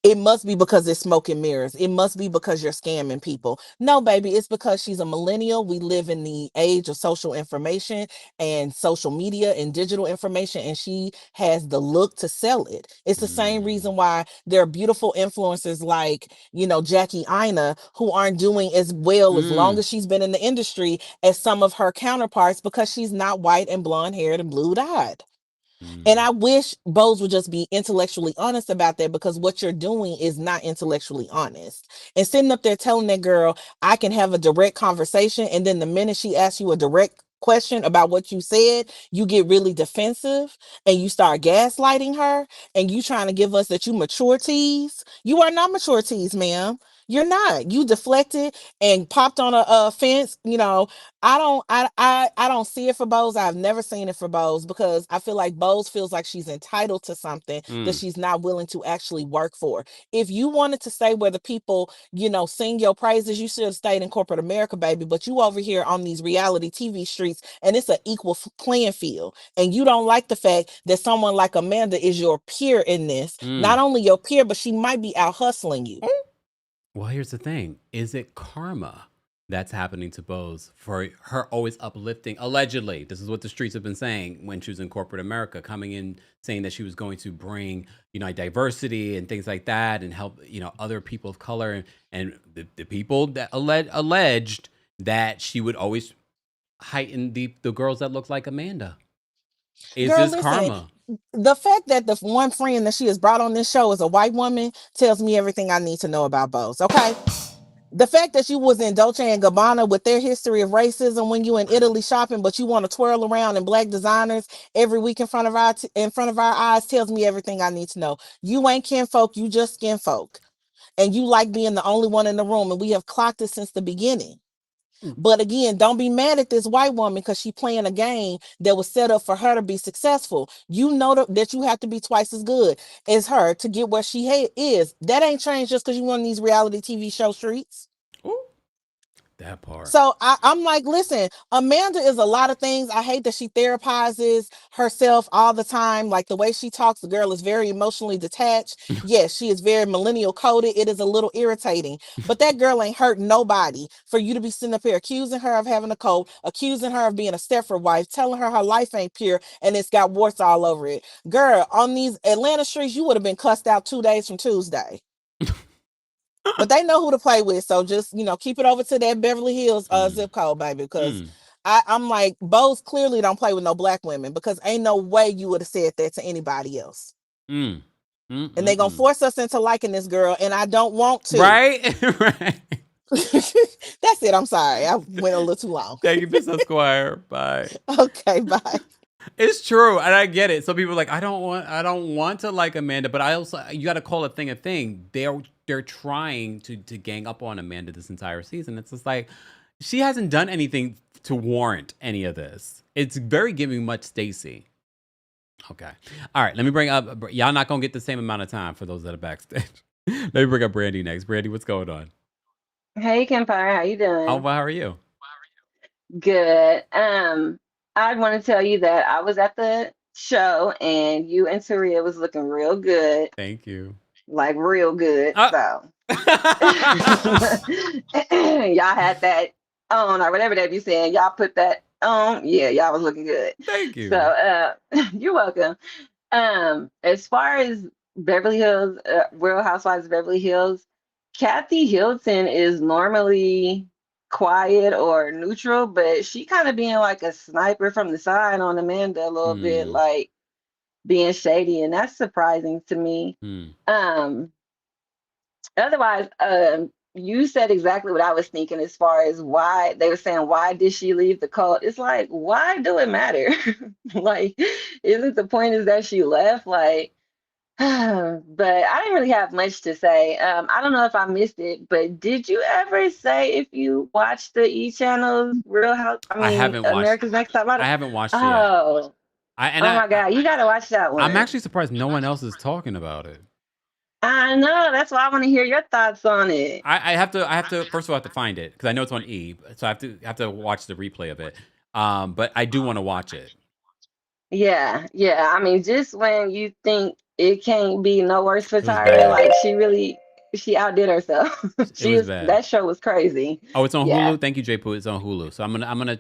It must be because it's smoke and mirrors. It must be because you're scamming people. No, baby, it's because she's a millennial. We live in the age of social information and social media and digital information, and she has the look to sell it. It's the same reason why there are beautiful influencers like, Jackie Ina, who aren't doing as well as long as she's been in the industry as some of her counterparts, because she's not white and blonde haired and blue-eyed. And I wish Bose would just be intellectually honest about that, because what you're doing is not intellectually honest. And sitting up there telling that girl, I can have a direct conversation, and then the minute she asks you a direct question about what you said, you get really defensive and you start gaslighting her, and you trying to give us that you mature tease. You are not mature tease, ma'am. You're not. You deflected and popped on a fence. I don't see it for Bose. I've never seen it for Bose because I feel like Bose feels like she's entitled to something that she's not willing to actually work for. If you wanted to stay where the people, sing your praises, you should have stayed in corporate America, baby. But you over here on these reality TV streets, and it's an equal playing field. And you don't like the fact that someone like Amanda is your peer in this. Not only your peer, but she might be out hustling you. Well, here's the thing. Is it karma that's happening to Bose for her always uplifting, allegedly, this is what the streets have been saying when she was in corporate America, coming in saying that she was going to bring, diversity and things like that and help, other people of color and the people that alleged that she would always heighten the girls that look like Amanda. Is Girl, this listen, karma? the fact that the one friend that she has brought on this show is a white woman tells me everything I need to know about Bose, okay? The fact that you was in Dolce and Gabbana with their history of racism when you in Italy shopping, but you want to twirl around in black designers every week in front of our eyes tells me everything I need to know. You ain't kinfolk, you just skin folk. And you like being the only one in the room, and we have clocked it since the beginning. But again, don't be mad at this white woman because she playing a game that was set up for her to be successful. You know that you have to be twice as good as her to get where she is. That ain't changed just because you on these reality TV show streets. Ooh, that part. So I'm like, listen, Amanda is a lot of things. I hate that she therapizes herself all the time. Like the way she talks, the girl is very emotionally detached. Yes, she is very millennial coded. It is a little irritating, but that girl ain't hurt nobody for you to be sitting up here accusing her of having a cold, accusing her of being a Stepford wife, telling her life ain't pure and it's got warts all over it. Girl, on these Atlanta streets, you would have been cussed out 2 days from Tuesday. But they know who to play with, so just keep it over to that Beverly Hills zip code, baby. Because I'm like, Bose clearly don't play with no black women because ain't no way you would have said that to anybody else. And they gonna force us into liking this girl, and I don't want to. Right, right. That's it. I'm sorry, I went a little too long. Thank you, Miss Esquire. Bye. Okay, bye. It's true, and I get it. Some people are like, I don't want to like Amanda, but I also you got to call a thing. They're trying to gang up on Amanda this entire season. It's just like she hasn't done anything to warrant any of this. It's very giving much Stacey. Okay, all right. Let me bring up. Y'all not gonna get the same amount of time for those that are backstage. Let me bring up Brandy next. Brandy, what's going on? Hey, Kempire, how you doing? Oh, well, how are you? Good. I want to tell you that I was at the show and you and Taria was looking real good. Thank you. Like real good. So y'all had that on or whatever they be saying. Y'all put that on. Yeah, y'all was looking good. Thank you. So you're welcome. As far as Beverly Hills, Real Housewives of Beverly Hills, Kathy Hilton is normally quiet or neutral, but she kind of being like a sniper from the side on Amanda a little bit, like being shady, and that's surprising to me. Otherwise, you said exactly what I was thinking as far as why they were saying, why did she leave the cult? It's like, why do it matter? Like, isn't the point is that she left? Like, but I didn't really have much to say. I don't know if I missed it, but did you ever say if you watched the E channel's Real House? I haven't watched America's Next Top Model. I haven't watched it yet. Oh, my God, you gotta watch that one. I'm actually surprised no one else is talking about it. I know. That's why I want to hear your thoughts on it. I have to first of all I have to find it because I know it's on E, so I have to watch the replay of it. But I do want to watch it. Yeah. I mean, just when you think it can't be no worse for Tyra, like she outdid herself. That show was crazy. Oh, it's on Hulu. Thank you, J Poo. It's on Hulu. So I'm gonna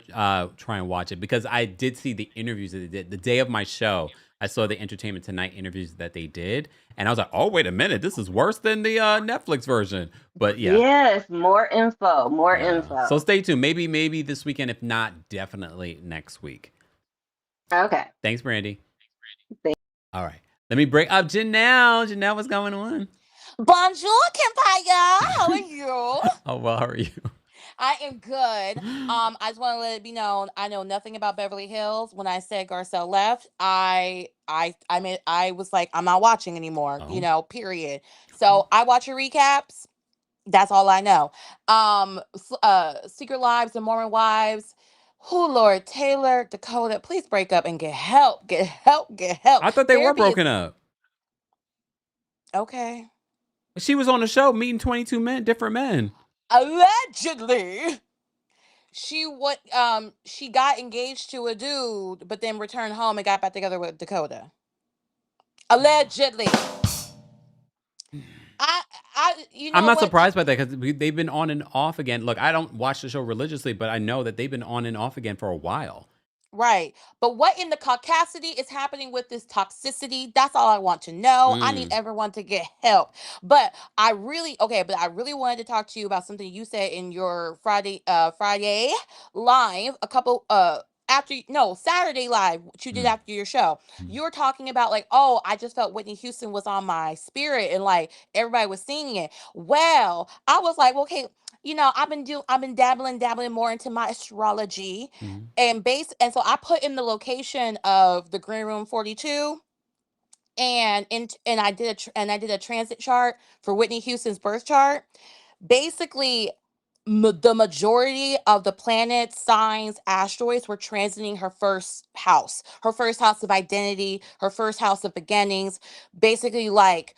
try and watch it because I did see the interviews that they did the day of my show. I saw the Entertainment Tonight interviews that they did, and I was like, "Oh, wait a minute, this is worse than the Netflix version." But yeah, yes, more info. So stay tuned. Maybe this weekend. If not, definitely next week. Okay. Thanks, Brandy. All right, let me bring up Janelle. Janelle, what's going on? Bonjour, Kempire. How are you? Oh, well, how are you? I am good. I just want to let it be known I know nothing about Beverly Hills. When I said Garcelle left, I was like, I'm not watching anymore. Period. So I watch your recaps. That's all I know. Secret Lives and Mormon Wives. Who, Lord, Taylor, Dakota, please break up and get help. Get help. Get help. I thought they were Therapy is broken up. okay. She was on the show meeting 22 different men. Allegedly. She got engaged to a dude, but then returned home and got back together with Dakota. Allegedly. I you I'm know not what? surprised by that because they've been on and off again. Look, I don't watch the show religiously, but I know that they've been on and off again for a while. Right. But what in the caucasity is happening with this toxicity? That's all I want to know. I need everyone to get help. But I really wanted to talk to you about something you said in your Friday live a couple Saturday live, what you did after your show. You were talking about like, oh, I just felt Whitney Houston was on my spirit and like everybody was singing it. Well, I was like, okay, I've been dabbling more into my astrology and so I put in the location of the Green Room 42 and I did a transit chart for Whitney Houston's birth chart. Basically, the majority of the planets, signs, asteroids were transiting her first house of identity, her first house of beginnings. Basically, like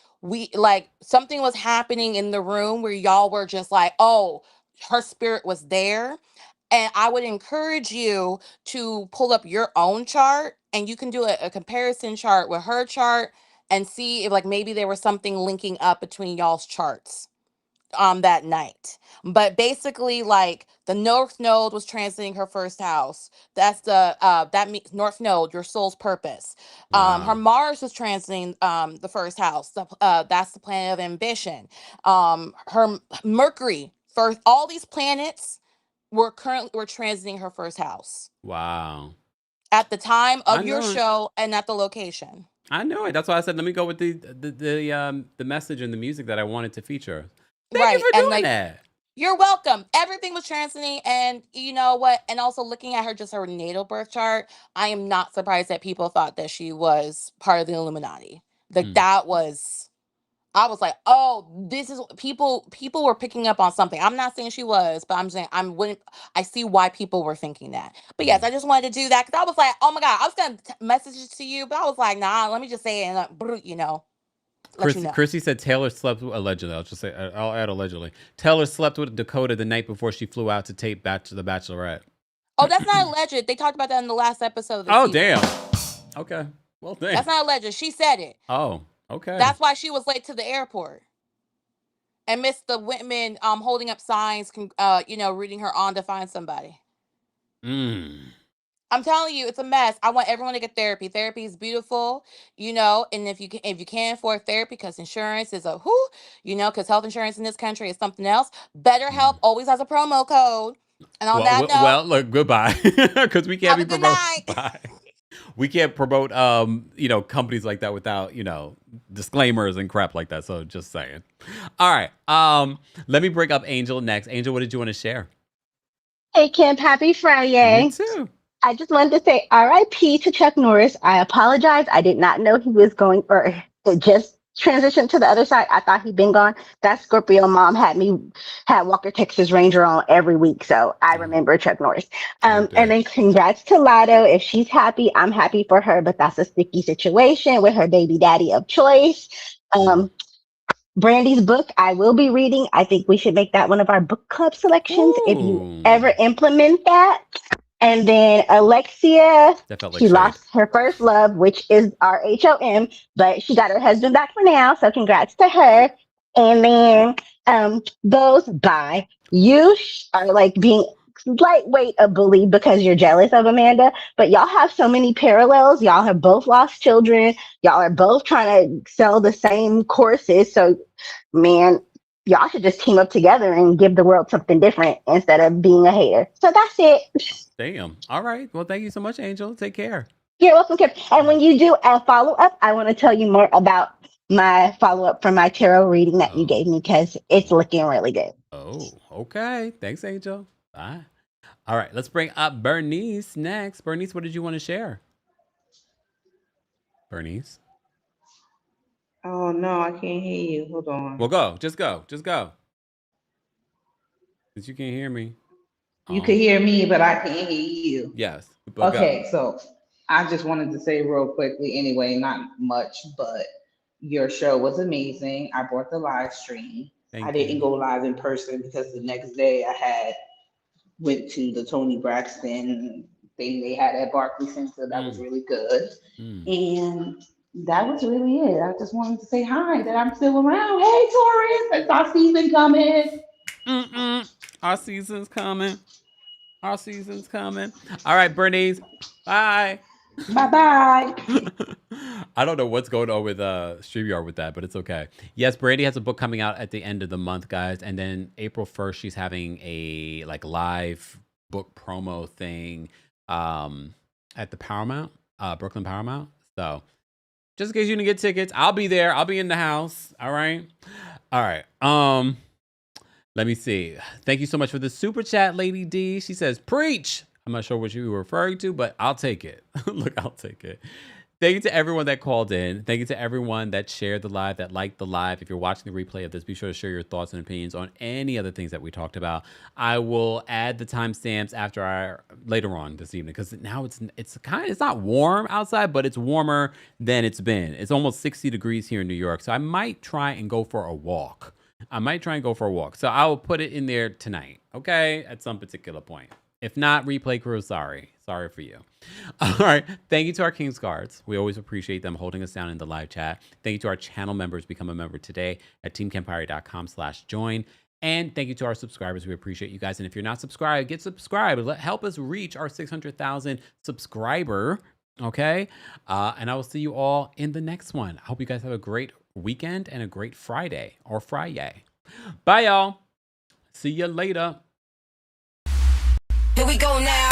something was happening in the room where y'all were just like, oh, her spirit was there. And I would encourage you to pull up your own chart and you can do a comparison chart with her chart and see if like maybe there was something linking up between y'all's charts that night. But basically, like the North Node was transiting her first house. That's that means North Node, your soul's purpose. Her Wow. Mars was transiting the first house. That's the planet of ambition. Her Mercury, for all these planets were transiting her first house Wow. at the time I of your know it. show and at the location. I know it. That's why I said let me go with the message and the music that I wanted to feature. Thank you Right. for And doing like that. you're welcome. Everything was transiting, and you know what? And also looking at her natal birth chart, I am not surprised that people thought that she was part of the Illuminati. Like that was, I was like, oh, this is people were picking up on something. I'm not saying she was, but I'm saying I see why people were thinking that. But yes, I just wanted to do that because I was like, oh my god, I was gonna message it to you, but I was like, nah, let me just say it and let you know. Chrissy said Taylor slept allegedly. I'll just say I'll add allegedly. Taylor slept with Dakota the night before she flew out to tape The Bachelorette. Oh, that's not alleged. They talked about that in the last episode of the Oh season. damn. Okay. Well, damn. That's not alleged. She said it. Oh, okay. That's why she was late to the airport and missed the women holding up signs, reading her on to find somebody. I'm telling you, it's a mess. I want everyone to get therapy. Therapy is beautiful, and if you can't afford therapy because insurance is because health insurance in this country is something else. BetterHelp always has a promo code. And on that note, look, goodbye, because we can't have be a good promoting. night. Bye. We can't promote, companies like that without, disclaimers and crap like that. So just saying. All right. Let me bring up Angel next. Angel, what did you want to share? Hey, Kemp, happy Friday. You too. I just wanted to say RIP to Chuck Norris. I apologize. I did not know he was going or it just transitioned to the other side. I thought he'd been gone. That Scorpio mom had Walker Texas Ranger on every week. So I remember Chuck Norris. And then congrats to Latto. If she's happy, I'm happy for her, but that's a sticky situation with her baby daddy of choice. Brandy's book, I will be reading. I think we should make that one of our book club selections if you ever implement that. And then Alexia, she lost her first love, which is RHOM, but she got her husband back for now. So congrats to her. And then those bye. You are like being lightweight a bully because you're jealous of Amanda, but y'all have so many parallels. Y'all have both lost children. Y'all are both trying to sell the same courses. So, man, y'all should just team up together and give the world something different instead of being a hater. So that's it. Damn. All right. Well, thank you so much, Angel. Take care. You're welcome, Kip. And when you do a follow up, I want to tell you more about my follow up for my tarot reading that you gave me because it's looking really good. Oh, okay. Thanks, Angel. Bye. All right. Let's bring up Bernice next. Bernice, what did you want to share? Bernice? Oh, no, I can't hear you. Hold on. Well, go. Just go. Just go. Because you can't hear me. You can hear me, but I can't hear you. Yes. Okay, so I just wanted to say real quickly, anyway, not much, but your show was amazing. I bought the live stream. I didn't go live in person because the next day I went to the Toni Braxton thing they had at Barclays Center. That was really good. And that was really it. I just wanted to say hi, that I'm still around. Hey, Taurus, it's our season coming. Our season's coming. Our season's coming. All right, Bernice. Bye. Bye-bye. I don't know what's going on with StreamYard with that, but it's okay. Yes, Brandy has a book coming out at the end of the month, guys. And then April 1st, she's having a live book promo thing at the Paramount, Brooklyn Paramount. So just in case you didn't get tickets, I'll be there. I'll be in the house. All right. All right. Let me see. Thank you so much for the super chat, Lady D. She says, preach. I'm not sure what you were referring to, but I'll take it. Look, I'll take it. Thank you to everyone that called in. Thank you to everyone that shared the live, that liked the live. If you're watching the replay of this, be sure to share your thoughts and opinions on any other things that we talked about. I will add the timestamps later on this evening, because now it's not warm outside, but it's warmer than it's been. It's almost 60 degrees here in New York, so I might try and go for a walk. So I will put it in there tonight, okay, at some particular point. If not, replay crew, sorry for you. All right. Thank you to our King's Guards. We always appreciate them holding us down in the live chat. Thank you to our channel members. Become a member today at TeamKempire.com/join. And thank you to our subscribers. We appreciate you guys. And if you're not subscribed, get subscribed. Help us reach our 600,000 subscriber. Okay. And I will see you all in the next one. I hope you guys have a great weekend and a great Friday or Friday. Bye, y'all. See you later. Here we go now.